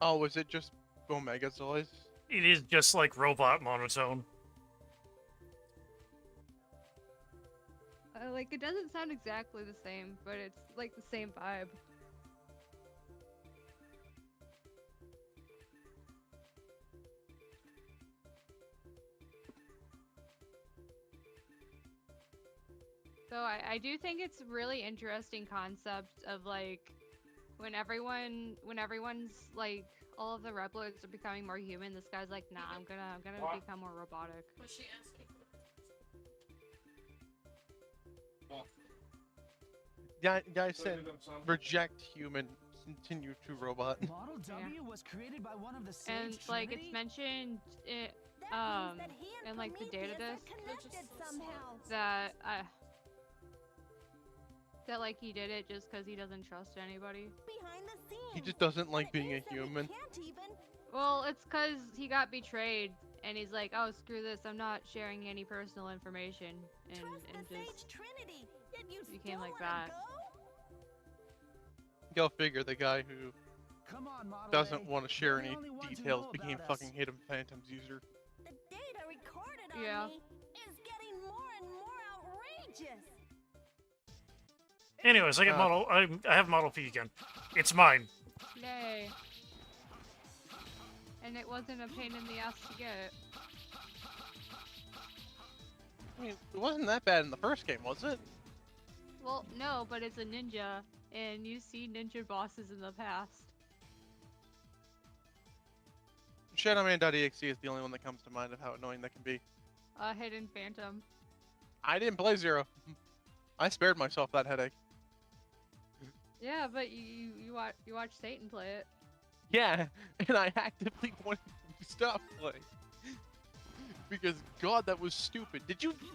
Oh, was it just Omega's voice? It is just like robot monotone. Like it doesn't sound exactly the same, but it's like the same vibe. So I do think it's really interesting concept of like when everyone's like all of the Replix are becoming more human, this guy's like, nah, I'm gonna What? become more robotic. Was she asking for Guy said, reject human, continue to robot. Model W was created by one of the Sage And like Trinity? it's mentioned it in like the data disk that that like he did it just because he doesn't trust anybody. He just doesn't like being a human. Well, it's because he got betrayed and he's like, oh screw this, I'm not sharing any personal information, and just became like that. Go figure, the guy who Come on, Model doesn't A. want to share You're the any only one to details know became about fucking us. Hidden Phantom's user. The data recorded Yeah. on me is getting more and more outrageous. Anyways, I get I have Model P again. It's mine. Yay. And it wasn't a pain in the ass to get. I mean, it wasn't that bad in the first game, was it? Well, no, but it's a ninja, and you see ninja bosses in the past. Shadowman.exe is the only one that comes to mind of how annoying that can be. Hidden Phantom. I didn't play Zero. I spared myself that headache. Yeah, but you watch Satan play it. Yeah, and I actively wanted to stop playing. Because, God, that was stupid.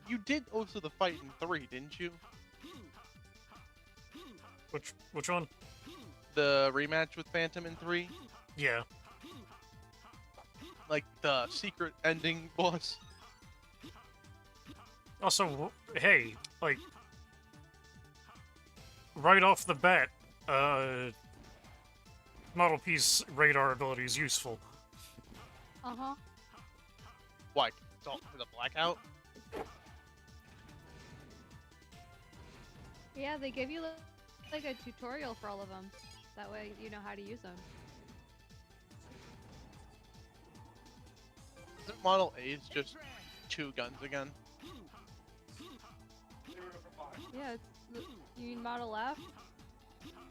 You did also the fight in 3, didn't you? Which one? The rematch with Phantom in 3? Yeah. Like, the secret ending boss? Also, hey, like, right off the bat, Model P's radar ability is useful. Uh-huh. Like, the blackout? Yeah, they give you like a tutorial for all of them. That way you know how to use them. Isn't Model A's just 2 guns again? Yeah, you mean Model F?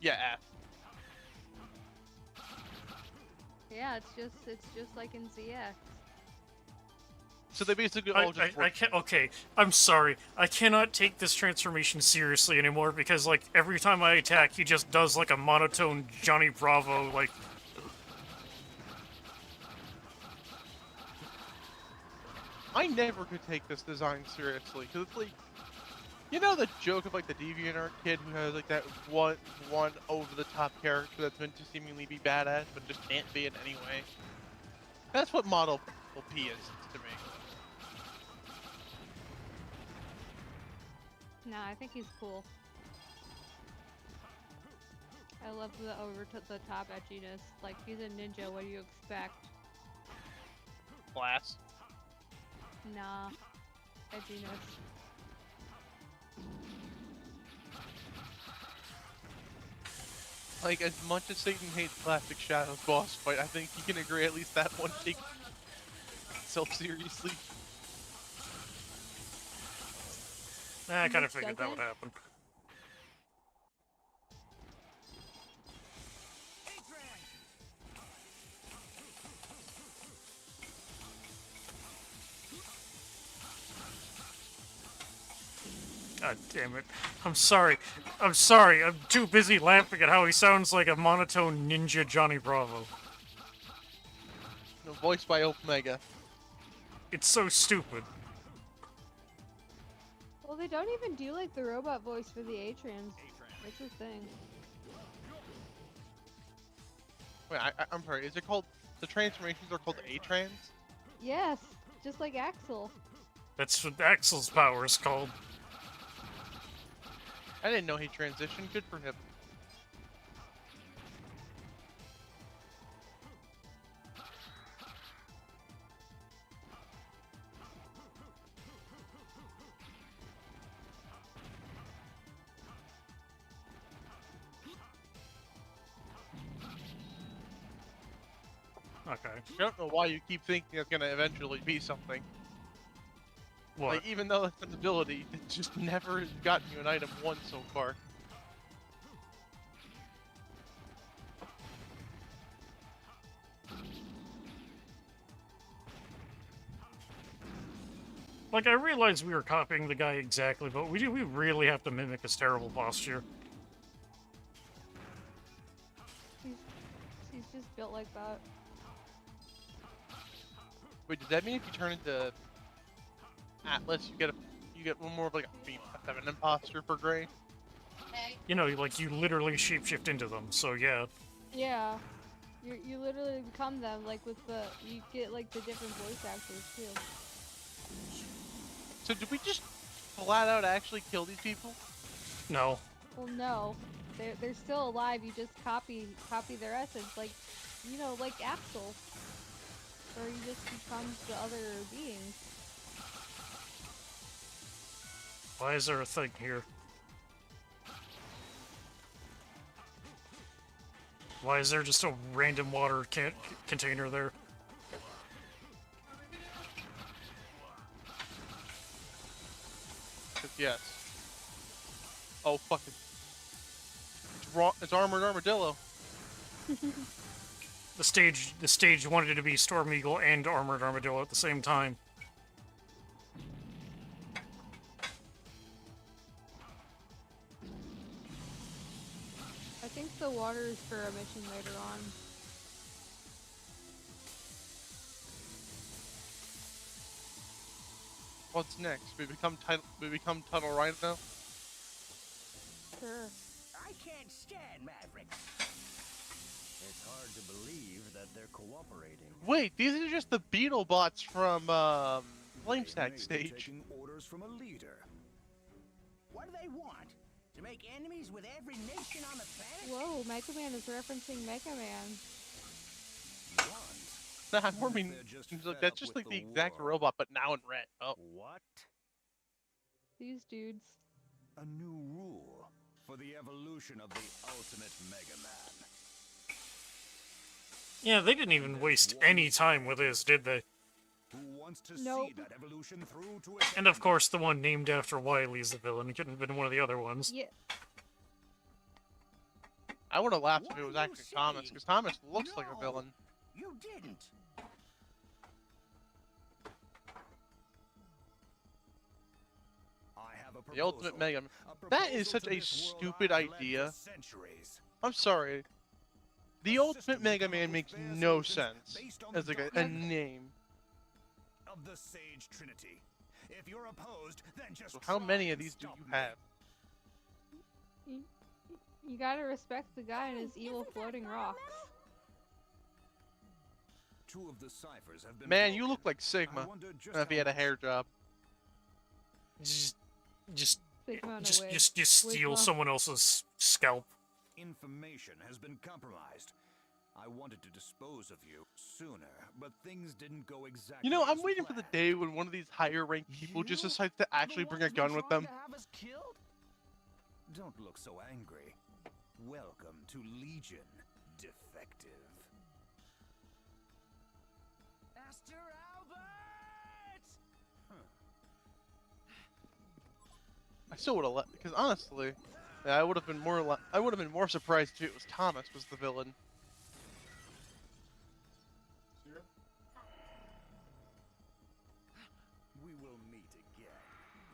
Yeah, F. Yeah, it's just like in ZX. So they basically all just I can't. Okay, I'm sorry. I cannot take this transformation seriously anymore because, like, every time I attack, he just does like a monotone Johnny Bravo, like. I never could take this design seriously, because it's like, you know the joke of like the DeviantArt kid who has like that one over-the-top character that's meant to seemingly be badass but just can't be in any way? That's what Model P is to me. Nah, I think he's cool. I love the the top edginess. Like, he's a ninja, what do you expect? Class. Nah. Edginess. Like, as much as Satan hates Classic Shadows boss fight, I think he can agree at least that one takes itself seriously. I kind of figured that would happen. God damn it. I'm sorry. I'm sorry. I'm too busy laughing at how he sounds like a monotone ninja Johnny Bravo. No, voiced by Omega. It's so stupid. Well, they don't even do like the robot voice for the A-Trans. That's the thing. Wait, I'm sorry, is it called, the transformations are called A-Trans? Yes, just like Axel. That's what Axel's power is called. I didn't know he transitioned, good for him. Okay. I don't know why you keep thinking it's gonna eventually be something. What? Like, even though it's an ability, it just never has gotten you an item once so far. Like, I realized we were copying the guy exactly, but we really have to mimic his terrible posture. He's just built like that. Wait, does that mean if you turn into Atlas, you get one more of like a feminine posture for Gray? You know, like, you literally shapeshift into them, so yeah. Yeah. You literally become them, like with the, you get like the different voice actors too. So did we just flat out actually kill these people? No. Well, no. They're still alive, you just copy their essence, like, you know, like Axel. Or he just becomes the other beings. Why is there a thing here? Why is there just a random water container there? Yes. Oh, fucking. It's Armored Armadillo. The stage wanted it to be Storm Eagle and Armored Armadillo at the same time. I think the water is for a mission later on. What's next? We become Tunnel Rhino? Sure. I can't stand Mavericks. It's hard to believe that they're cooperating. Wait, these are just the beetle bots from Flame They Stack may be stage. taking orders from a leader. What do they want? To make enemies with every nation on the planet? Whoa, Mega Man is referencing Mega Man. Nah, I mean, that's just like the exact robot, but now in red. Oh. What? These dudes. A new rule for the evolution of the ultimate Mega Man. Yeah, they didn't even waste any time with this, did they? Who wants to Nope. see that evolution through to its And of course, the one named after Wily is the villain. It couldn't have been one of the other ones. Yeah. I would have laughed if it was actually Thomas, because Thomas looks like a villain. You didn't. I have a The ultimate proposal. Mega Man. A That is proposal such to a this world stupid I've led for idea. centuries. I'm sorry. The A ultimate system Mega to Man come up makes with fair no solutions sense based on as the like a doctrine name. of the Sage Trinity. If you're opposed, then just So how try many of and these do stop you me. have? You gotta respect the guy and his evil Isn't that floating biometal? rocks. Two of the ciphers have been Man, you broken. look like I Sigma. wonder just If he how had a much- hair job. Just Sigma on a just wig. just just steal Wigma. someone else's scalp. Information has been compromised. I wanted to dispose of you sooner, but things didn't go exactly. You know, I'm as waiting for the planned. day when one of these higher ranked people just You decides to are the actually bring a ones been gun with trying them. to have us killed? Don't look so angry. Welcome to Legion, defective. Aster Albert! I still would have let, because honestly, yeah, I would have been more surprised if it was Thomas was the villain. We will meet again.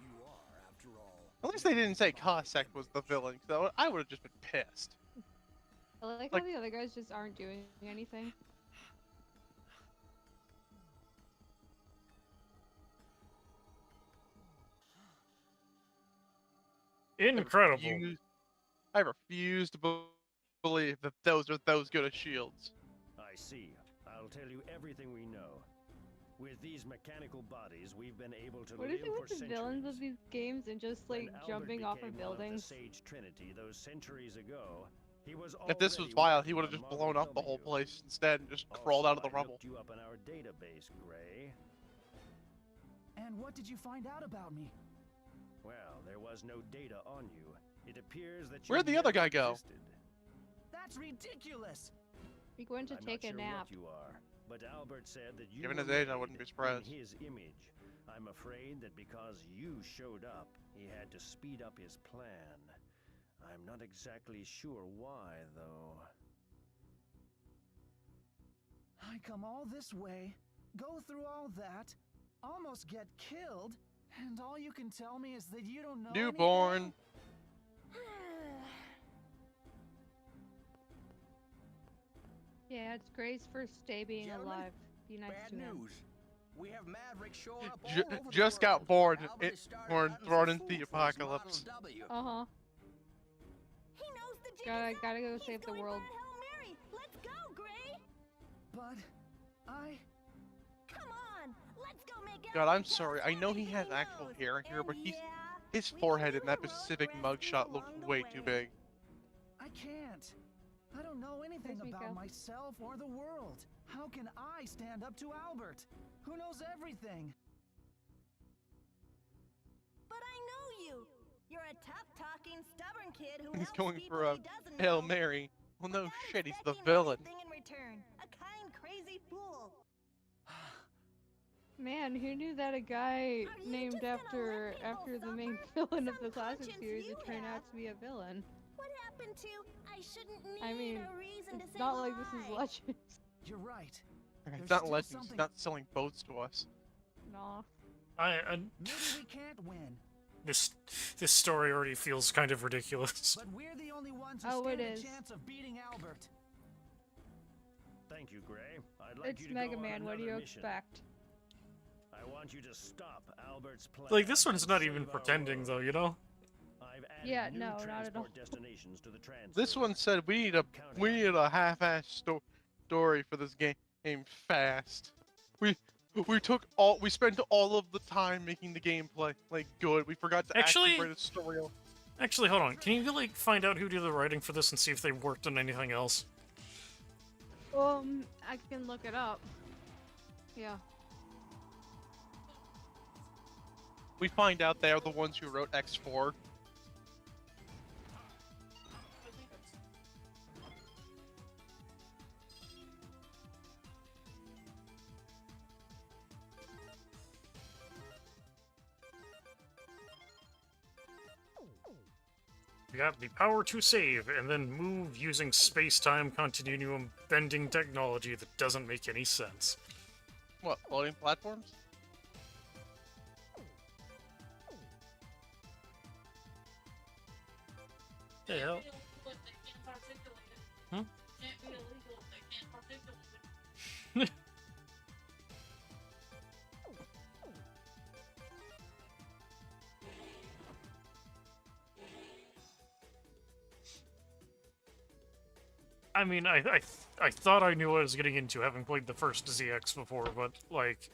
You are, after all. At least they didn't say Cossack was the villain, so I would have just been pissed. I like Like- how the other guys just aren't doing anything. Incredible. I refuse to believe that those are those good as shields. I see. I'll tell you everything we know. With these mechanical bodies, we've been able to What live is it with for the villains of centuries. these games and just When like Albert jumping off of became one buildings? the Sage Trinity those centuries ago, he was If this was already Vile, he working would have on just Model blown up the whole W. place instead and just crawled out of the Also, I rubble. looked you up in our database, Gray. And what did you find out about me? Well, there was no data on you. It appears that you Where'd the other never guy go? existed. That's ridiculous. He went to I'm take not a sure nap. what you are, but Albert said that you Given were his age, I made wouldn't be in surprised. his image. I'm afraid that because you showed up, he had to speed up his plan. I'm not exactly sure why, though. I come all this way, go through all that, almost get killed, and all you can tell me is that you don't know Newborn. anything? Yeah, it's Gray's first day being Gentlemen, alive. Be nice Bad to him. news. We have Maverick showing up all Ju- over the just got world. bored, Albert has started born hunting thrown for into the food for his apocalypse. Model W. Uh huh. He knows the jig is up. Gotta go He's save the going world. for a Hail Mary. Let's go, Gray. But I... Come on, let's go make out. God, I'm and tell sorry. us I know what he has he actual knows. hair here, but And his yeah, we forehead can in that do heroic Pacific rescue mugshot looks along the way too way. big. I can't. I don't know anything Where's about Miko? myself or the world. How can I stand up to Albert, who knows everything? But I know you. You're a tough-talking, stubborn kid who He's helps going people for a he doesn't Hail know. Mary. Well, no Without shit, he's the expecting villain. anything in return. A kind, crazy fool. Man, who knew that a guy Are you named just gonna after let people the main suffer? villain of Some the classic conscience series you would turn have. out to be a villain? What happened to I shouldn't need I mean, a reason to it's say not like this is why? Legends. You're right. It's There's not still Legends, something- he's not selling boats to us. Nah. Maybe we can't win, This story already feels kind of ridiculous. but we're the only ones who Oh, it stand is. a chance of beating Albert. Thank you, Gray. I'd like It's you to Mega go on Man, what do another you mission. expect? I want you to stop Albert's plan. Like, this one's and not even save our pretending, world. though, you know? I've added Yeah, new no, not at all. transport destinations to the transfer. This one said we need a half-ass story for this game fast. We spent all of the time making the gameplay like good. We forgot to Actually- write a story. Actually, hold on. Can you, like, find out who did the writing for this and see if they worked on anything else? I can look it up. Yeah. We find out they're the ones who wrote X4. got the power to save and then move using space-time continuum bending technology that doesn't make any sense. What, floating platforms? The hell? Hmm? I mean, I thought I knew what I was getting into, having played the first ZX before, but, like...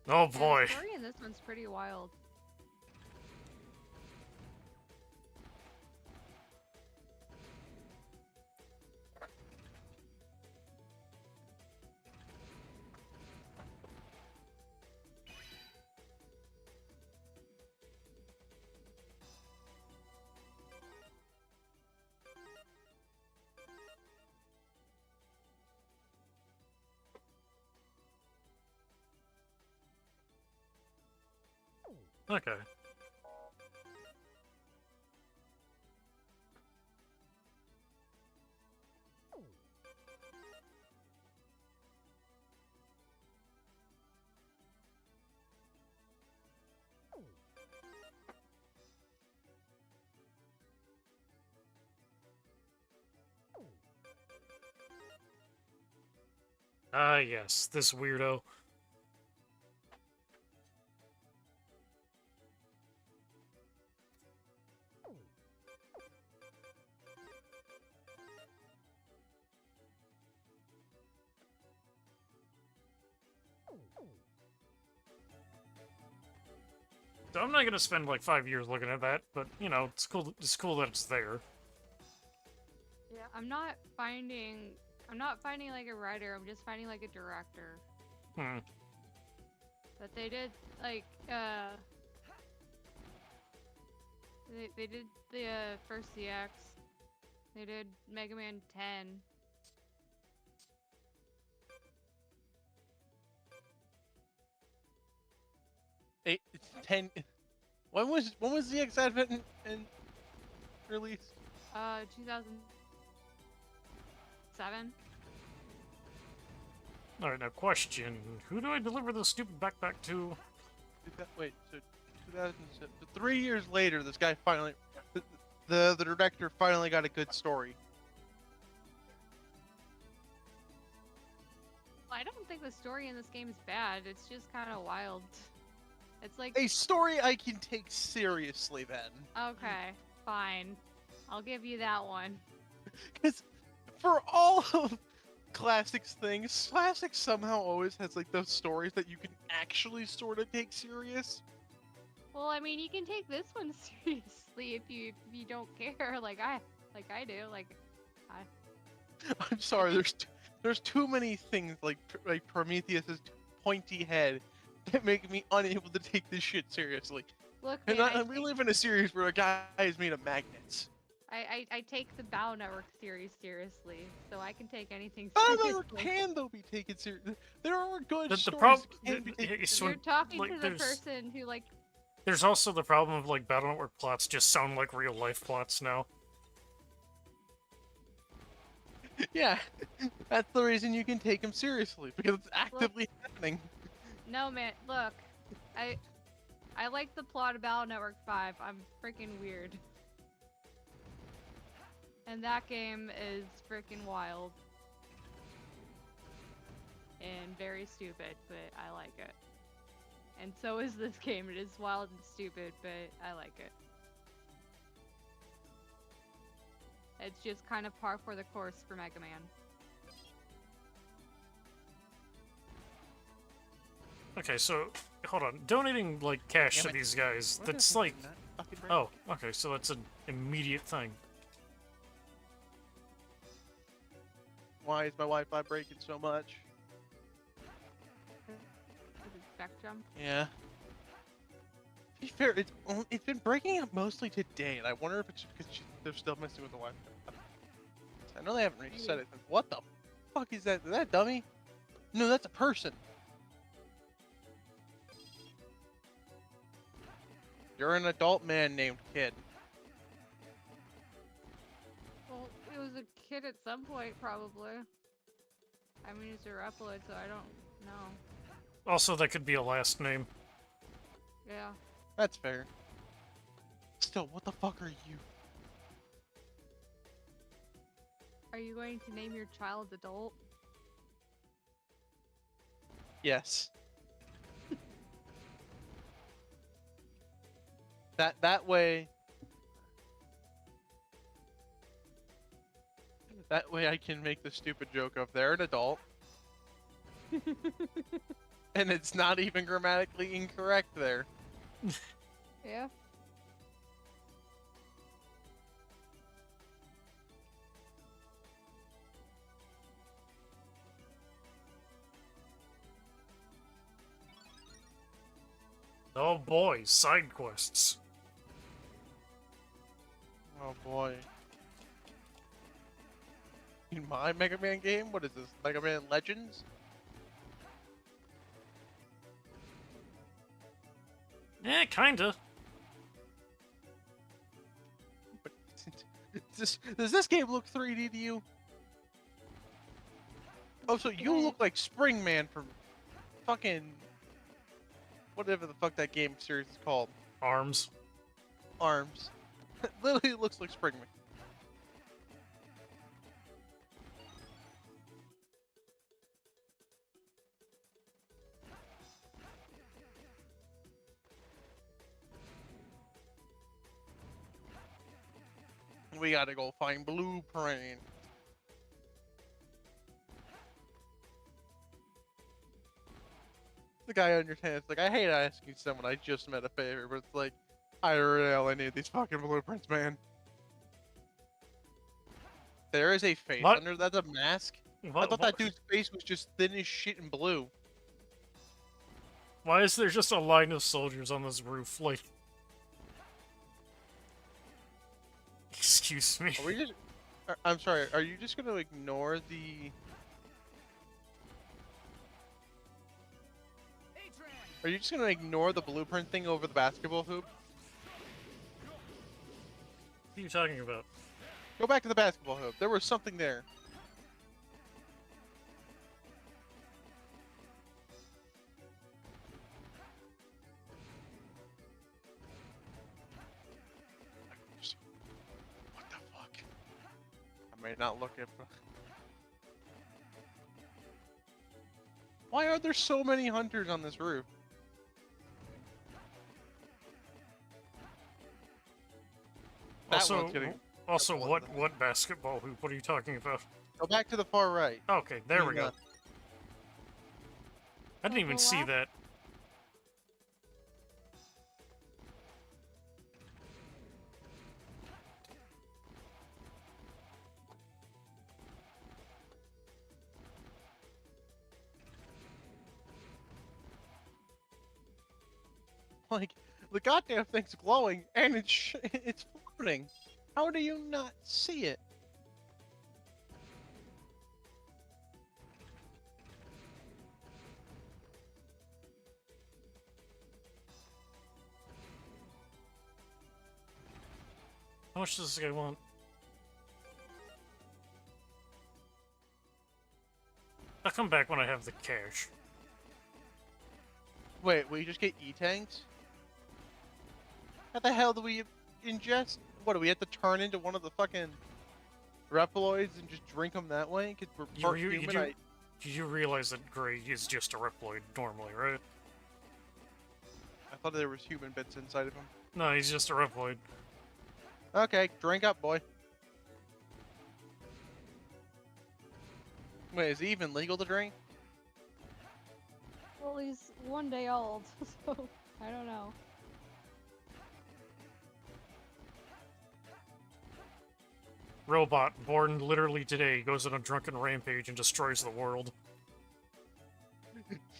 Oh boy. The story in this one's pretty wild. Okay. Ah, yes, this weirdo. So I'm not gonna spend like 5 years looking at that, but you know, it's cool. It's cool that it's there. Yeah, I'm not finding like a writer. I'm just finding like a director. Hmm. But they did like they did the first CX. They did Mega Man 10. It's 10. When was ZX Advent and released? 2007. All right, now question: who do I deliver this stupid backpack to? Wait, so 2007. 3 years later, this guy finally, the director finally got a good story. I don't think the story in this game is bad. It's just kind of wild. It's like A story I can take seriously, then. okay, fine. I'll give you that one. Because for all of Classics things, Classics somehow always has like those stories that you can actually sort of take serious. Well, I mean, you can take this one seriously if you don't care, like I do. I'm sorry, there's too many things like Prometheus's pointy head that make me unable to take this shit seriously. Look, And man, we live in a series where a guy is made of magnets. I take the Bow Network series seriously, so I can take anything Bow seriously. Network can though be taken seriously. There are good The stories problem that can be taken is You're when, talking like, to the there's- person who like There's also the problem of like Battle Network plots just sound like real life plots now. Yeah, that's the reason you can take them seriously, because it's actively happening. No, man, look. I like the plot of Battle Network 5. I'm freaking weird. And that game is freaking wild. And very stupid, but I like it. And so is this game. It is wild and stupid, but I like it. It's just kind of par for the course for Mega Man. Okay, so hold on. Donating like cash to Damn it. these guys, Why that's doesn't like that fucking break? oh, okay, so that's an immediate thing. Why is my Wi-Fi breaking so much? Spectrum. Yeah. To be fair, it's been breaking up mostly today, and I wonder if it's because they're still messing with the Wi-Fi. I know they haven't reset it. What the fuck is that? Is that a dummy? No, that's a person. You're an adult man named Kid. some point, probably. I mean, it's a Reploid, so I don't know. Also, that could be a last name. Yeah. That's fair. Still, what the fuck are you? Are you going to name your child adult? Yes. that way. That way I can make the stupid joke of they're an adult. And it's not even grammatically incorrect there. Yeah. Oh boy, side quests. Oh boy. In my Mega Man game? What is this? Mega Man Legends? Yeah, kinda. Does this game look 3D to you? Oh, so you look like Spring Man from fucking whatever the fuck that game series is called. Arms. Arms. Literally looks like Spring Man. We gotta go find Blueprint. The guy understands. Like, I hate asking someone I just met a favor, but it's like, I really need these fucking blueprints, man. There is a face What? under that's a mask. I What- thought what- that dude's face was just thin as shit and blue. Why is there just a line of soldiers on this roof? Like, excuse me. Are we just? I'm sorry. Are you just gonna ignore the? Are you just gonna ignore the blueprint thing over the basketball hoop? What are you talking about? Go back to the basketball hoop. There was something there. What the fuck? I may not look at. Why are there so many hunters on this roof? That Also, one's getting. what basketball hoop? What are you talking about? Go back to the far right. Okay, there we Yeah. go. I didn't even see that. Like, the goddamn thing's glowing and it's floating. How do you not see it? How much does this guy want? I'll come back when I have the cash. Wait, we just get E-tanks? How the hell do we ingest? What, do we have to turn into one of the fucking Reploids and just drink them that way? Because we're part human. You realize that Gray is just a Reploid normally, right? I thought there was human bits inside of him. No, he's just a Reploid. Okay, drink up, boy. Wait, is it even legal to drink? Well, he's 1 day old, so I don't know. Robot, born literally today, goes on a drunken rampage and destroys the world.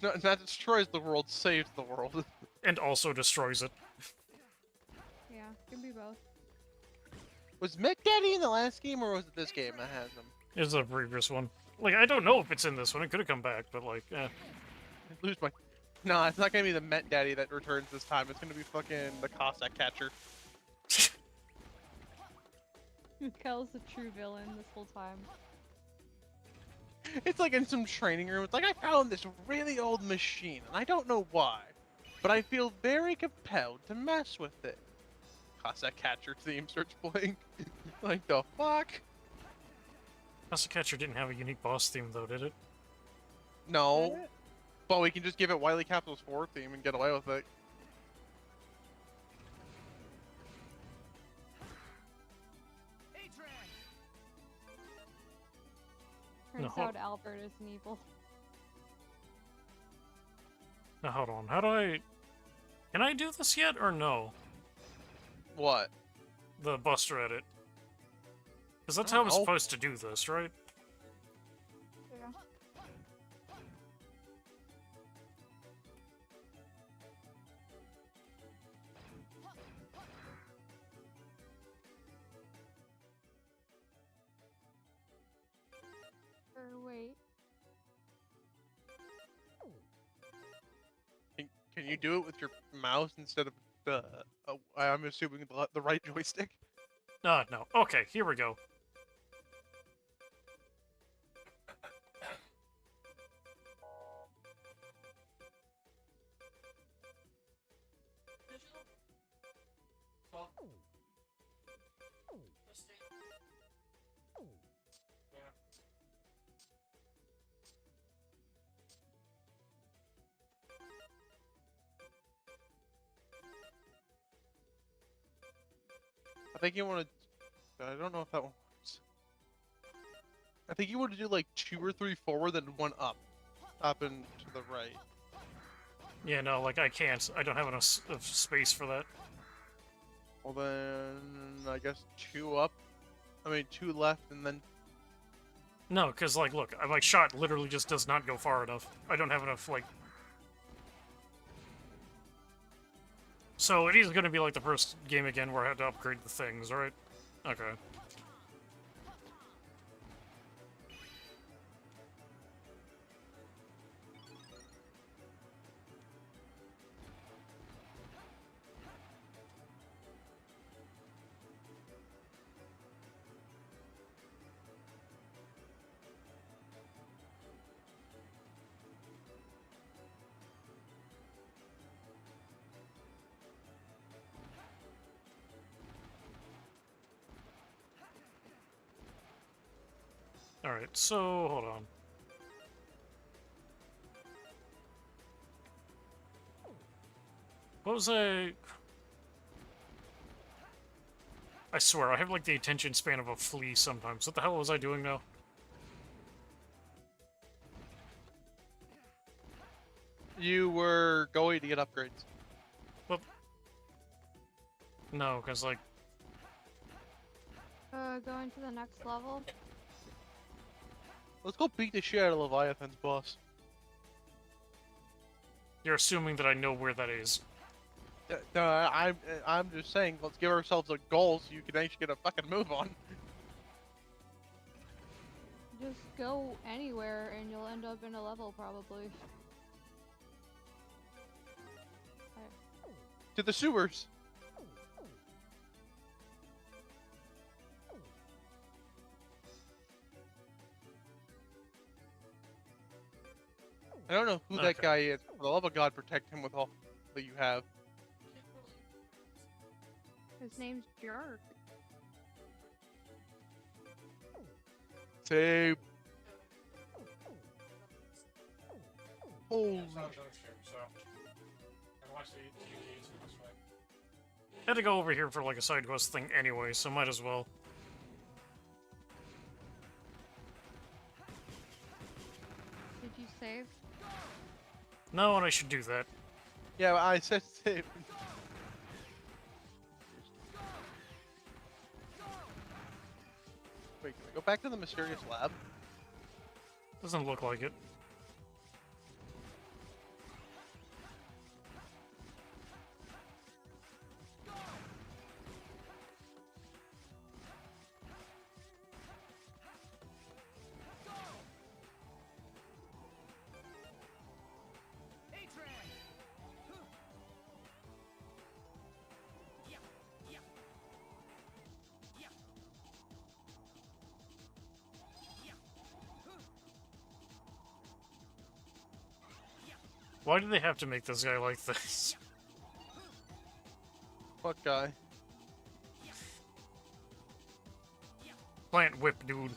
No, that destroys the world, saves the world. And also destroys it. Yeah, can be both. Was Mech Daddy in the last game, or was it this game that has him? It's a previous one. Like, I don't know if it's in this one. It could have come back, but like, eh. I lose my... No, it's not gonna be the Met Daddy that returns this time. It's gonna be fucking the Cossack Catcher. Kel's the true villain this whole time. It's like in some training room. It's like, I found this really old machine, and I don't know why, but I feel very compelled to mess with it. Casa Catcher theme starts playing. Like, the fuck? Casa Catcher didn't have a unique boss theme, though, did it? No. But we can just give it Wily Capital's 4 theme and get away with it. Turns No. out Albert is an evil. Now, hold on. How do I... Can I do this yet, or no? What? The Buster edit. Because that's I how don't I'm know. supposed to do this, right? Yeah. Or wait. Can you do it with your mouse instead of the... I'm assuming the right joystick? No. Okay, here we go. I think you want to... I don't know if that one works. I think you want to do like 2 or 3 forward, then 1 up. Up and to the right. Yeah, no, like, I can't. I don't have enough of space for that. Well then, I guess 2 up. I mean, 2 left, and then... No, because, like, look, my shot literally just does not go far enough. I don't have enough, like... So it is going to be like the first game again where I had to upgrade the things, right? Okay. Alright, so, hold on. What was I swear, I have like the attention span of a flea sometimes. What the hell was I doing now? You were going to get upgrades. Well, no, because like... Going to the next level. Let's go beat the shit out of Leviathan's boss. You're assuming that I know where that is. No, I'm just saying, let's give ourselves a goal so you can actually get a fucking move on. Just go anywhere and you'll end up in a level probably. To the sewers. I don't know who that Okay. guy is. For the love of God, protect him with all that you have. His name's Jerk. Save. Holy. I had to go over here for like a side quest thing anyway, so might as well. Did you save? No, and I should do that. Yeah, I said save. Wait, can I go back to the mysterious lab? Doesn't look like it. Why do they have to make this guy like this? What guy? Plant whip, dude.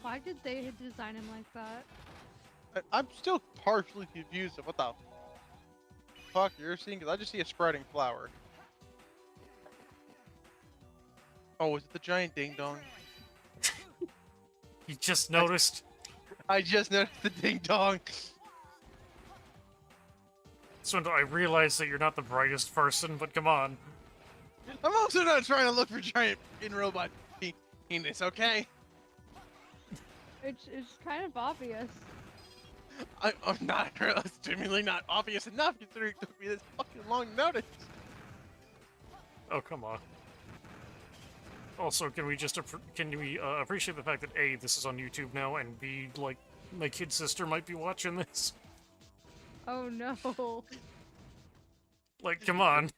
Why did they design him like that? I'm still partially confused of what the fuck you're seeing, because I just see a sprouting flower. Oh, is it the giant ding dong? You just noticed? I just noticed the ding dong. Swindle, I realize that you're not the brightest person, but come on. I'm also not trying to look for giant in robot penis, okay? It's kind of obvious. I'm not seemingly not obvious enough considering it took me this fucking long notice. Oh, come on. Also, can we just appreciate the fact that A, this is on YouTube now, and B, like, my kid sister might be watching this? Oh no. Like, come on.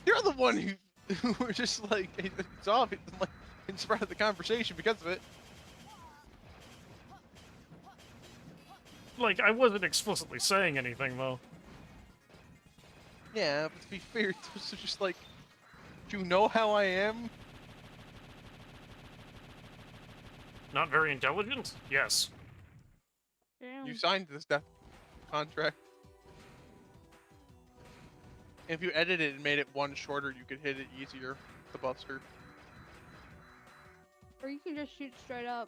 You're the one who were just like, it's obvious, like, inspired the conversation because of it. Like, I wasn't explicitly saying anything, though. Yeah, but to be fair, this is just like, do you know how I am? Not very intelligent? Yes. You signed this death contract. If you edited it and made it one shorter, you could hit it easier, the buster. Or you can just shoot straight up.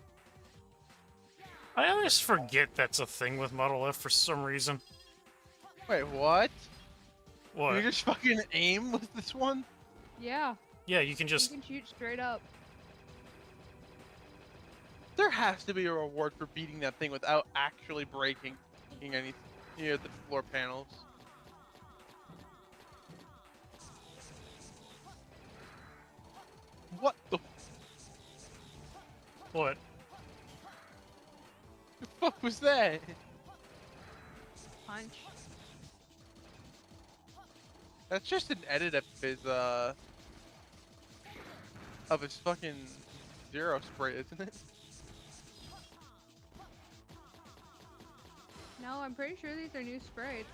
I always forget that's a thing with Model F for some reason. Wait, what? What? You just fucking aim with this one? Yeah. Yeah, you can just... You can shoot straight up. There has to be a reward for beating that thing without actually breaking any, the floor panels. What the? What? The fuck was that? Punch. That's just an edit of his fucking Zero spray, isn't it? No, I'm pretty sure these are new sprites.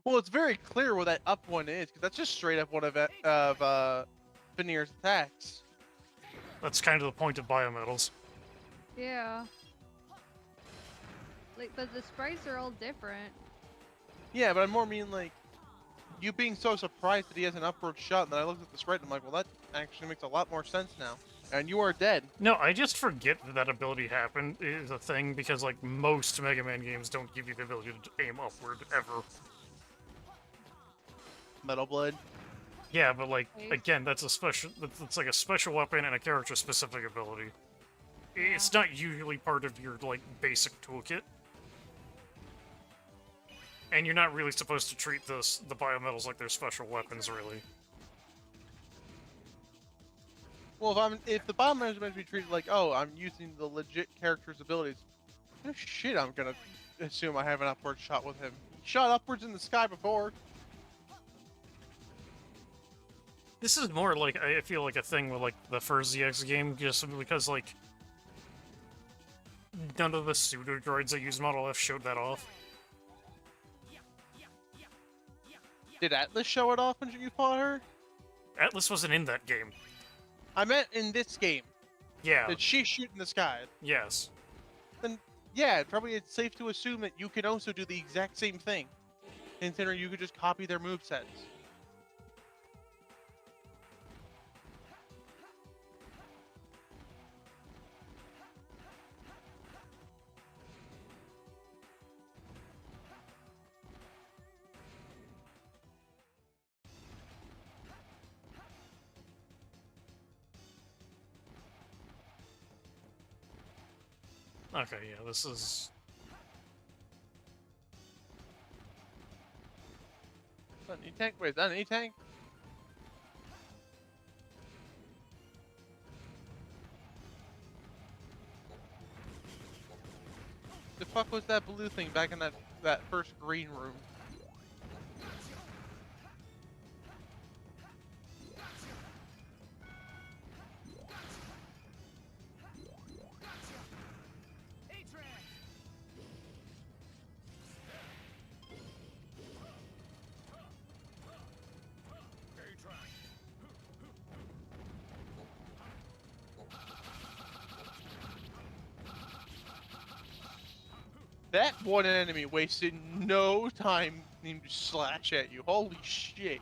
Well, it's very clear where that up one is, because that's just straight up one of Veneer's attacks. That's kind of the point of biometals. Yeah. Like, but the sprites are all different. Yeah, but I more mean like you being so surprised that he has an upward shot, and then I looked at the sprite and I'm like, well, that actually makes a lot more sense now. And you are dead. No, I just forget that that ability happened is a thing because like most Mega Man games don't give you the ability to aim upward ever. Metal Blade. Yeah, but like again, that's a special. That's like a special weapon and a character-specific ability. It's not usually part of your like basic toolkit, and you're not really supposed to treat the biometals like they're special weapons, really. Well, if the biometals are meant to be treated like, oh, I'm using the legit character's abilities, no shit, I'm gonna assume I have an upward shot with him. He shot upwards in the sky before. This is more like, I feel like a thing with like the first ZX game, just because like none of the pseudo droids that use Model F showed that off. Did Atlas show it off when you fought her? Atlas wasn't in that game. I meant in this game. Yeah. Did she shoot in the sky? Yes. Then, yeah, probably it's safe to assume that you can also do the exact same thing, considering you could just copy their movesets. Okay, yeah, this is... Is that an E-Tank? Wait, is that an E-Tank? The fuck was that blue thing back in that first green room? That one enemy wasted no time to slash at you. Holy shit.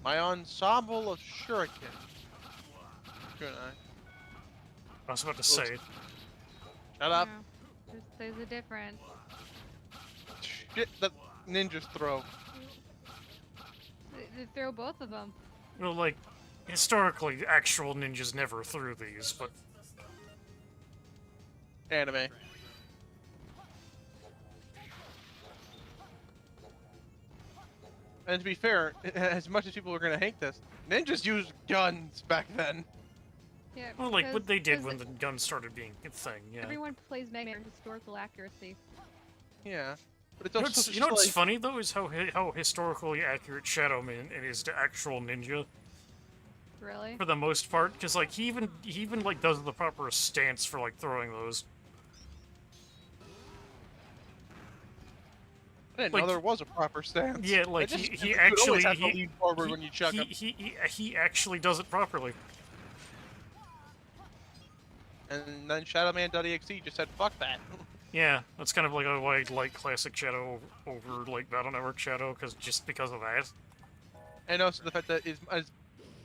My ensemble of shuriken. Good eye. I was about to say. Shut up. Yeah. There's a difference. Shit that ninjas throw. They throw both of them. Well, like, historically, actual ninjas never threw these, but Anime. And to be fair, as much as people are gonna hate this, ninjas used guns back then. Yeah. well, like what they did because when the guns started being a thing. Yeah. everyone plays Mega Man historical accuracy. Yeah. But it's You know also what's, just you know what's like, funny though is how historically accurate Shadow Man is to actual ninja Really? for the most part, because like he even like does the proper stance for like throwing those. I didn't like- know there was a proper stance. Yeah, I like just- he you actually always have to he, lean forward when you chuck him. he actually does it properly. And then Shadowman.exe just said, "Fuck that." Yeah, that's kind of like why I like classic Shadow over like Battle Network Shadow, because of that. And also the fact that as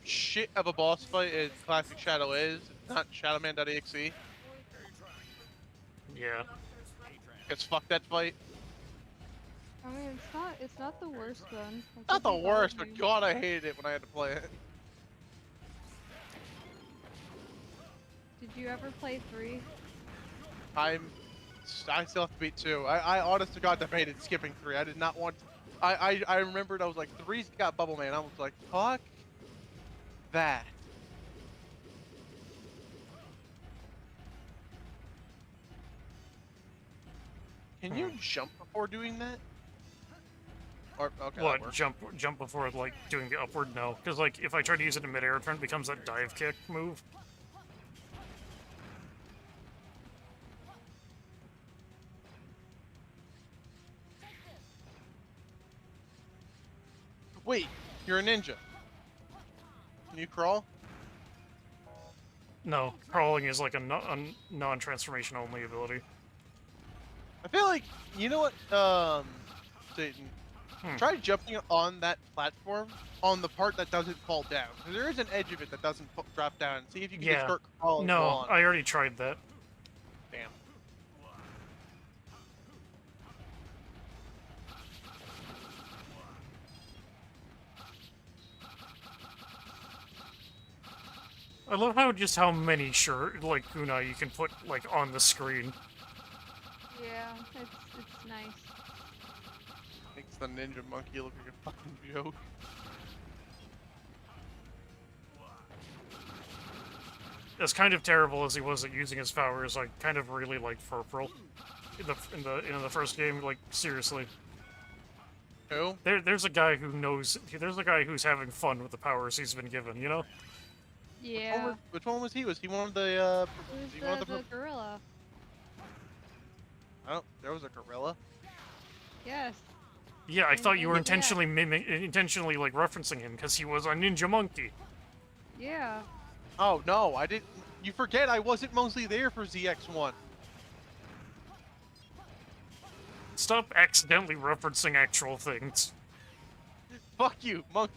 shit of a boss fight as Classic Shadow is, it's not Shadowman.exe. Yeah. Because fuck that fight. I mean, it's not the worst one. Not the worst, but god, I hated it when I had to play it. Did you ever play 3? I still have to beat 2. I honest to god debated skipping 3. I did not want to. I remembered I was like, 3's got Bubble Man. I was like, fuck that. Can you jump before doing that? Or, okay, that What, works. jump before like doing the upward? No, because like if I try to use it in midair, it becomes that dive kick move. Wait, you're a ninja. Can you crawl? No, crawling is like a non-transformation only ability. I feel like, you know what, Satan, try jumping on that platform on the part that doesn't fall down. 'Cause there is an edge of it that doesn't drop down. See if you can just Yeah. start crawling No, along. I already tried that. Damn. I love how many like kunai you can put like on the screen. Yeah, it's nice. Makes the ninja monkey look like a fucking joke. As kind of terrible as he was at using his powers, I kind of really like Furpearl in the first game. Like seriously. Who? There's a guy who knows. There's a guy who's having fun with the powers he's been given. You know. Yeah. Which one was he? Was he one of the, Who's he one of the gorilla? Oh, there was a gorilla? Yes. Yeah, I thought you were yeah. intentionally like referencing him because he was a ninja monkey. Yeah. Oh, no, I didn't. You forget I wasn't mostly there for ZX1. Stop accidentally referencing actual things. Fuck you, monkey.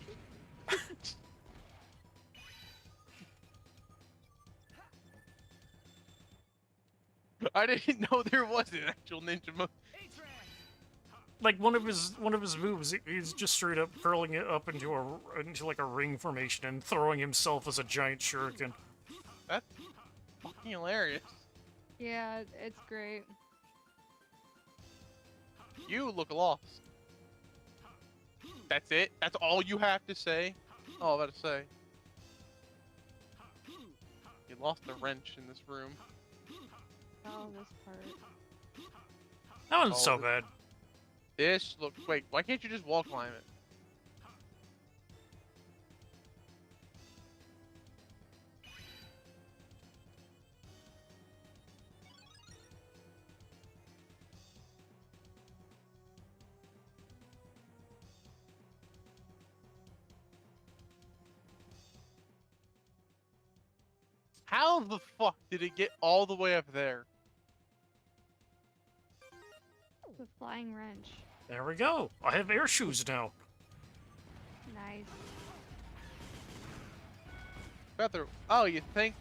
I didn't know there was an actual ninja monkey. Like one of his moves, he's just straight up curling it up into like a ring formation and throwing himself as a giant shuriken. That's fucking hilarious. Yeah, it's great. You look lost. That's it? That's all you have to say? Oh, I was about to say. You lost the wrench in this room. Oh, this part. That one's Oh, so this- bad. This look. Wait, why can't you just wall climb it? How the fuck did it get all the way up there? The flying wrench. There we go. I have air shoes now. Nice. Feather. Oh, you think?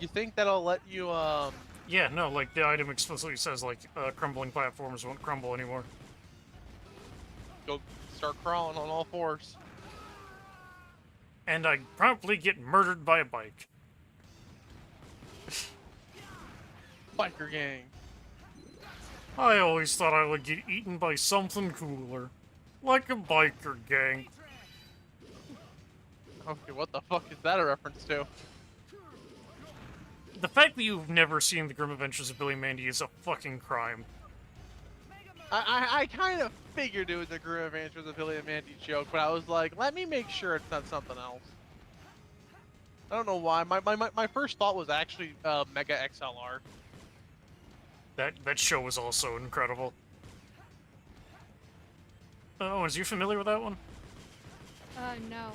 You think that'll let you Yeah, no, like the item explicitly says like crumbling platforms won't crumble anymore. go start crawling on all fours? And I promptly get murdered by a bike. Biker gang. I always thought I would get eaten by something cooler. Like a biker gang. Okay, what the fuck is that a reference to? The fact that you've never seen The Grim Adventures of Billy Mandy is a fucking crime. I kind of figured it was a Grim Adventures of Billy and Mandy joke, but I was like, let me make sure it's not something else. I don't know why. My first thought was actually Mega XLR. That show was also incredible. Oh, is you familiar with that one? No.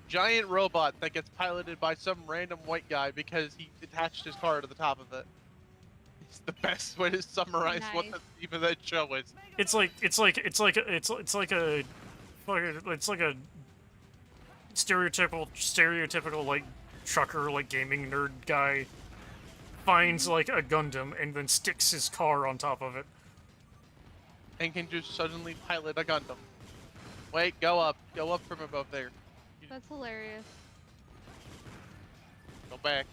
Giant robot that gets piloted by some random white guy because he attached his car to the top of it. It's the best way to summarize what the theme of that show is. It's like a stereotypical like trucker, like gaming nerd guy finds like a Gundam and then sticks his car on top of it. And can just suddenly pilot a Gundam. Wait, go up from above there. That's hilarious. Go back.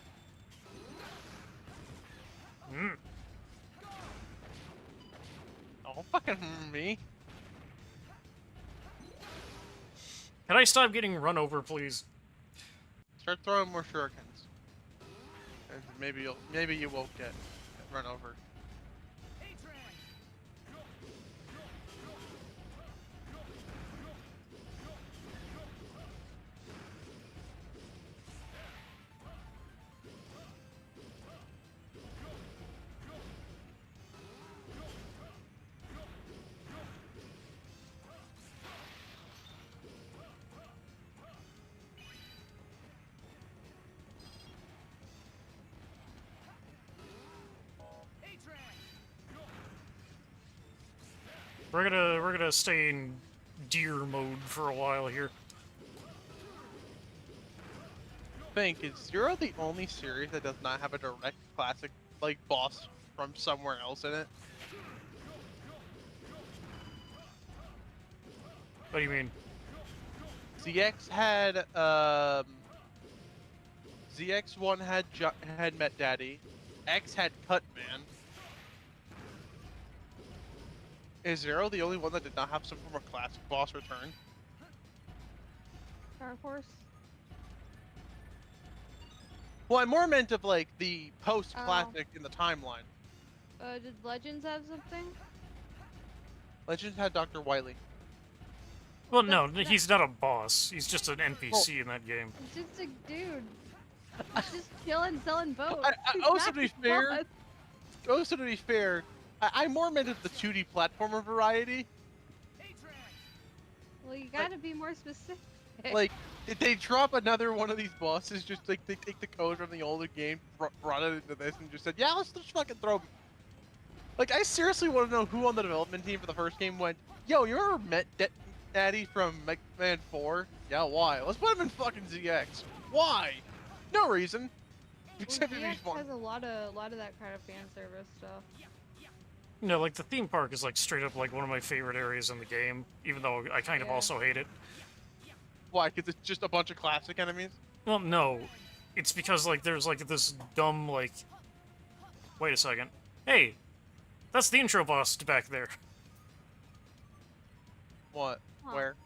Don't fucking me. Can I stop getting run over, please? Start throwing more shurikens. And maybe you won't get run over. We're gonna stay in deer mode for a while here. Think, is Zero the only series that does not have a direct classic like boss from somewhere else in it? What do you mean? ZX had ZX1 had Met Daddy, X had Cutman. Is Zero the only one that did not have some form of classic boss return? Star Force? Well, I more meant of like the post-classic in the timeline. Did Legends have something? Legends had Dr. Wily. Well, no, he's not a boss. He's just an NPC in that game. He's just a dude. He's just chilling, selling boats. Also, to be fair, I more meant of the 2D platformer variety. Well, you gotta be more specific. Like, did they drop another one of these bosses? Just like they take the code from the older game, brought it into this, and just said, "Yeah, let's just fucking throw." Like, I seriously want to know who on the development team for the first game went, "Yo, you ever met Daddy from Mega Man 4? Yeah, why? Let's put him in fucking ZX. Why? No reason. Except if ZX he's fun." has a lot of that kind of fan service stuff. No, like the theme park is like straight up like one of my favorite areas in the game, even though I kind of also hate it. Why? Because it's just a bunch of classic enemies? Well, no. It's because like there's like this dumb like... Wait a second. Hey! That's the intro boss back there. What? Huh. Where?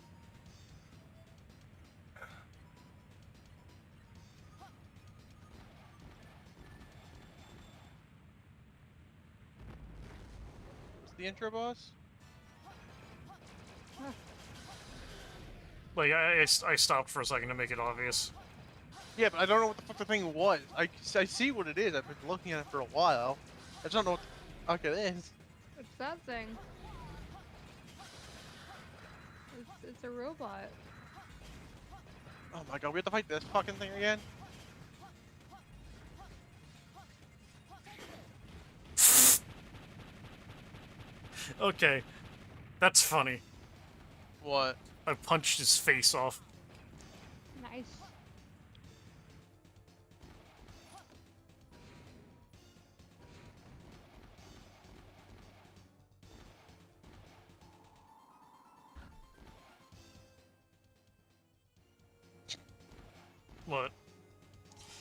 It's the intro boss? Like, I stopped for a second to make it obvious. Yeah, but I don't know what the fuck the thing was. I see what it is. I've been looking at it for a while. I just don't know what the fuck it is. It's that thing. It's a robot. Oh my god, we have to fight this fucking thing again? Okay, that's funny. What? I punched his face off. Nice. What?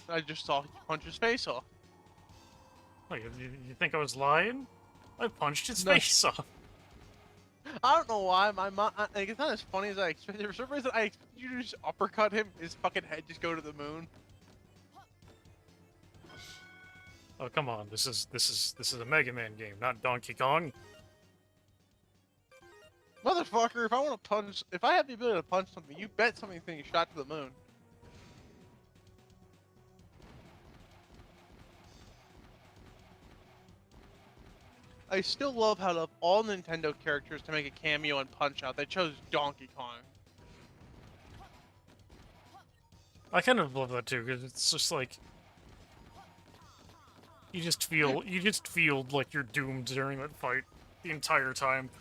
I just saw you punch his face off. Oh, you think I was lying? I punched his No. face off. I don't know why my mom. Like, it's not as funny as I expected. For some reason, I expected you to just uppercut him, his fucking head just go to the moon. Oh, come on. This is a Mega Man game, not Donkey Kong. Motherfucker, if I want to punch, if I have the ability to punch something, you bet something thing shot to the moon. I still love how of all Nintendo characters to make a cameo on Punch-Out, they chose Donkey Kong. I kind of love that too, because it's just like you just feel like you're doomed during that fight the entire time.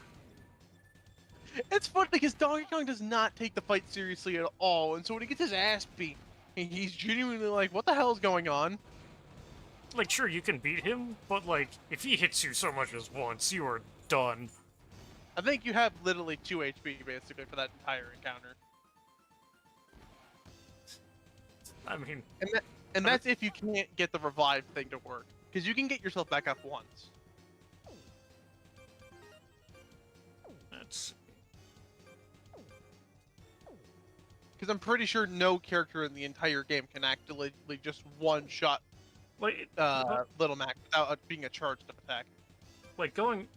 It's funny because Donkey Kong does not take the fight seriously at all, and so when he gets his ass beat, he's genuinely like, what the hell is going on? Like, sure, you can beat him, but like, if he hits you so much as once, you are done. I think you have literally 2 HP basically for that entire encounter. I mean... And that's if you can't get the revive thing to work. Because you can get yourself back up once. That's... Because I'm pretty sure no character in the entire game can actually just one-shot like, Little Mac without being a charged up attack. Like, going...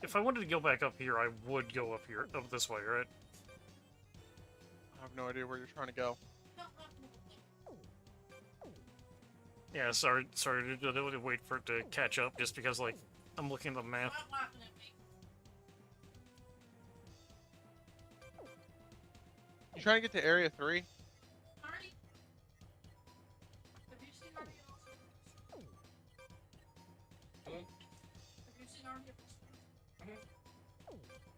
If I wanted to go back up here, I would go up here, up this way, right? I have no idea where you're trying to go. Yeah, sorry to wait for it to catch up, just because, like, I'm looking at the map. You trying to get to Area 3?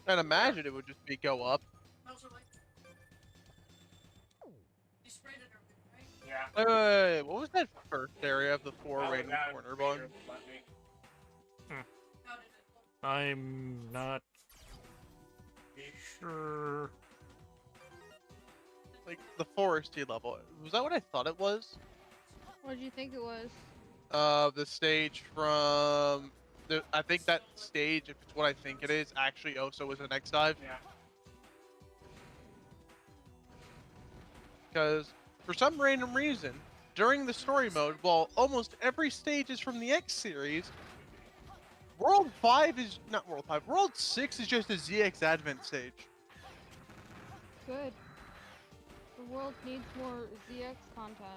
I'd imagine it would just be go up. Yeah. Wait, what was that first area of the 4 random corner bun? I'm not sure. Like the foresty level. Was that what I thought it was? What did you think it was? The stage from I think that stage, if it's what I think it is, actually also was an X-Dive. Yeah. Because for some random reason, during the story mode, while almost every stage is from the X series, World 5 is not World 5. World 6 is just a ZX Advent stage. Good. The world needs more ZX content.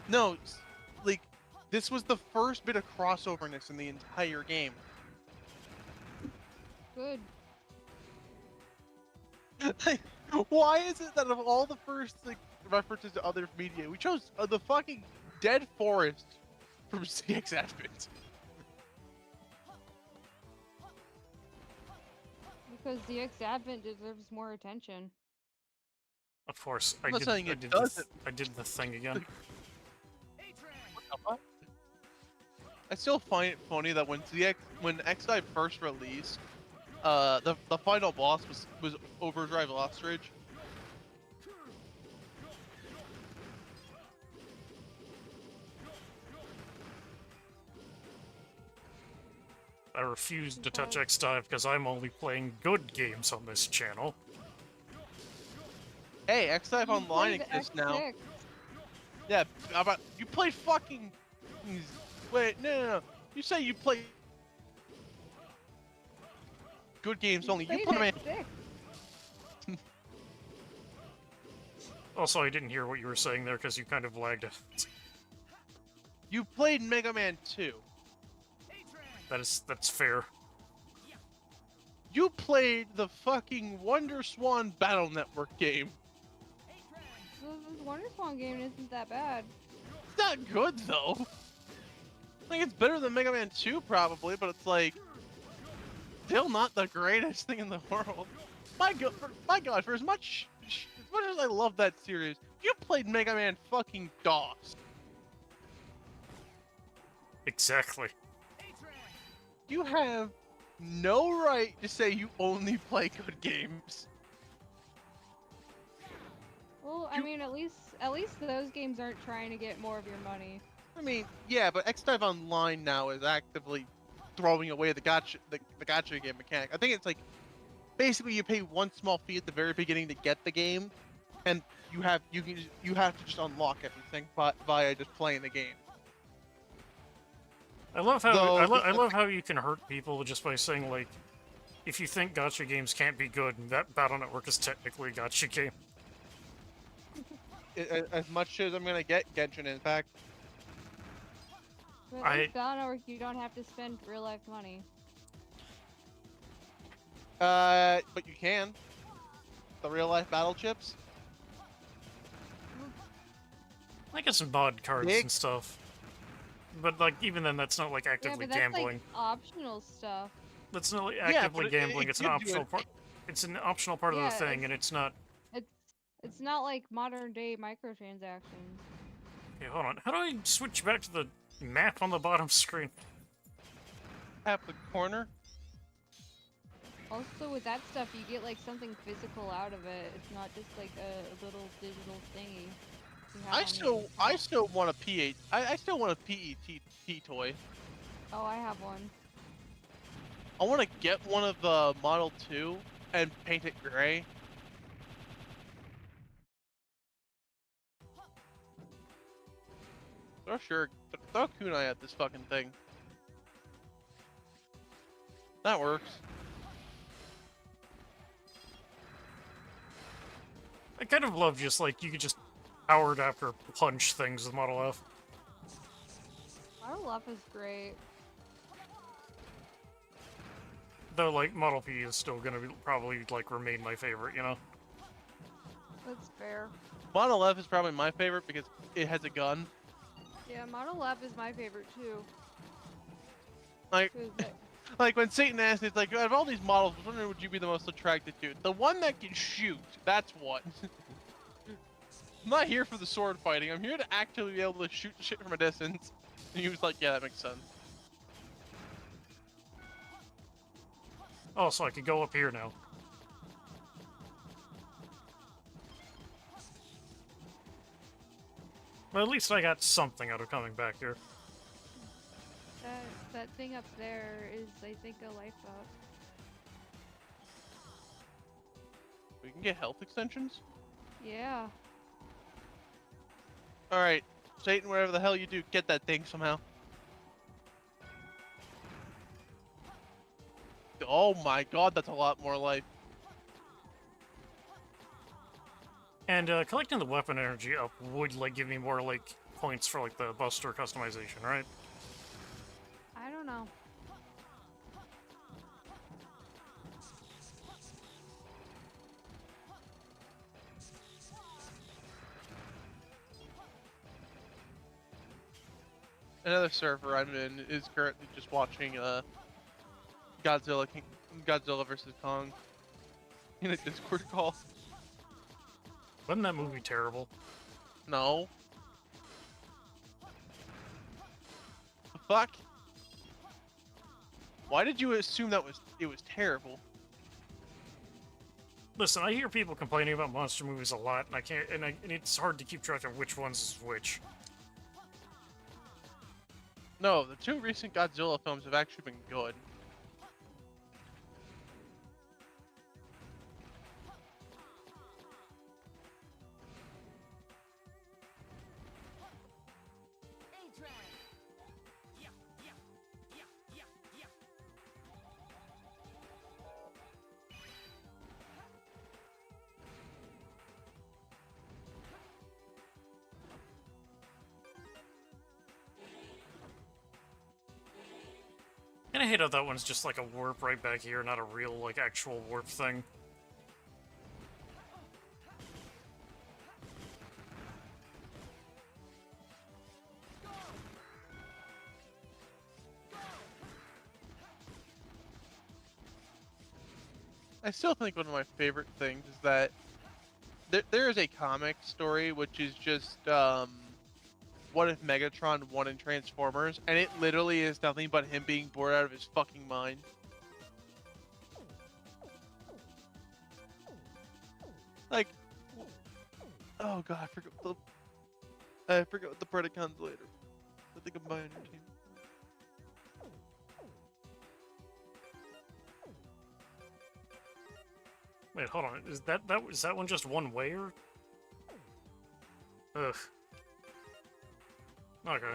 No, like this was the first bit of crossoverness in the entire game. Good. Why is it that of all the first like references to other media, we chose the fucking dead forest from ZX Advent? Because ZX Advent deserves more attention. Of course, I'm I not did, saying I it did, doesn't. I did the thing again. I still find it funny that when X-Dive first released, the final boss was Overdrive Ostrich. I refused to touch X-Dive because I'm only playing good games on this channel. Hey, X-Dive You Online played exists now. X6. Yeah, how about you played fucking? Wait, no. You say you play good games only. You Played play X6. Also, I didn't hear what you were saying there because you kind of lagged. You played Mega Man 2. That's fair. You played the fucking Wonder Swan Battle Network game. The Wonder Swan game isn't that bad. It's not good though. I think it's better than Mega Man 2 probably, but it's like still not the greatest thing in the world. My God, for as much as I love that series, you played Mega Man fucking DOS. Exactly. You have no right to say you only play good games. Well, I mean, at least those games aren't trying to get more of your money. I mean, yeah, but X-Dive Online now is actively throwing away the gacha game mechanic. I think it's like basically you pay one small fee at the very beginning to get the game, and you have to just unlock everything via just playing the game. I love how Though, I love how you can hurt people just by saying like, if you think gacha games can't be good, that Battle Network is technically a gacha game. As much as I'm gonna get Genshin Impact. But at least Battle Network, you don't have to spend real life money. But you can. The real life battle chips. I get some mod cards and stuff. But like even then, that's not like actively yeah, but that's gambling. like optional stuff. That's not like actively gambling. It's an gives you optional part. It's an optional part of the thing, and it's not. It's not like modern day microtransactions. Okay, hold on. How do I switch back to the map on the bottom screen? Tap the corner. Also, with that stuff, you get like something physical out of it. It's not just like a little digital thingy. I still want a P8. I still want a PET toy. Oh, I have one. I want to get one of the Model 2 and paint it gray. Throw kunai at this fucking thing. That works. I kind of love just like you could just power adapter punch things with Model F. Model F is great. Though like Model P is still gonna be probably like remain my favorite, you know. That's fair. Model F is probably my favorite because it has a gun. Yeah, Model F is my favorite too. Like, like when Satan asked, it's like, out of all these models, which one would you be the most attracted to? The one that can shoot. That's what. I'm not here for the sword fighting. I'm here to actually be able to shoot shit from a distance. And he was like, yeah, that makes sense. Oh, so I could go up here now. Well, at least I got something out of coming back here. That thing up there is, I think, a life up. We can get health extensions? Yeah. Alright, Satan, wherever the hell you do, get that thing somehow. Oh my god, that's a lot more life. And collecting the weapon energy up would like give me more like points for like the Buster customization, right? I don't know. Another server I'm in is currently just watching Godzilla vs. Kong in a Discord call. Wasn't that movie terrible? No. The fuck? Why did you assume that it was terrible? Listen, I hear people complaining about monster movies a lot, and I can't, and it's hard to keep track of which ones is which. No, the two recent Godzilla films have actually been good. And I hate how that one's just like a warp right back here, not a real, like, actual warp thing. I still think one of my favorite things is that there is a comic story which is just what if Megatron won in Transformers, and it literally is nothing but him being bored out of his fucking mind. Like, oh god, I forgot what the Predacons later. I think I'm buying your team. Wait, hold on. Is that one just one way or? Ugh. Okay.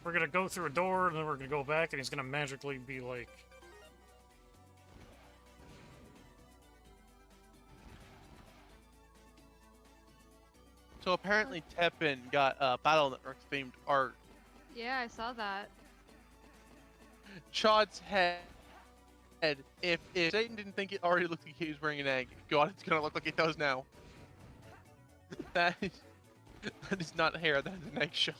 We're gonna go through a door, and then we're gonna go back, and he's gonna magically be like... So apparently Teppen got Battle Network themed art. Yeah, I saw that. Chod's head. If Satan didn't think it already looked like he was wearing an egg, God, it's gonna look like it does now. that is not hair. That is an eggshell.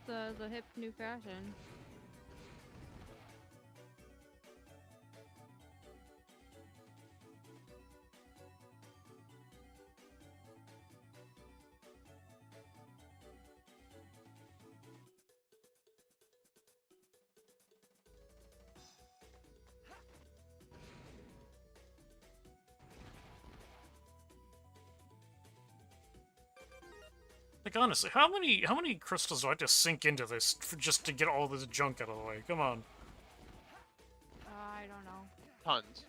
That's the hip new fashion. Like, honestly, how many crystals do I have to sink into this just to get all this junk out of the way? Come on. I don't know. Tons.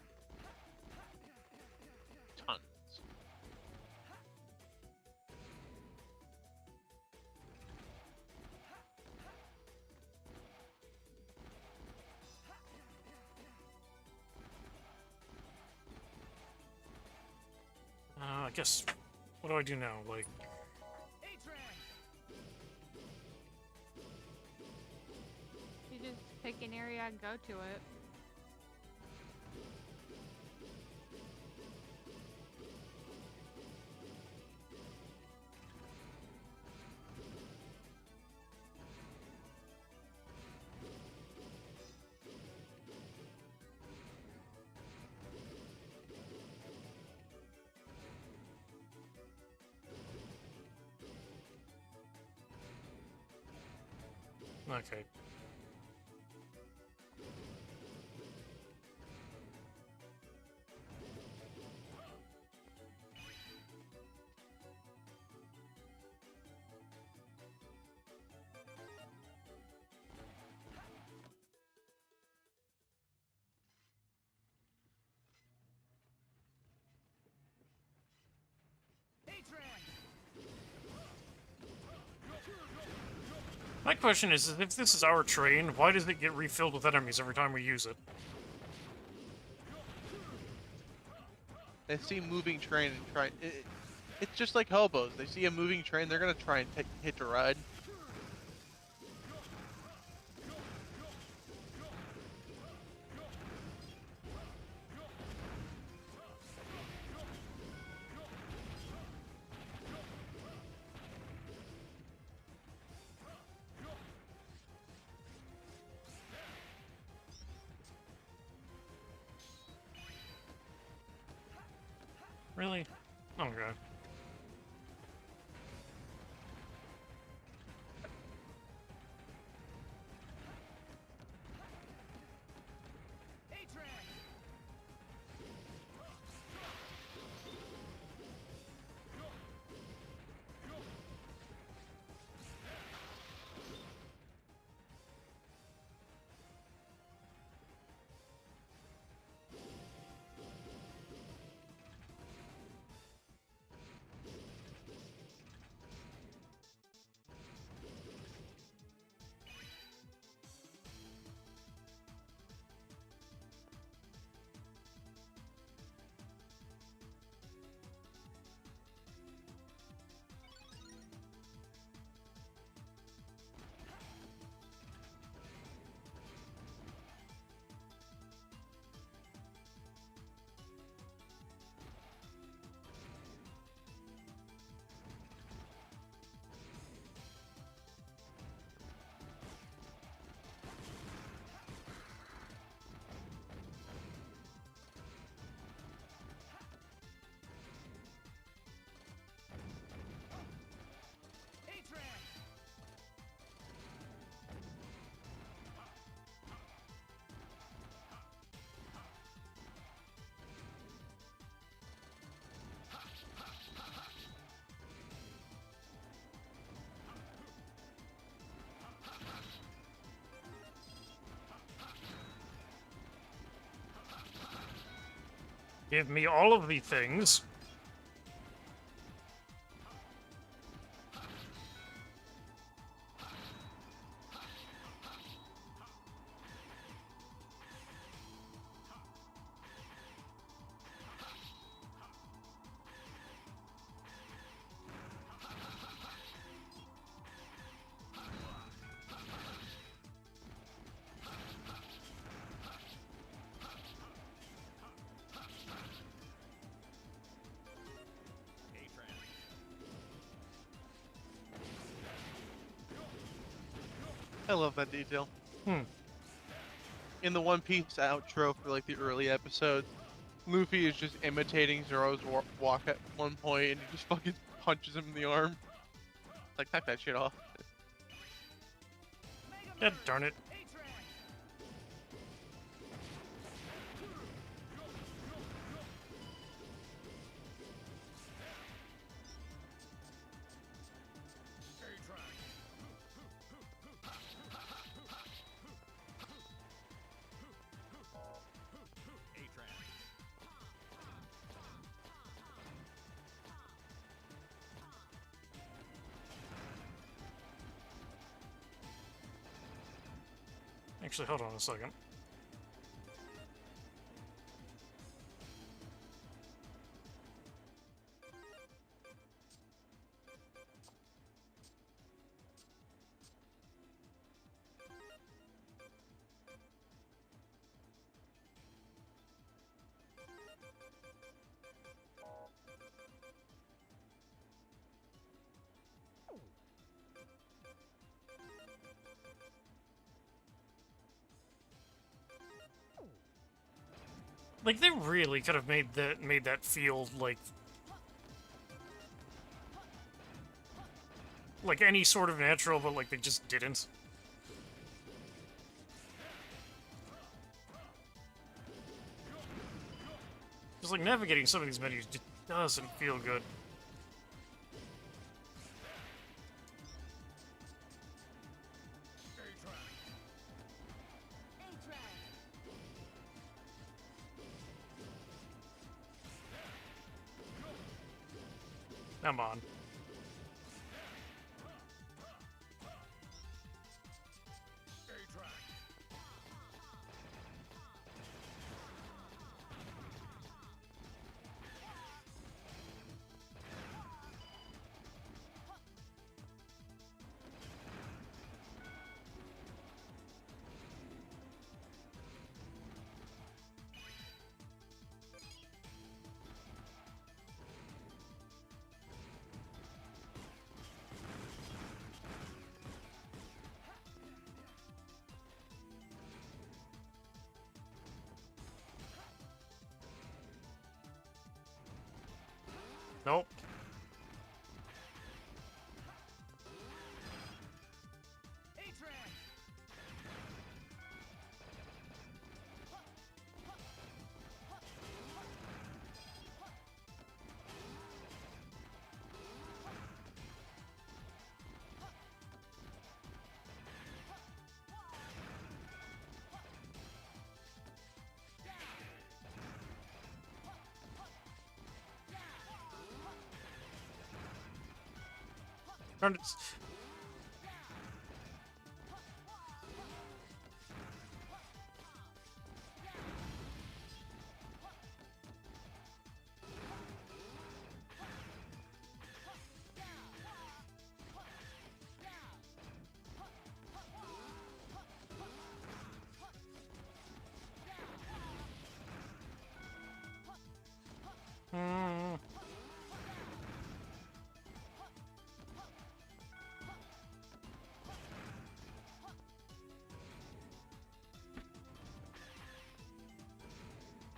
Tons. I guess, what do I do now? Like... You just pick an area and go to it. Okay. My question is, if this is our train, why does it get refilled with enemies every time we use it? They see moving train and try. It's just like hobos. They see a moving train, they're gonna try and hitch a ride. Really? Oh god. Give me all of the things. I love that detail. Hmm. In the One Piece outro for like the early episodes, Luffy is just imitating Zoro's walk at one point, and he just fucking punches him in the arm. Like, knock that shit off. God darn it. Actually, hold on a second. Like, they really could have made that feel like any sort of natural, but like they just didn't. Just like navigating some of these menus just doesn't feel good. Come on. Nope. Darn it. Hmm.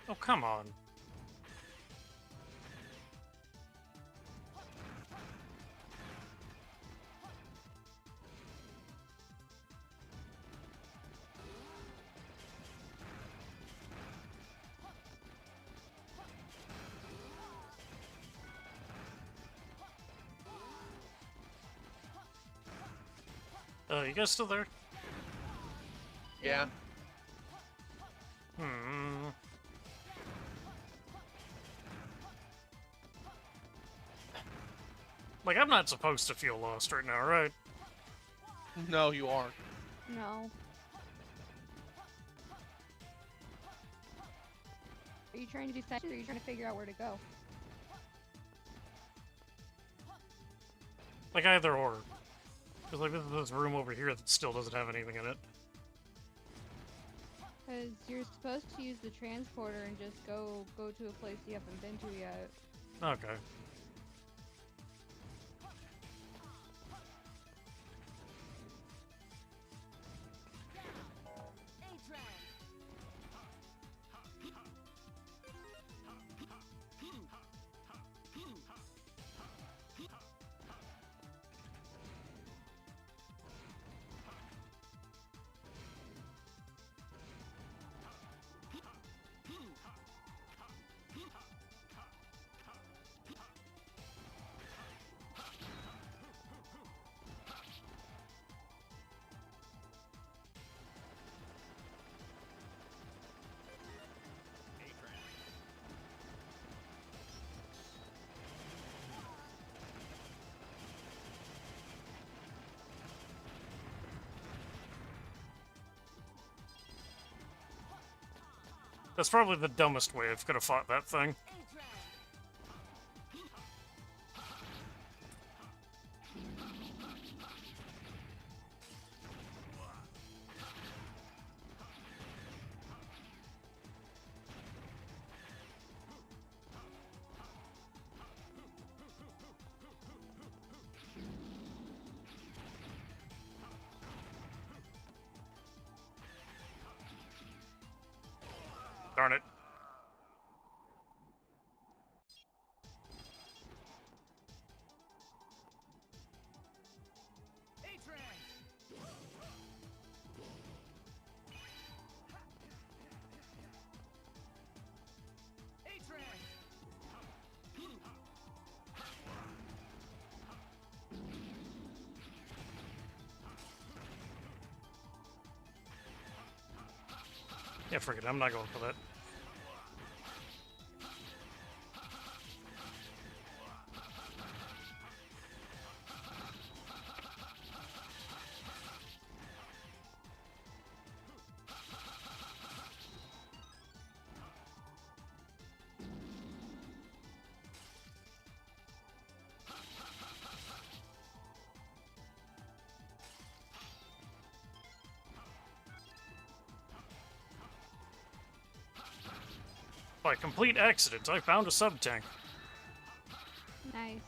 Oh, come on. You guys still there? Yeah. Hmm. Like, I'm not supposed to feel lost right now, right? No, you aren't. No. Are you trying to do sections, or are you trying to figure out where to go? Like, either or. Because, like, there's this room over here that still doesn't have anything in it. Because you're supposed to use the transporter and just go to a place you haven't been to yet. Okay. That's probably the dumbest way I could have fought that thing. Darn it. Yeah, forget it. I'm not going for that. By complete accident, I found a sub-tank. Nice.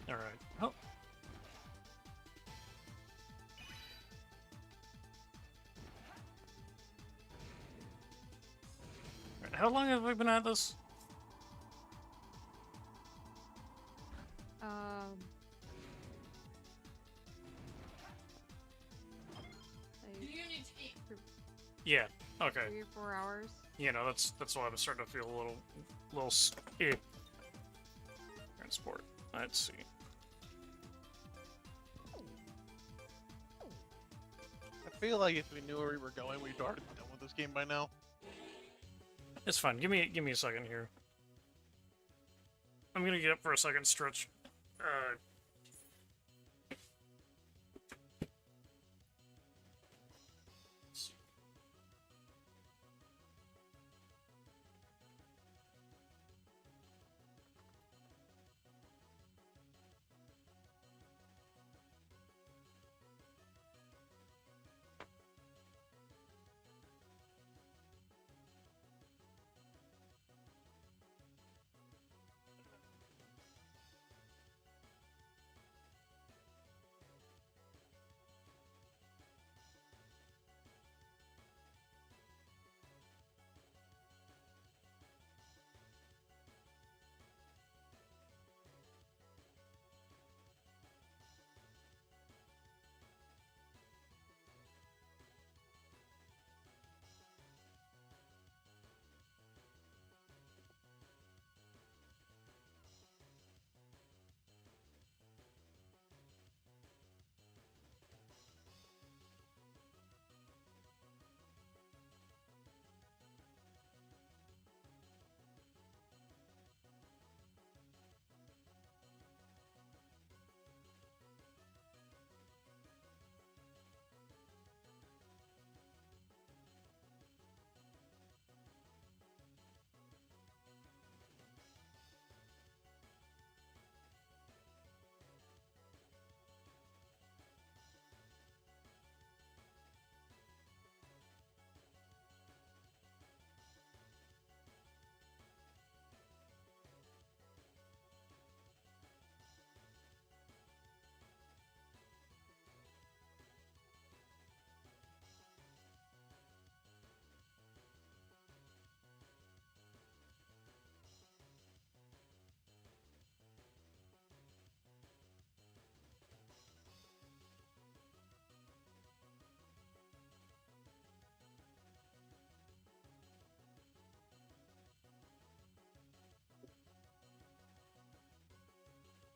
Alright. Oh. Alright, how long have we been at this? Do you need to eat? Yeah. Okay. 3 or 4 hours. You know, that's why I'm starting to feel a little transport. Let's see. feel like if we knew where we were going, we'd already be done with this game by now. It's fine. Give me a second here. I'm gonna get up for a second stretch.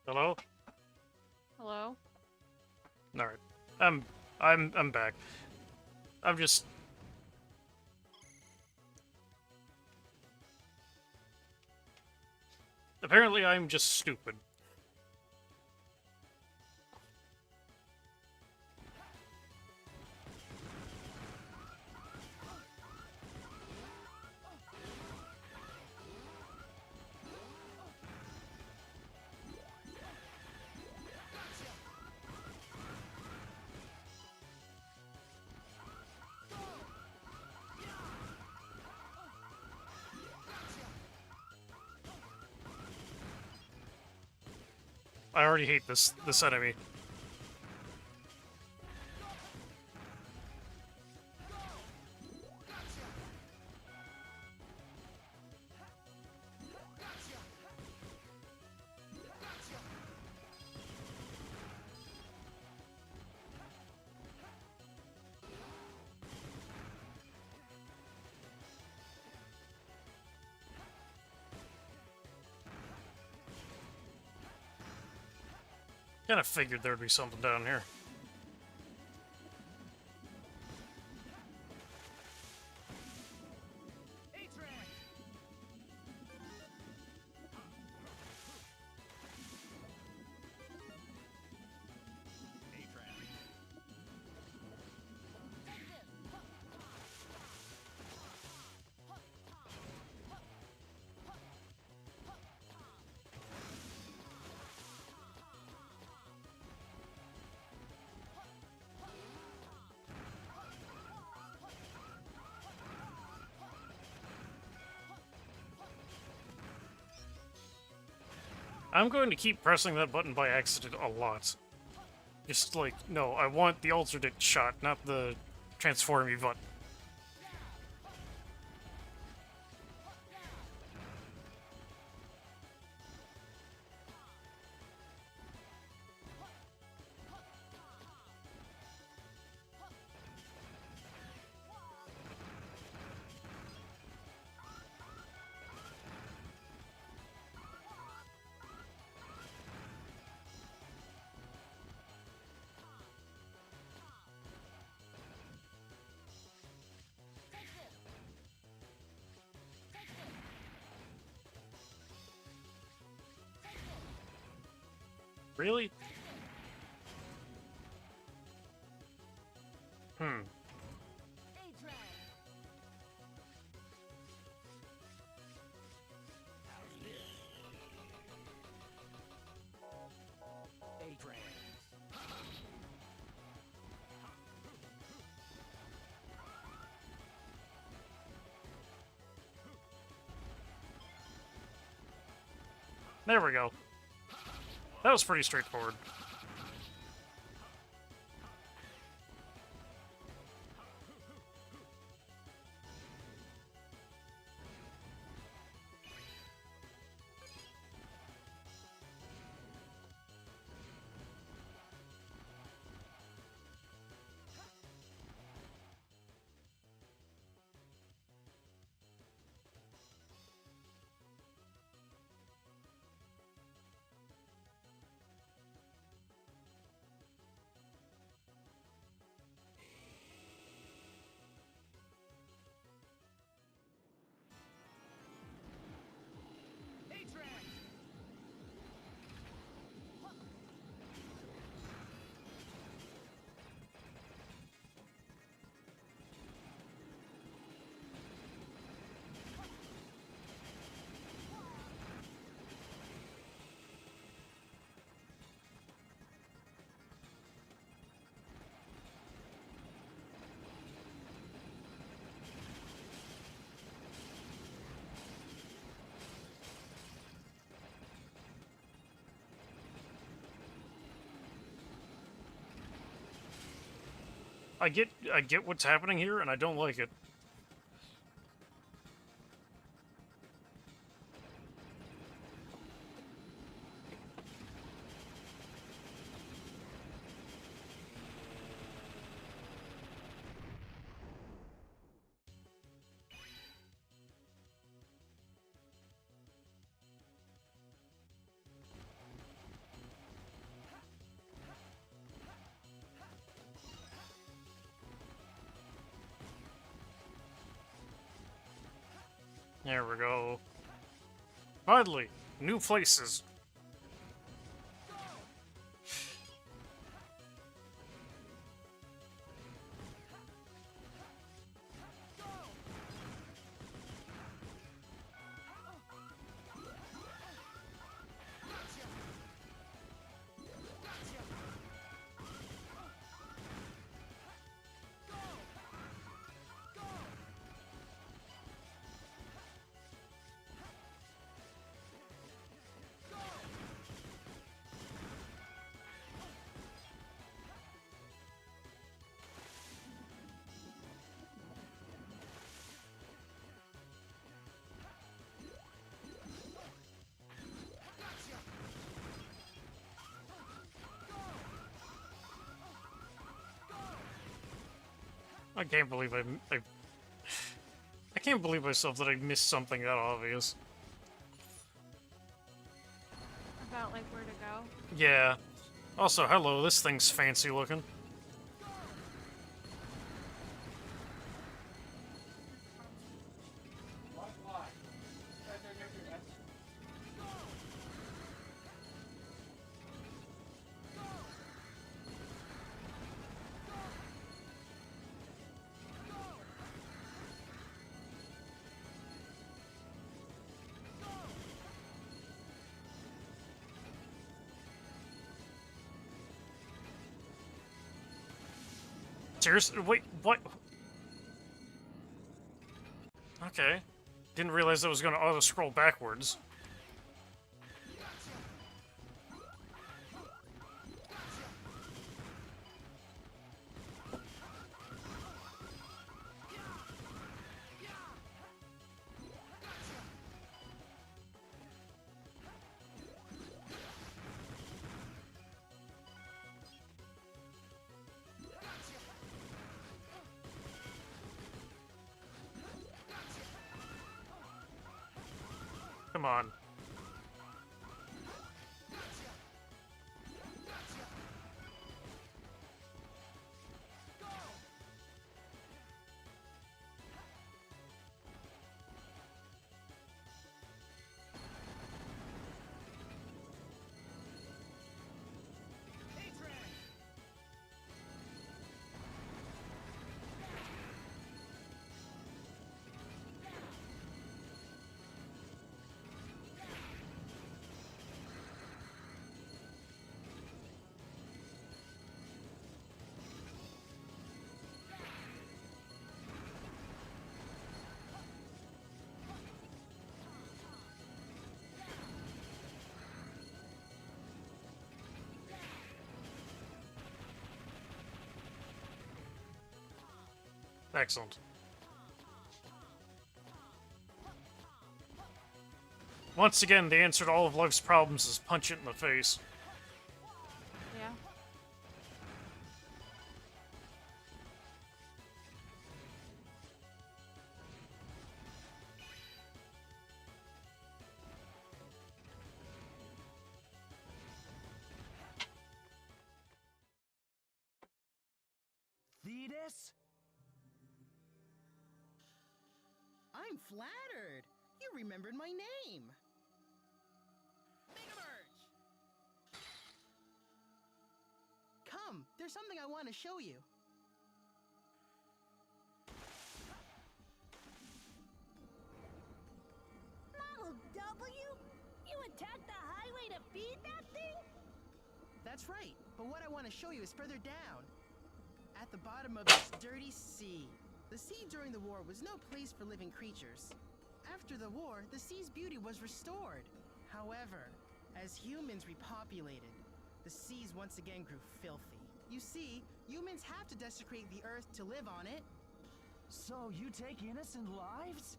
Hello? Hello? Alright. I'm back. I'm just... Apparently I'm just stupid. I already hate this enemy. Kinda figured there'd be something down here. I'm going to keep pressing that button by accident a lot. Just like, no, I want the alternate shot, not the transform me button. Really? Hmm. There we go. That was pretty straightforward. I get what's happening here, and I don't like it. There we go. Finally, new places. I can't believe I can't believe myself that I missed something that obvious. About like where to go. Yeah. Also, hello, this thing's fancy looking. Seriously? Wait, what? Okay. Didn't realize I was gonna auto-scroll backwards. Come on. Excellent. Once again, the answer to all of life's problems is punch it in the face. Yeah. Thetis? I'm flattered. You remembered my name. Mega Merge! Come, there's something I want to show you. Model W? You attacked the highway to feed that thing? That's right, but what I want to show you is further down. At the bottom of this dirty sea. The sea during the war was no place for living creatures. After the war, the sea's beauty was restored. However, as humans repopulated, the seas once again grew filthy. You see, humans have to desecrate the earth to live on it. So you take innocent lives?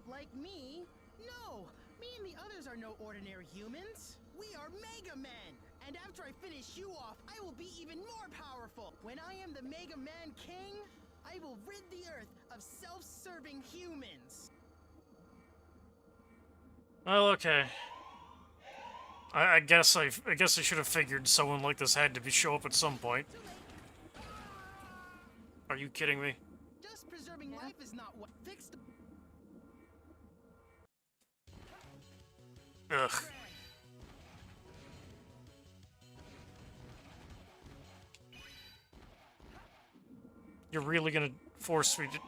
Like me? No! Me and the others are no ordinary humans. We are Mega Men! And after I finish you off, I will be even more powerful! When I am the Mega Man King, I will rid the earth of self-serving humans! Well, okay. I guess I should have figured someone like this had to show up at some point. Are you kidding me? Just preserving life is not what fixed. Ugh. You're really gonna force me to...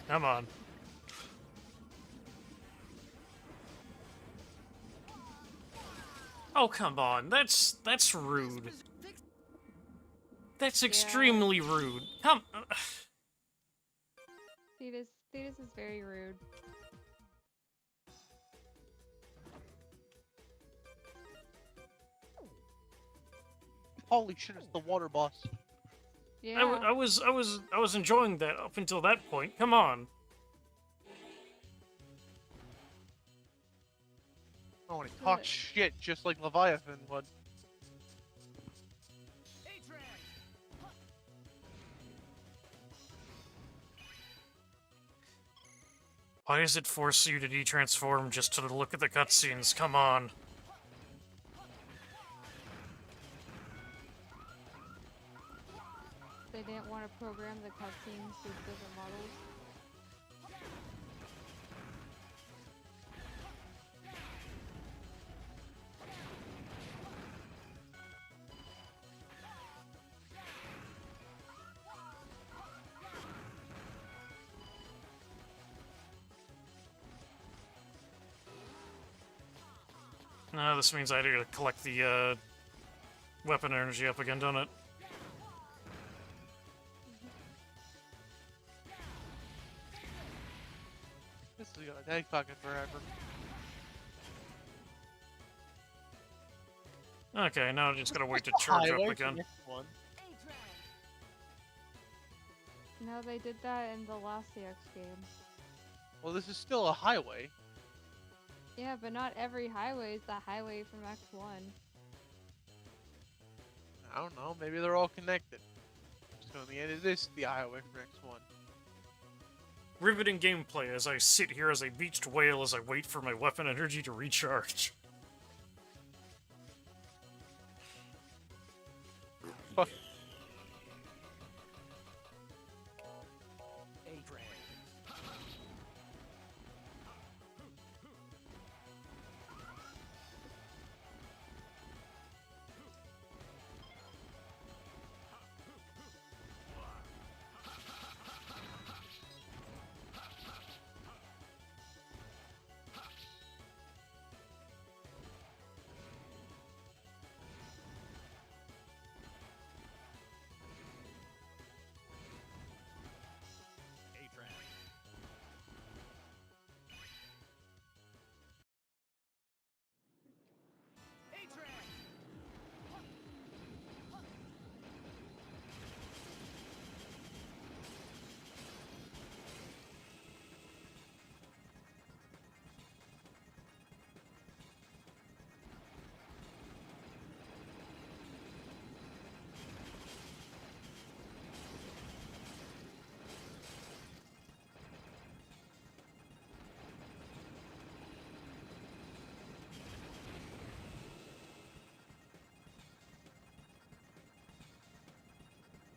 Come on. Oh, come on. That's rude. That's extremely rude. Come... Thetis is very rude. Holy shit, it's the water boss. Yeah. I was enjoying that up until that point. Come on. Oh, and he talks shit just like Leviathan would. Why does it force you to de-transform just to look at the cutscenes? Come on. They didn't want to program the cutscenes with different models. No, this means I gotta collect the weapon energy up again, don't it? This is gonna take fucking forever. Okay, now I just gotta wait to charge up again. No, they did that in the last CX game. Well, this is still a highway. Yeah, but not every highway is the highway from X1. I don't know. Maybe they're all connected. So in the end of this, the highway for X1. riveting gameplay as I sit here as a beached whale as I wait for my weapon energy to recharge. Fuck.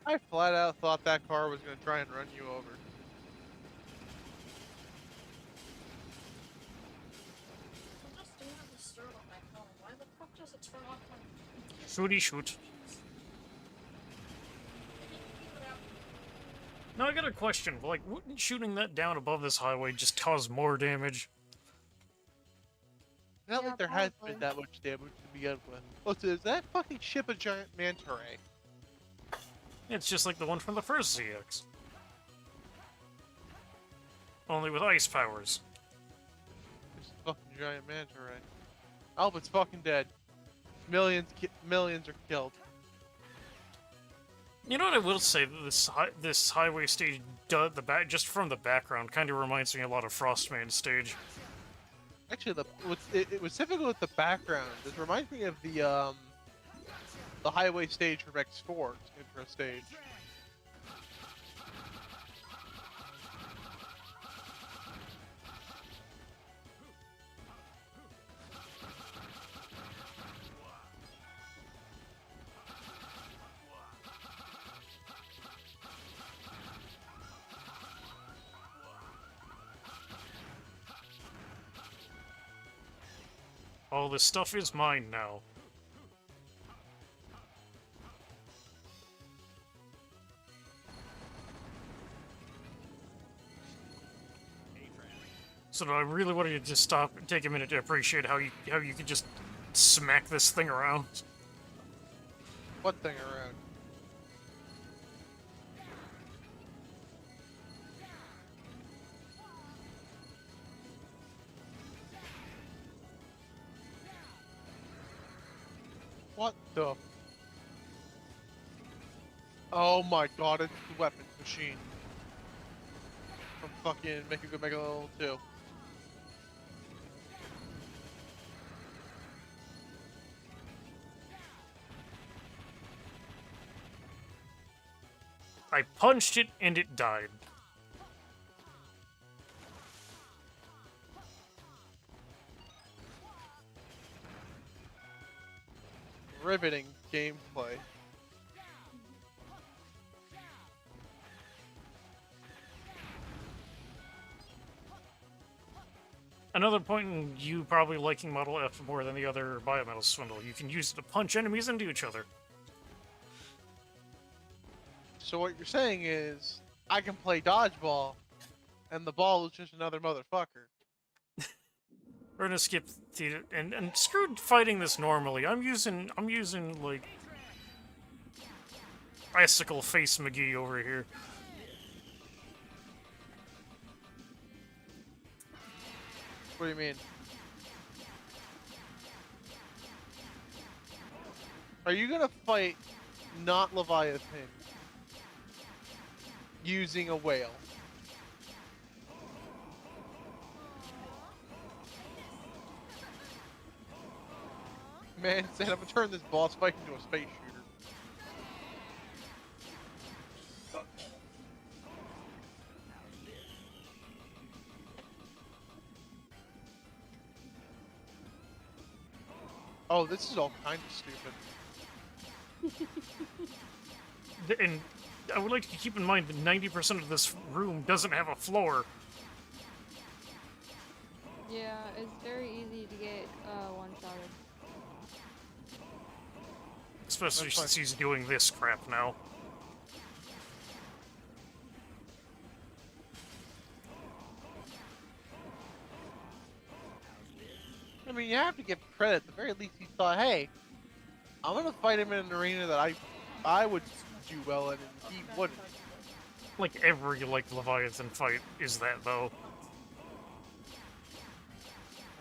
I flat out thought that car was gonna try and run you over. I'm just doing the start on my phone. Why the fuck does it turn off my... Shooty shoot. Now I got a question, like, wouldn't shooting that down above this highway just cause more damage? Not like there has been that much damage to begin with. Listen, is that fucking ship a giant manta ray? It's just like the one from the first ZX. Only with ice powers. It's a fucking giant manta ray. I hope it's fucking dead. Millions are killed. You know what I will say? This highway stage, just from the background, kind of reminds me a lot of Frostman stage. Actually, it was typical with the background. This reminds me of the highway stage from X4's intro stage. All this stuff is mine now. So I really wanted you to just stop and take a minute to appreciate how you could just smack this thing around. What thing around? What the? Oh my god, it's the weapons machine. From fucking Make a Good Mega Level 2. I punched it and it died. Riveting gameplay. Another point in you probably liking Model F more than the other Biometal Swindle. You can use it to punch enemies into each other. So what you're saying is, I can play dodgeball, and the ball is just another motherfucker. We're gonna skip the and screw fighting this normally. I'm using like Icicle Face McGee over here. What do you mean? Are you gonna fight not Leviathan using a whale? Man said I'm gonna turn this boss fight into a space shooter. Oh, this is all kind of stupid. And I would like to keep in mind that 90% of this room doesn't have a floor. Yeah, it's very easy to get one-shotted. Especially since he's doing this crap now. I mean, you have to give credit. At the very least, he thought, hey, I'm going to fight him in an arena that I would do well in, and he wouldn't. Like every, like, Leviathan fight is that, though.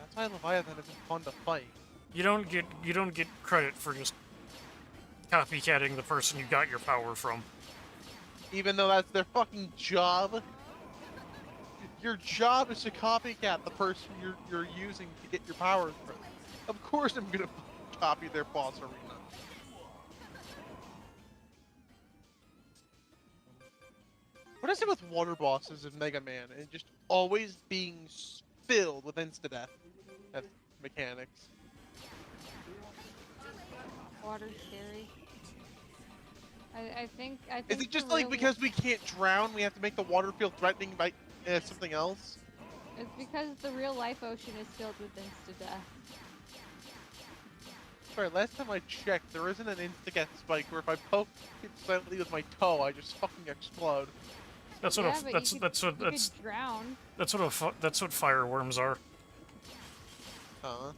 That's why Leviathan isn't fun to fight. You don't get credit for just copycatting the person you got your power from. Even though that's their fucking job. Your job is to copycat the person you're using to get your powers from. Of course I'm gonna copy their boss arena. What is it with water bosses in Mega Man and just always being filled with insta-death mechanics? Water's scary. I think Is it just like because we can't drown, we have to make the water feel threatening by something else? It's because the real life ocean is filled with insta-death. Sorry, last time I checked, there isn't an insta-death spike where if I poke it slightly with my toe, I just fucking explode. That's what that's drown. That's what fireworms are. Huh?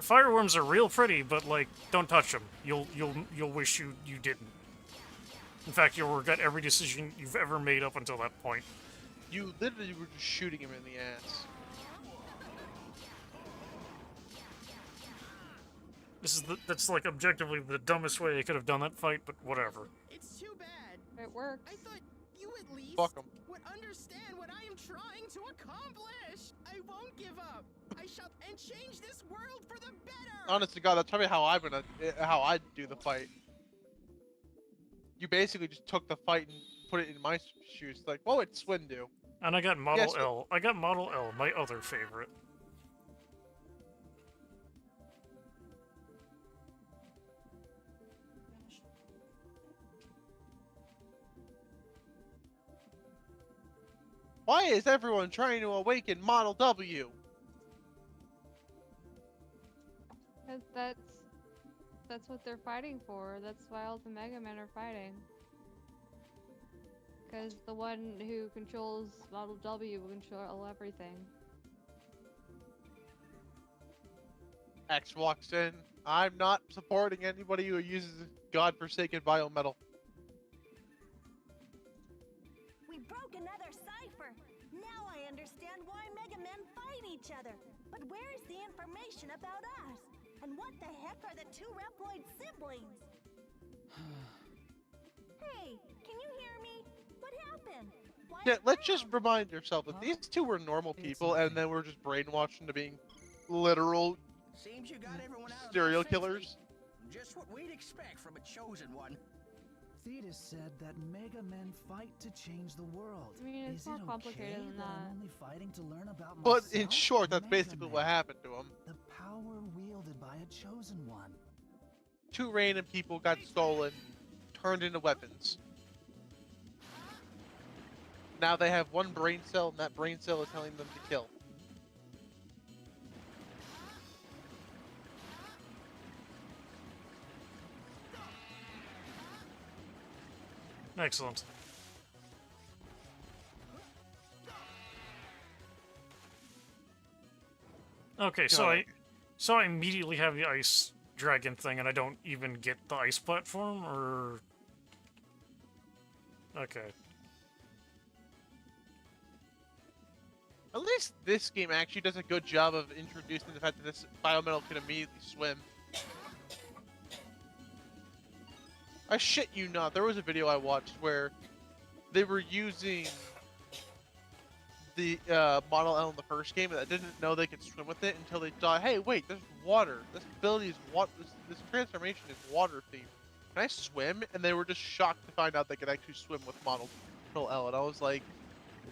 Fireworms are real pretty, but like, don't touch them. You'll wish you didn't. In fact, you'll regret every decision you've ever made up until that point. You literally were just shooting him in the ass. That's like objectively the dumbest way I could have done that fight, but whatever. It's too bad. It worked. I thought you at least Fuck 'em. would understand what I am trying to accomplish. I won't give up. I shall and change this world for the better. Honest to God, that's probably how I'd do the fight. You basically just took the fight and put it in my shoes. Like, what would Swin do? And I got Model L. I got Model L, my other favorite. Why is everyone trying to awaken Model W? That's what they're fighting for. That's why all the Mega Men are fighting. Because the one who controls Model W will control everything. X walks in. I'm not supporting anybody who uses godforsaken biometal. We broke another cipher. Now I understand why Mega Men fight each other. But where is the information about us? And what the heck are the two Reploid siblings? Hey, can you hear me? What happened? Why Yeah, let's just remind yourself that these two were normal people and then we're just brainwashed into being literal Seems you got everyone out of serial their safety. killers. Just what we'd expect from a chosen one. Thetis said that Mega Men fight to change the world. I mean, it's Is more it complicated okay than that I'm that. only fighting to learn about But myself? in short, that's Mega basically what Man, happened to him. the power wielded by a chosen one. Two random people got stolen, turned into weapons. Now they have one brain cell, and that brain cell is telling them to kill. Excellent. Okay, so I immediately have the ice dragon thing, and I don't even get the ice platform, or okay. At least this game actually does a good job of introducing the fact that this biometal can immediately swim. I shit you not, there was a video I watched where they were using the Model L in the first game, and I didn't know they could swim with it until they thought, hey, wait, there's water. This ability is this transformation is water themed. Can I swim? And they were just shocked to find out they could actually swim with Model capital L, and I was like,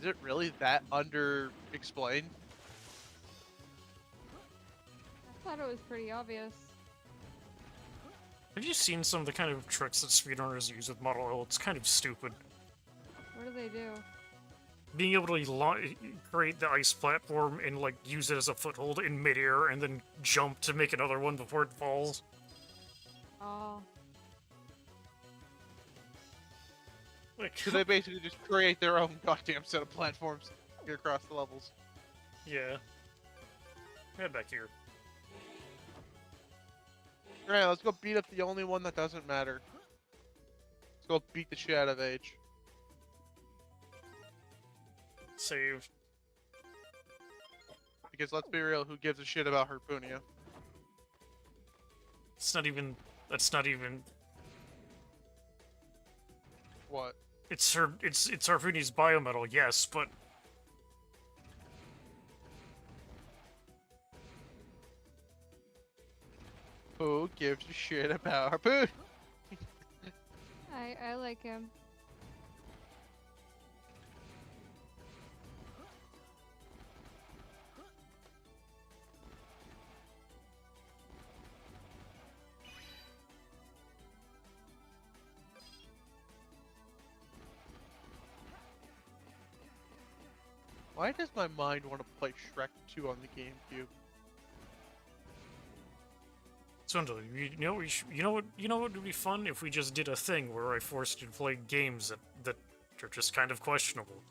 is it really that under-explained? I thought it was pretty obvious. Have you seen some of the kind of tricks that speedrunners use with Model L? It's kind of stupid. What do they do? Being able to create the ice platform and, like, use it as a foothold in midair and then jump to make another one before it falls. Oh. Like, So they basically just create their own goddamn set of platforms to get across the levels. yeah. Head back here. Alright, let's go beat up the only one that doesn't matter. Let's go beat the shit out of Age. Save. Because let's be real, who gives a shit about Harpoonia? It's not even... That's not even... What? It's Harpoonia's biometal, yes, but... Who gives a shit about Harpoon? I like him. Why does my mind want to play Shrek 2 on the GameCube? Swindle, you know what would be fun if we just did a thing where I forced you to play games that are just kind of questionable.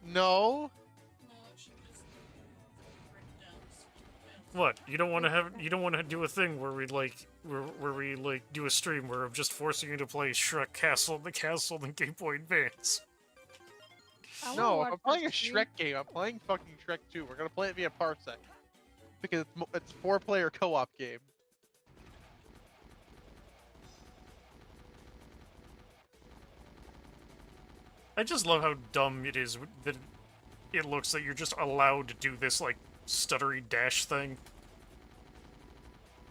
No. What? You don't want to do a thing where we do a stream where I'm just forcing you to play Shrek Castle and Game Boy Advance. No, if I'm playing a Shrek game, I'm playing fucking Shrek 2. We're gonna play it via Parsec. Because it's a 4-player co-op game. I just love how dumb it is that it looks that you're just allowed to do this, like, stuttery dash thing.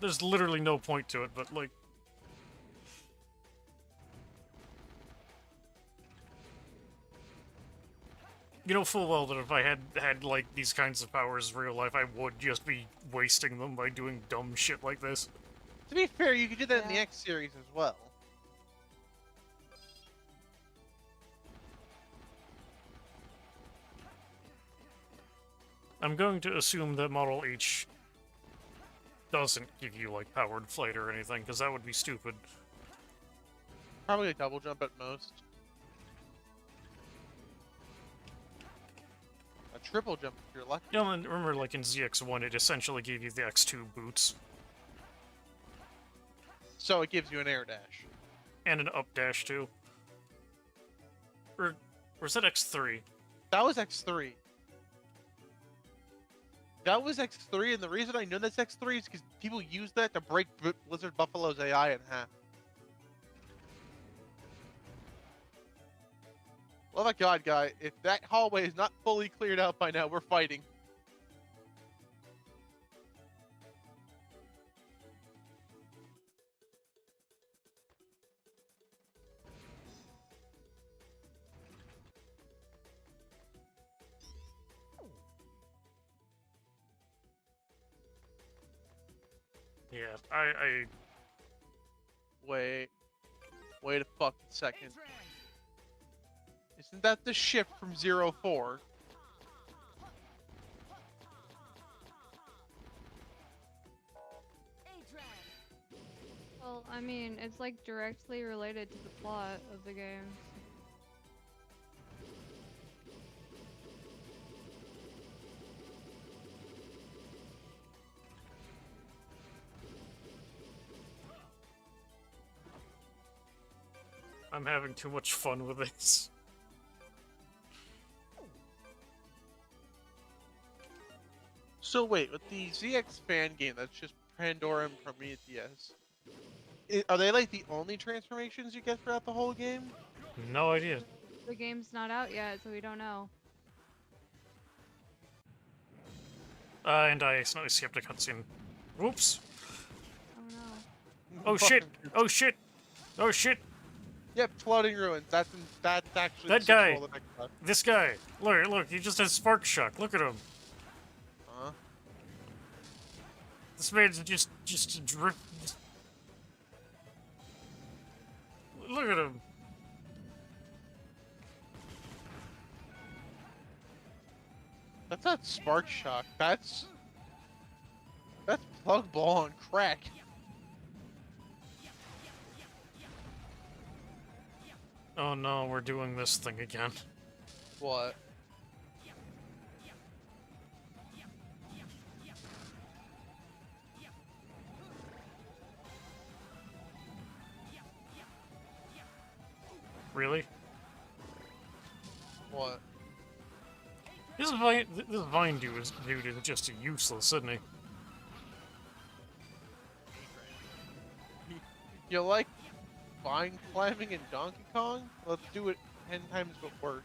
There's literally no point to it, but, like... You know full well that if I had like, these kinds of powers in real life, I would just be wasting them by doing dumb shit like this. To be fair, you could do that in the X series as well. I'm going to assume that Model H doesn't give you, like, powered flight or anything, because that would be stupid. Probably a double jump at most. A triple jump if you're lucky. Yeah, and remember, like, in ZX1, it essentially gave you the X2 boots. So it gives you an air dash. And an up dash, too. Or was that X3? That was X3. That was X3, and the reason I know that's X3 is because people use that to break Blizzard Buffalo's AI in half. Oh my god, guy, if that hallway is not fully cleared out by now, we're fighting. Yeah, I... Wait a fucking second. Isn't that the ship from 04? Well, I mean, it's like directly related to the plot of the game. I'm having too much fun with this. So wait, with the ZX fan game, that's just Pandora and Prometheus. Are they like the only transformations you get throughout the whole game? No idea. The game's not out yet, so we don't know. And I accidentally skipped a cutscene. Whoops. Oh no. Oh shit! Oh shit! Oh shit! Yep, floating ruins. That's actually That the guy. sequel to the next one. This guy. Look, he just has spark shock. Look at him. Huh? This man's just drip. Look at him. That's not Spark Shock. That's Plug Ball on crack. Oh no, we're doing this thing again. What? Really? What? This Vine dude is just useless, isn't he? You like vine climbing in Donkey Kong? Let's do it 10 times but worse.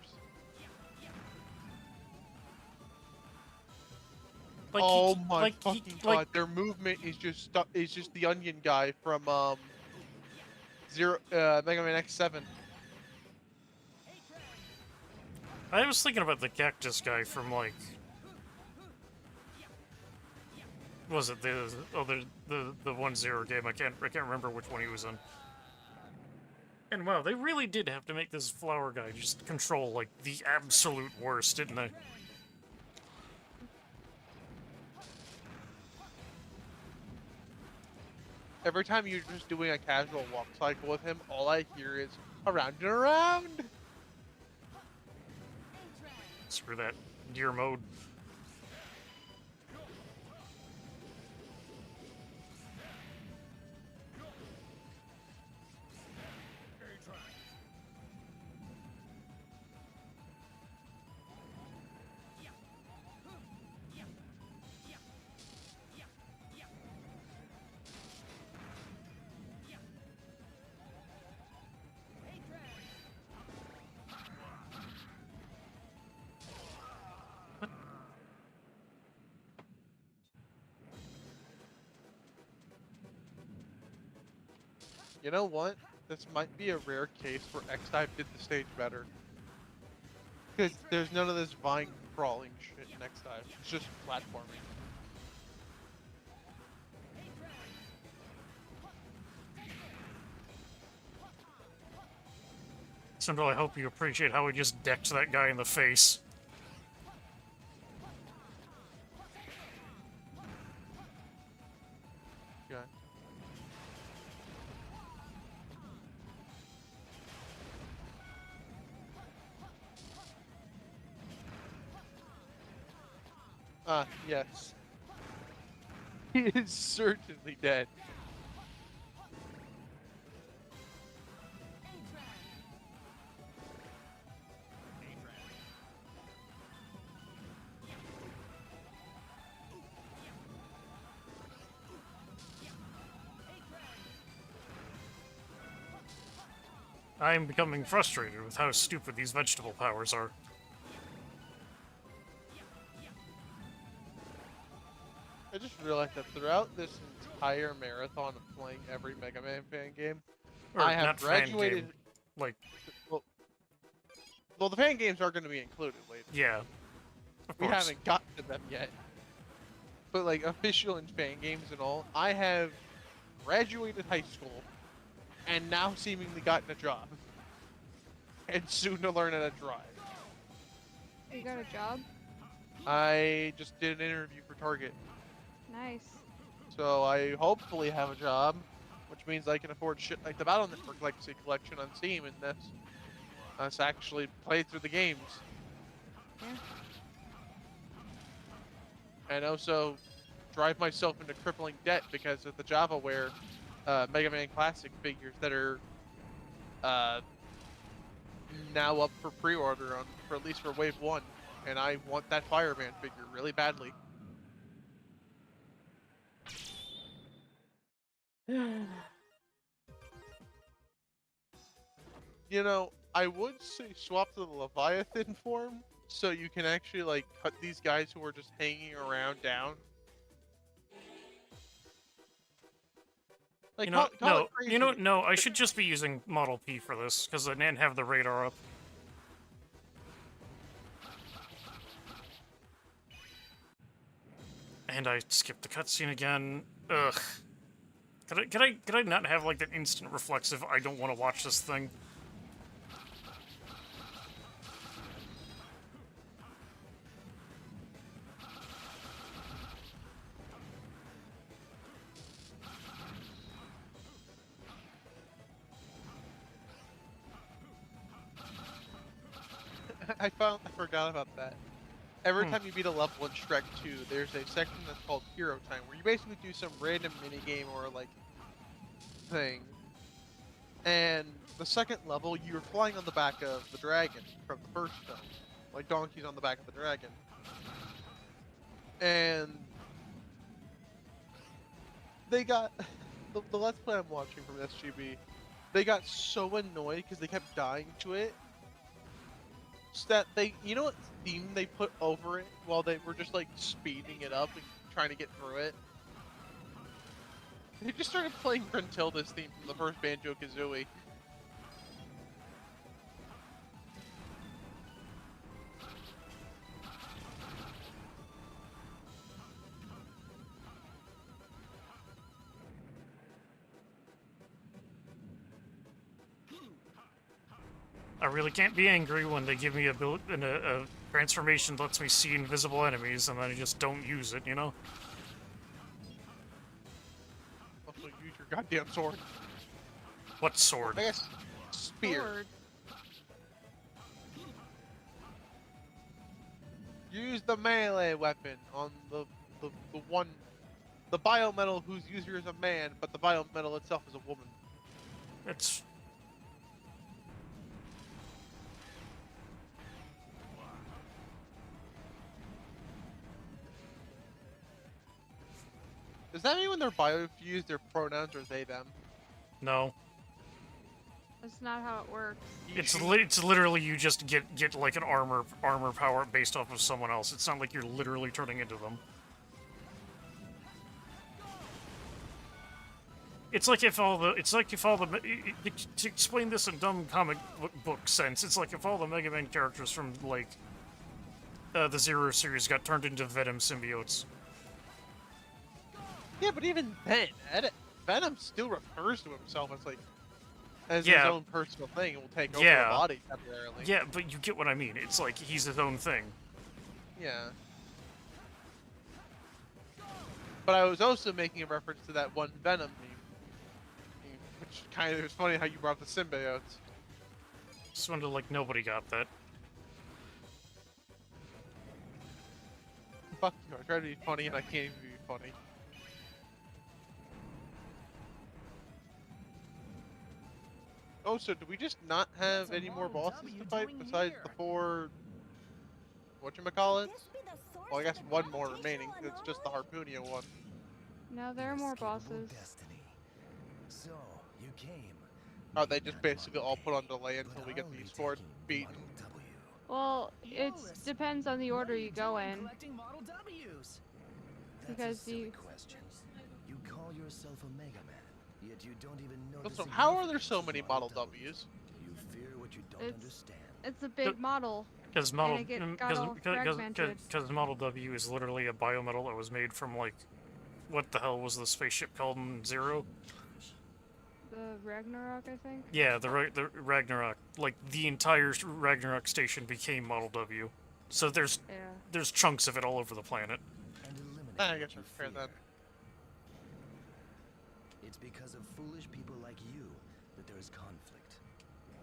Like oh he- my like he- fucking like- god! Their movement is just the Onion guy from Mega Man X7. I was thinking about the cactus guy from like, was it the 1-0 game? I can't remember which one he was in. And wow, they really did have to make this flower guy just control like the absolute worst, didn't they? Every time you're just doing a casual walk cycle with him, all I hear is around and around. Screw that gear mode. You know what? This might be a rare case where X-Dive did the stage better. Because there's none of this vine crawling shit in X-Dive. It's just platforming. Somehow I hope you appreciate how we just decked that guy in the face. Yeah. Yes. He is certainly dead. I'm becoming frustrated with how stupid these vegetable powers are. I just realized that throughout this entire marathon of playing every Mega Man fan game, Or I have not fan graduated. game, like, Well, the fan games are going to be included later. yeah. Of We course. haven't gotten to them yet. But like official and fan games and all, I have graduated high school and now seemingly gotten a job. And soon to learn how to drive. You got a job? I just did an interview for Target. Nice. So I hopefully have a job, which means I can afford shit like the Battle Network Legacy Collection on Steam and this. Us actually play through the games. Yeah. And also drive myself into crippling debt because of the JavaWare Mega Man Classic figures that are now up for pre-order on, for at least for Wave 1. And I want that Fireman figure really badly. You know, I would say swap to the Leviathan form so you can actually like cut these guys who are just hanging around down. Like, You know, call no, it crazy. you know, no. I should just be using Model P for this because I didn't have the radar up. And I skipped the cutscene again. Ugh. Could I not have like that instant reflexive? I don't want to watch this thing. I forgot about that. Every time you beat a level in Shrek 2, there's a section that's called Hero Time, where you basically do some random minigame or like thing. And the second level, you're flying on the back of the dragon from the first film, like Donkey's on the back of the dragon. And they got the Let's Play I'm watching from SGB. They got so annoyed because they kept dying to it. That they, you know what theme they put over it while they were just like speeding it up and trying to get through it? They just started playing Gruntilda's theme from the first Banjo-Kazooie. I really can't be angry when they give me a transformation that lets me see invisible enemies and then I just don't use it, you know? Also, use your goddamn sword. What sword? I guess spear. Sword. Use the melee weapon on the one, the biometal whose user is a man, but the biometal itself is a woman. It's... Does that mean when they're biofused, their pronouns are they, them? No. That's not how it works. It's literally you just get like an armor power based off of someone else. It's not like you're literally turning into them. It's like if all the to explain this in dumb comic book sense, it's like if all the Mega Man characters from like the Zero series got turned into Venom symbiotes. Yeah, but even then, Venom still refers to himself as like his own personal thing. It will take over the body temporarily. Yeah, but you get what I mean. It's like he's his own thing. Yeah. But I was also making a reference to that one Venom meme, which kind of is funny how you brought up the symbiotes. Just wonder like nobody got that. Fuck you! I try to be funny and I can't even be funny. Oh, so do we just not have any more bosses to fight besides the 4... whatchamacallit? Well, I guess one more remaining. It's just the Harpoonia one. No, there are more bosses. So, you came. Oh, they just basically all put on delay until we get these 4 beaten. Well, it depends on the order you go in. Collecting Model W's. Because you... You call yourself a Mega Man, yet you don't even know. So how are there so many Model W's? You fear what you don't understand. It's a big model. Because Model W is literally a biometal that was made from like, what the hell was the spaceship called in Zero? The Ragnarok, I think. Yeah, the Ragnarok. Like the entire Ragnarok station became Model W. So there's chunks of it all over the planet. I guess that's fair then. It's because of foolish people like you that there is conflict.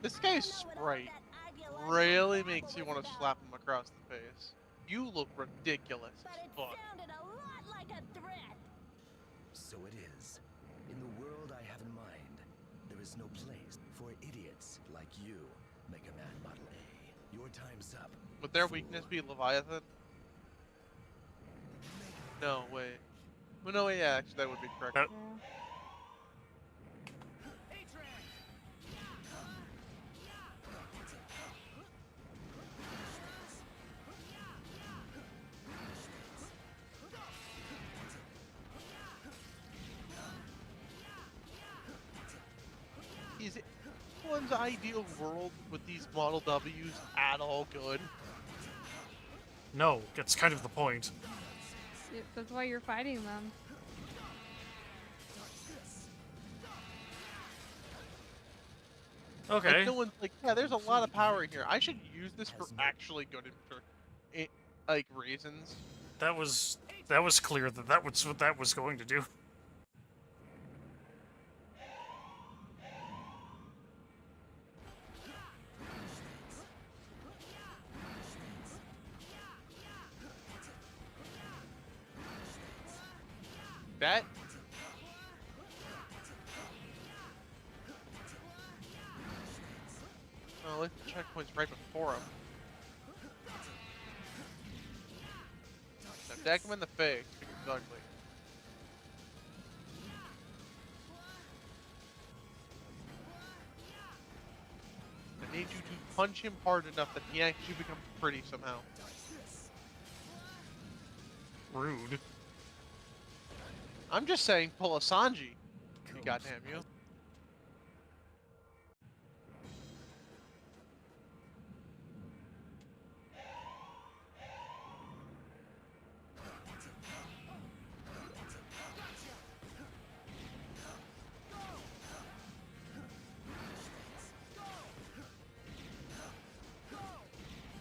This guy's sprite really makes you want to slap him across the face. You look ridiculous as fuck. So it is. In the world I have in mind, there is no place for idiots like you, Mega Man Model A. Your time's up. Would their weakness be Leviathan? No, wait. Well, no, yeah, actually that would be correct. is anyone's ideal world with these Model Ws at all good? No, that's kind of the point. That's why you're fighting them. Okay. Like, no one's like, yeah, there's a lot of power in here. I should use this for actually good, like, reasons. That was clear that that was what that was going to do. That. Oh, look, the checkpoint's right before him. Now, deck him in the face. Because he's ugly. I need you to punch him hard enough that he actually becomes pretty somehow. Rude. I'm just saying, pull a Sanji. You goddamn you.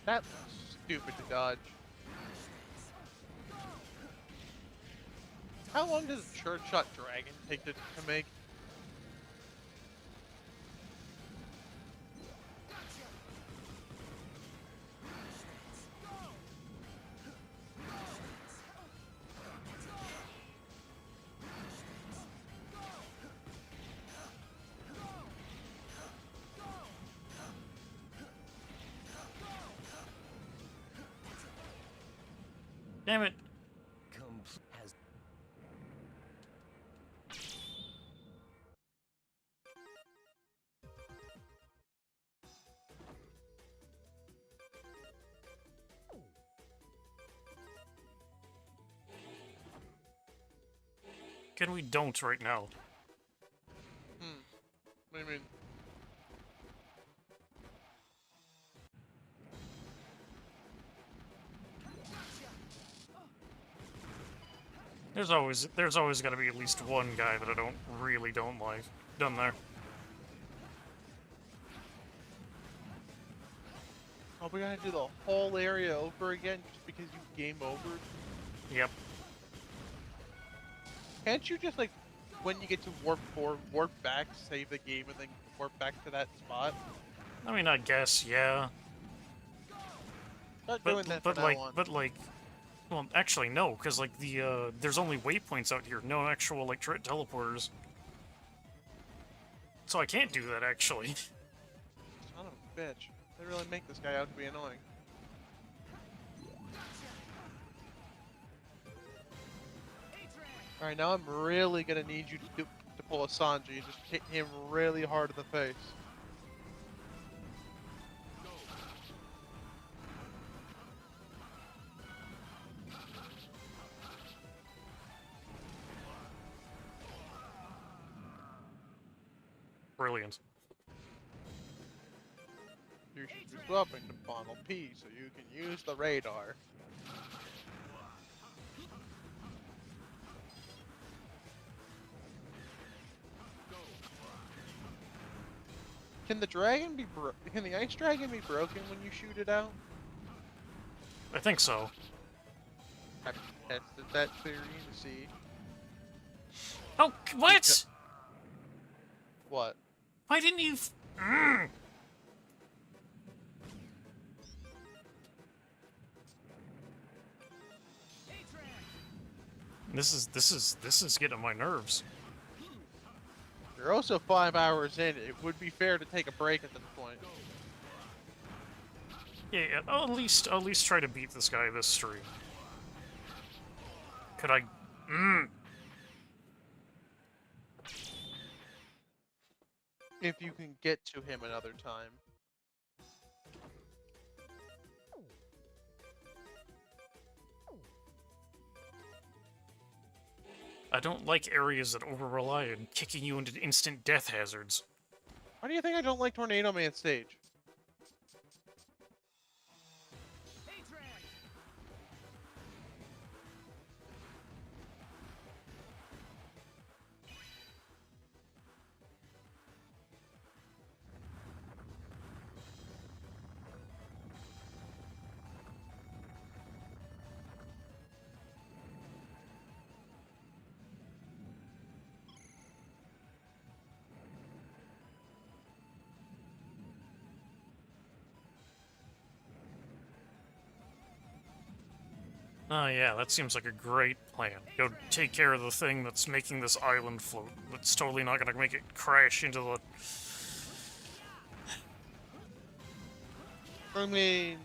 That was stupid to dodge. How long does a Church Shot Dragon take to make? Damn it. Can we don't right now? What do you mean? There's always got to be at least one guy that I really don't like done there. Oh, we gotta do the whole area over again just because you game over? Yep. Can't you just, like, when you get to warp 4, warp back, save the game, and then warp back to that spot? I mean, I guess, yeah. Start doing that from now on. But like, well, actually no, because like there's only waypoints out here, no actual like teleporters. So I can't do that actually. Son of a bitch. They really make this guy out to be annoying. Alright, now I'm really gonna need you to pull a Sanji. Just hit him really hard in the face. Brilliant. You should be swapping to Funnel P so you can use the radar. Can the dragon be can the ice dragon be broken when you shoot it out? I think so. Have you tested that theory to see? Oh, what? What? Why didn't you? This is getting on my nerves. You're also 5 hours in. It would be fair to take a break at this point. Yeah, I'll at least try to beat this guy this stream. Could I? If you can get to him another time. I don't like areas that over-rely on kicking you into instant death hazards. Why do you think I don't like Tornado Man stage? Oh yeah, that seems like a great plan. Go take care of the thing that's making this island float. That's totally not gonna make it crash into the... I mean,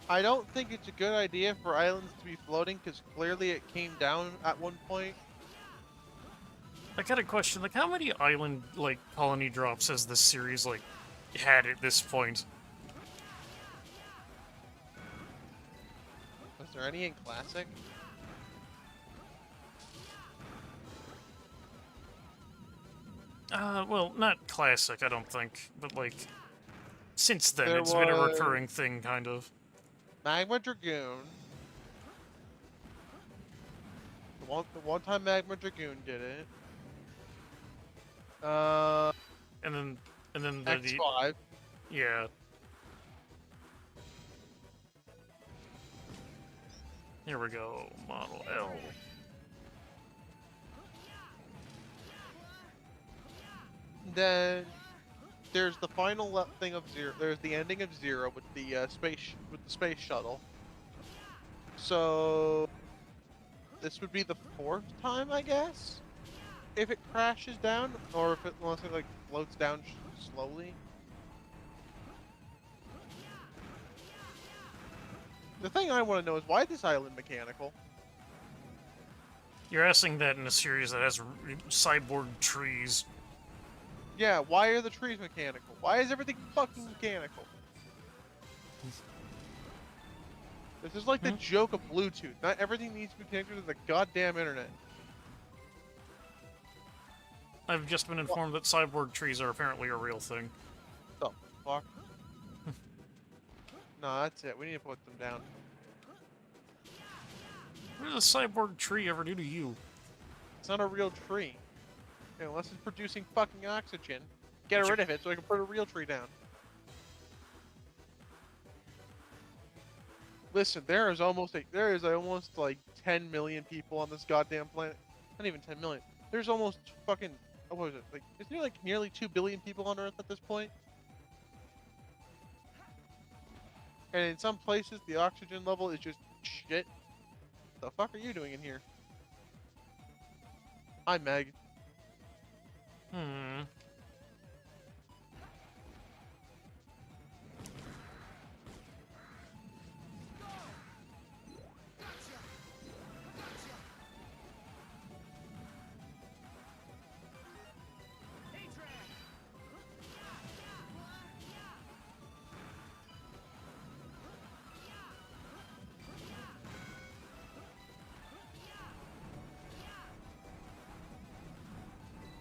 I don't think it's a good idea for islands to be floating, because clearly it came down at one point. I got a question, like, how many island, like, colony drops has this series, like, had at this point? Was there any in Classic? Well, not classic, I don't think, but, like, since then, There it's been a was- recurring thing, kind of. Magma Dragoon. The one time Magma Dragoon did it. And then the... X5. Yeah. Here we go, Model L. Then there's the final thing of Zero. There's the ending of Zero with the space shuttle. So this would be the fourth time, I guess, if it crashes down, or if it unless it like floats down slowly. The thing I want to know is why is this island mechanical? You're asking that in a series that has cyborg trees. Yeah, why are the trees mechanical? Why is everything fucking mechanical? This is like the joke of Bluetooth. Not everything needs to be connected to the goddamn internet. I've just been informed that cyborg trees are apparently a real thing. The fuck? No, that's it. We need to put them down. What does a cyborg tree ever do to you? It's not a real tree. Unless it's producing fucking oxygen. Get rid of it so I can put a real tree down. Listen, there is almost like 10 million people on this goddamn planet. Not even 10 million. There's almost fucking, what was it? Like, isn't there like nearly 2 billion people on Earth at this point? And in some places, the oxygen level is just shit. The fuck are you doing in here? Hi, Meg. Hmm.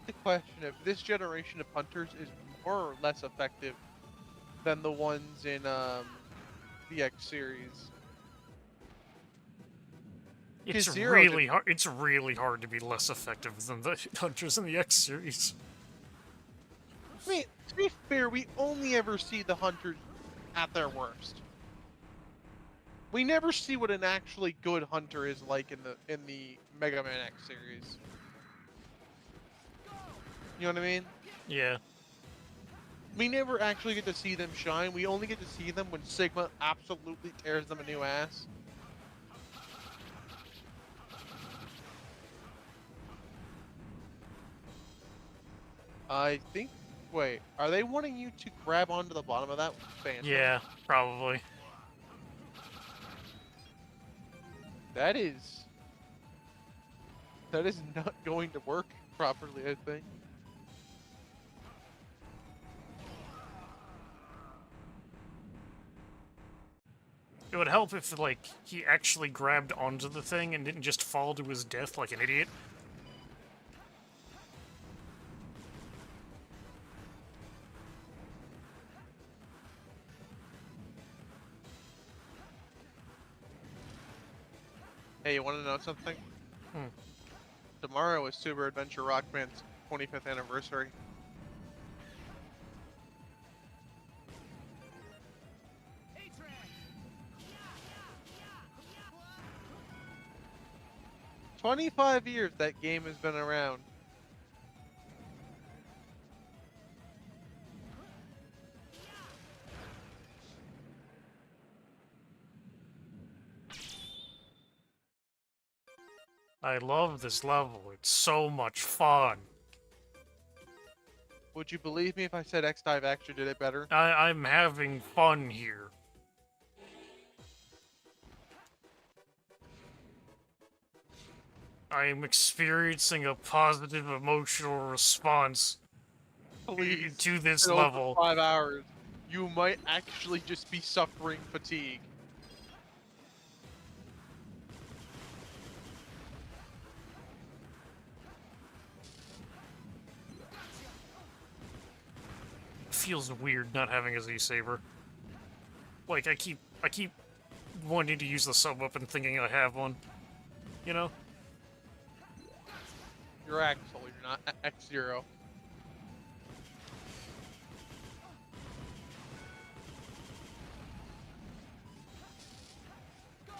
The question if this generation of hunters is more or less effective than the ones in the X series. It's Zero really hard. It's really hard to be less effective than the hunters in the X series. I mean, to be fair, we only ever see the hunters at their worst. We never see what an actually good hunter is like in the Mega Man X series. You know what I mean? Yeah. We never actually get to see them shine. We only get to see them when Sigma absolutely tears them a new ass. I think... Wait, are they wanting you to grab onto the bottom of that phantom? Yeah, probably. That is not going to work properly, I think. It would help if, like, he actually grabbed onto the thing and didn't just fall to his death like an idiot. Hey, you want to know something? Hmm. Tomorrow is Super Adventure Rockman's 25th anniversary. – 25 years that game has been around. I love this level. It's so much fun. Would you believe me if I said X-Dive actually did it better? I'm having fun here. I am experiencing a positive emotional response Please, to this in over level. 5 hours, you might actually just be suffering fatigue. Feels weird not having a Z-Saber. Like, I keep wanting to use the sub-weapon thinking I have one. You know? You're Axel, you're not X-Zero.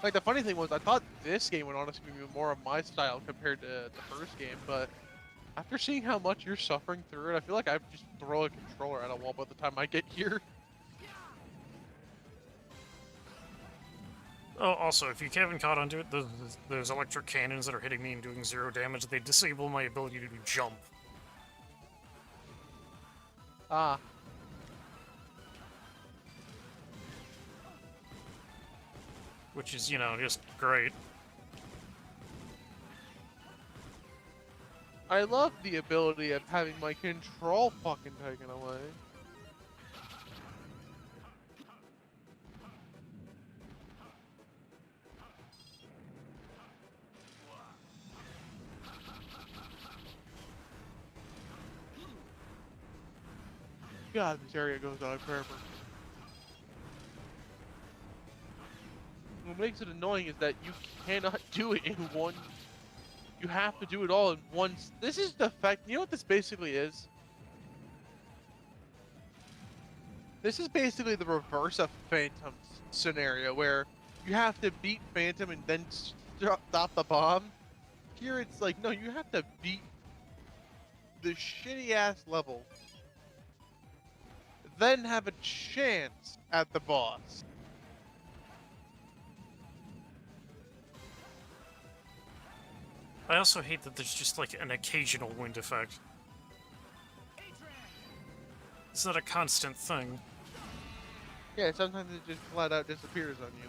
Like, the funny thing was, I thought this game would honestly be more of my style compared to the first game, but after seeing how much you're suffering through it, I feel like I just throw a controller at a wall by the time I get here. Oh, also, if you haven't caught onto it, those electric cannons that are hitting me and doing 0 damage, they disable my ability to jump. Ah. Which is, you know, just great. I love the ability of having my control fucking taken away. God, this area goes on forever. What makes it annoying is that you cannot do it in one. You have to do it all in one. This is the fact. You know what this basically is? This is basically the reverse of Phantom's scenario, where you have to beat Phantom and then stop the bomb. Here it's like, no, you have to beat the shitty ass level, then have a chance at the boss. I also hate that there's just like an occasional wind effect. It's not a constant thing. Yeah, sometimes it just flat out disappears on you.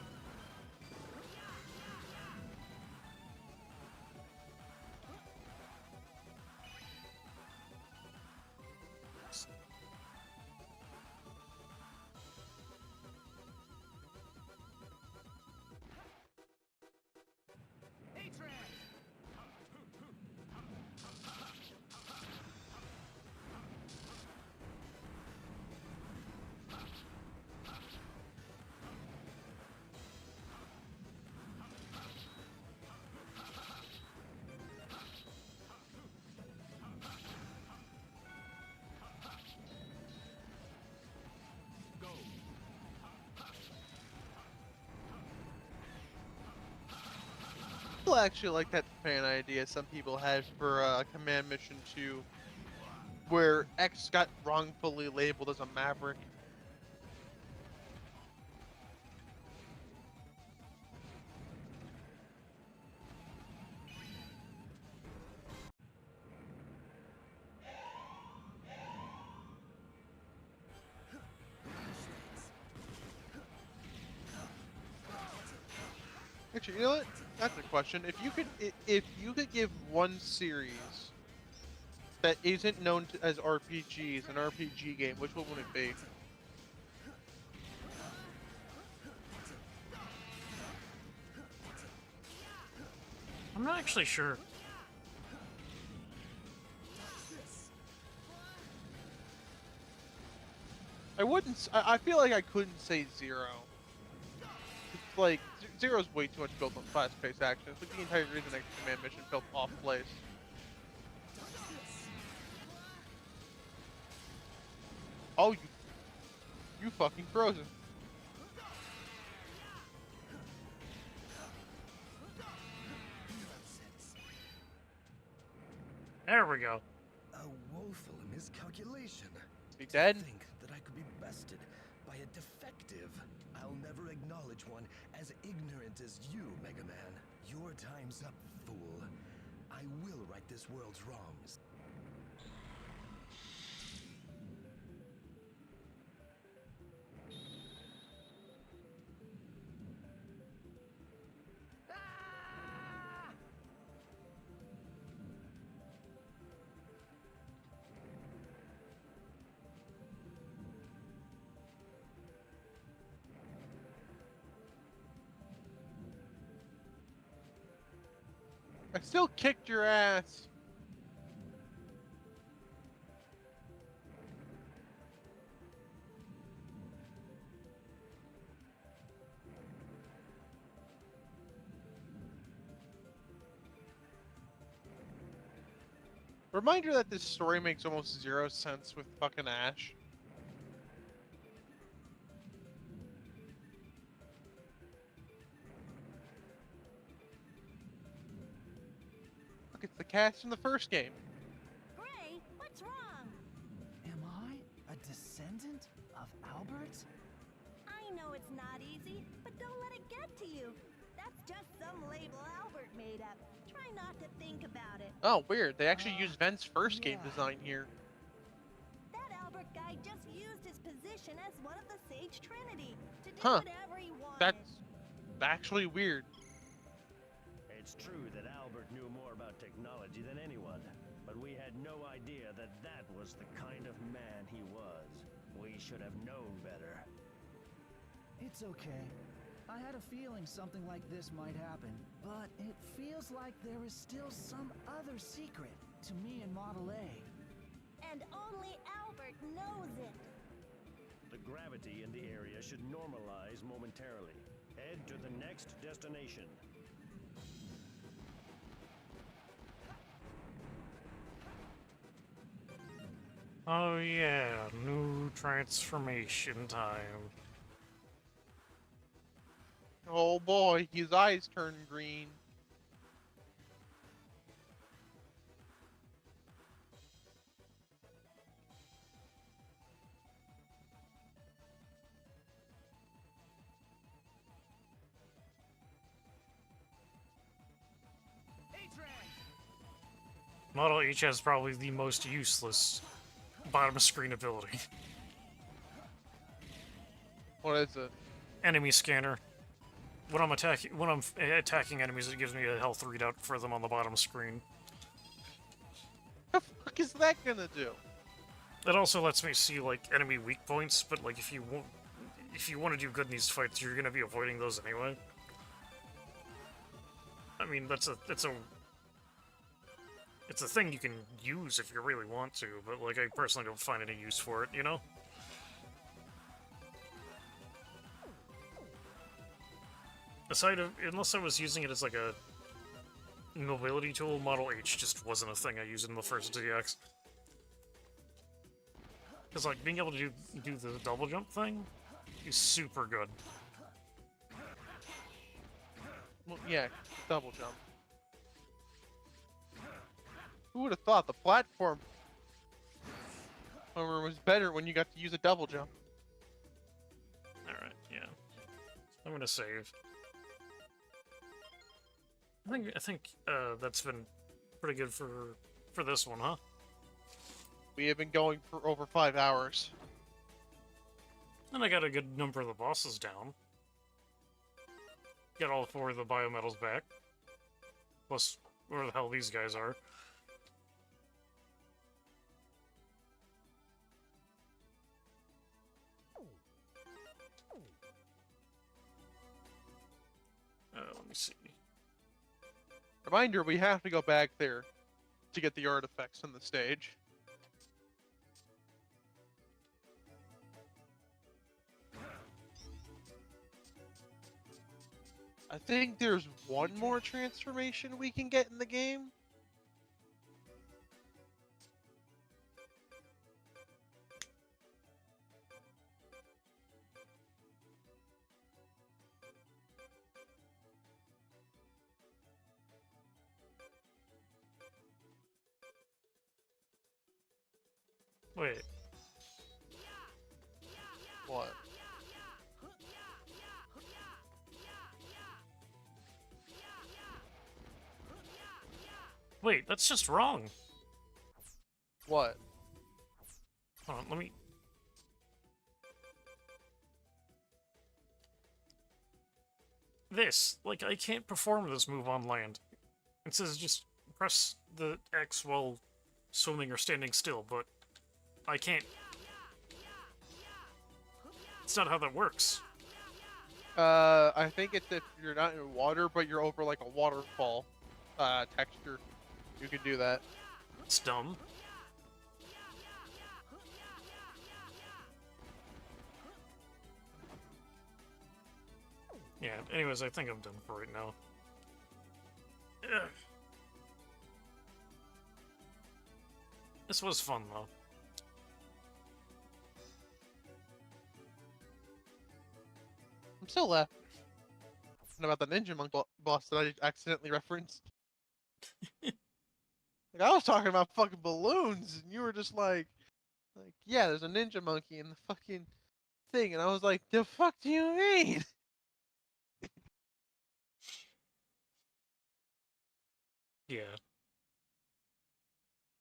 I actually like that fan idea some people had for Command Mission 2, where X got wrongfully labeled as a Maverick. Actually, you know what? That's a question. If you could give one series that isn't known as RPGs, an RPG game, which one would it be? I'm not actually sure. I wouldn't. I feel like I couldn't say Zero. like Zero's way too much built on fast-paced action. It's like the entire reason X Command mission felt off place. Oh, you fucking frozen. There we go. A woeful miscalculation. Be dead. To think that I could be bested by a defective. I'll never acknowledge one as ignorant as you, Mega Man. Your time's up, fool. I will right this world's wrongs. I still kicked your ass. Reminder that this story makes almost zero sense with fucking Ash. Look, it's the cast from the first game. Gray, what's wrong? Am I a descendant of Albert? I know it's not easy, but don't let it get to you. That's just some label Albert made up. Try not to think about it. Oh, weird. They actually used Vent's first game design here. That Albert guy just used his position as one of the Sage Trinity to do Huh. whatever he wanted. That's actually weird. It's true that Albert knew more about technology than anyone, but we had no idea that that was the kind of man he was. We should have known better. It's okay. I had a feeling something like this might happen, but it feels like there is still some other secret to me and Model A. And only Albert knows it. The gravity in the area should normalize momentarily. Head to the next destination. Oh yeah, new transformation time. Oh boy, his eyes turn green. Model H has probably the most useless bottom screen ability. What is it? Enemy scanner. When I'm attacking enemies, it gives me a health readout for them on the bottom screen. The fuck is that gonna do? It also lets me see like enemy weak points, but like if you want to do good in these fights, you're gonna be avoiding those anyway. I mean, it's a thing you can use if you really want to, but like I personally don't find any use for it, you know? Unless I was using it as like a mobility tool, Model H just wasn't a thing I used in the first DX. Because like being able to do the double jump thing is super good. Well, yeah, double jump. Who would have thought the platform was better when you got to use a double jump? Alright, yeah. I'm gonna save. I think that's been pretty good for this one, huh? We have been going for over 5 hours. And I got a good number of the bosses down. Got all 4 of the biometals back. Plus, where the hell these guys are. Let me see. Reminder, we have to go back there to get the artifacts on the stage. I think there's one more transformation we can get in the game. Wait. What? Wait, that's just wrong. What? Hold on, let me... This, like, I can't perform this move on land. It says just press the X while swimming or standing still, but I can't. It's not how that works. I think it's if you're not in water, but you're over like a waterfall texture. You can do that. It's dumb. Yeah, anyways, I think I'm done for right now. Ugh. This was fun, though. I'm still laughing about the Ninja Monk boss that I accidentally referenced. Like, I was talking about fucking balloons, and you were just like, yeah, there's a ninja monkey in the fucking thing, and I was like, the fuck do you mean? Yeah.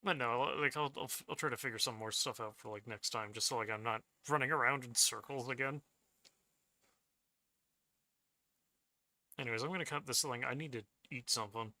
But no, like, I'll try to figure some more stuff out for, like, next time, just so, like, I'm not running around in circles again. Anyways, I'm gonna cut this thing. I need to eat something.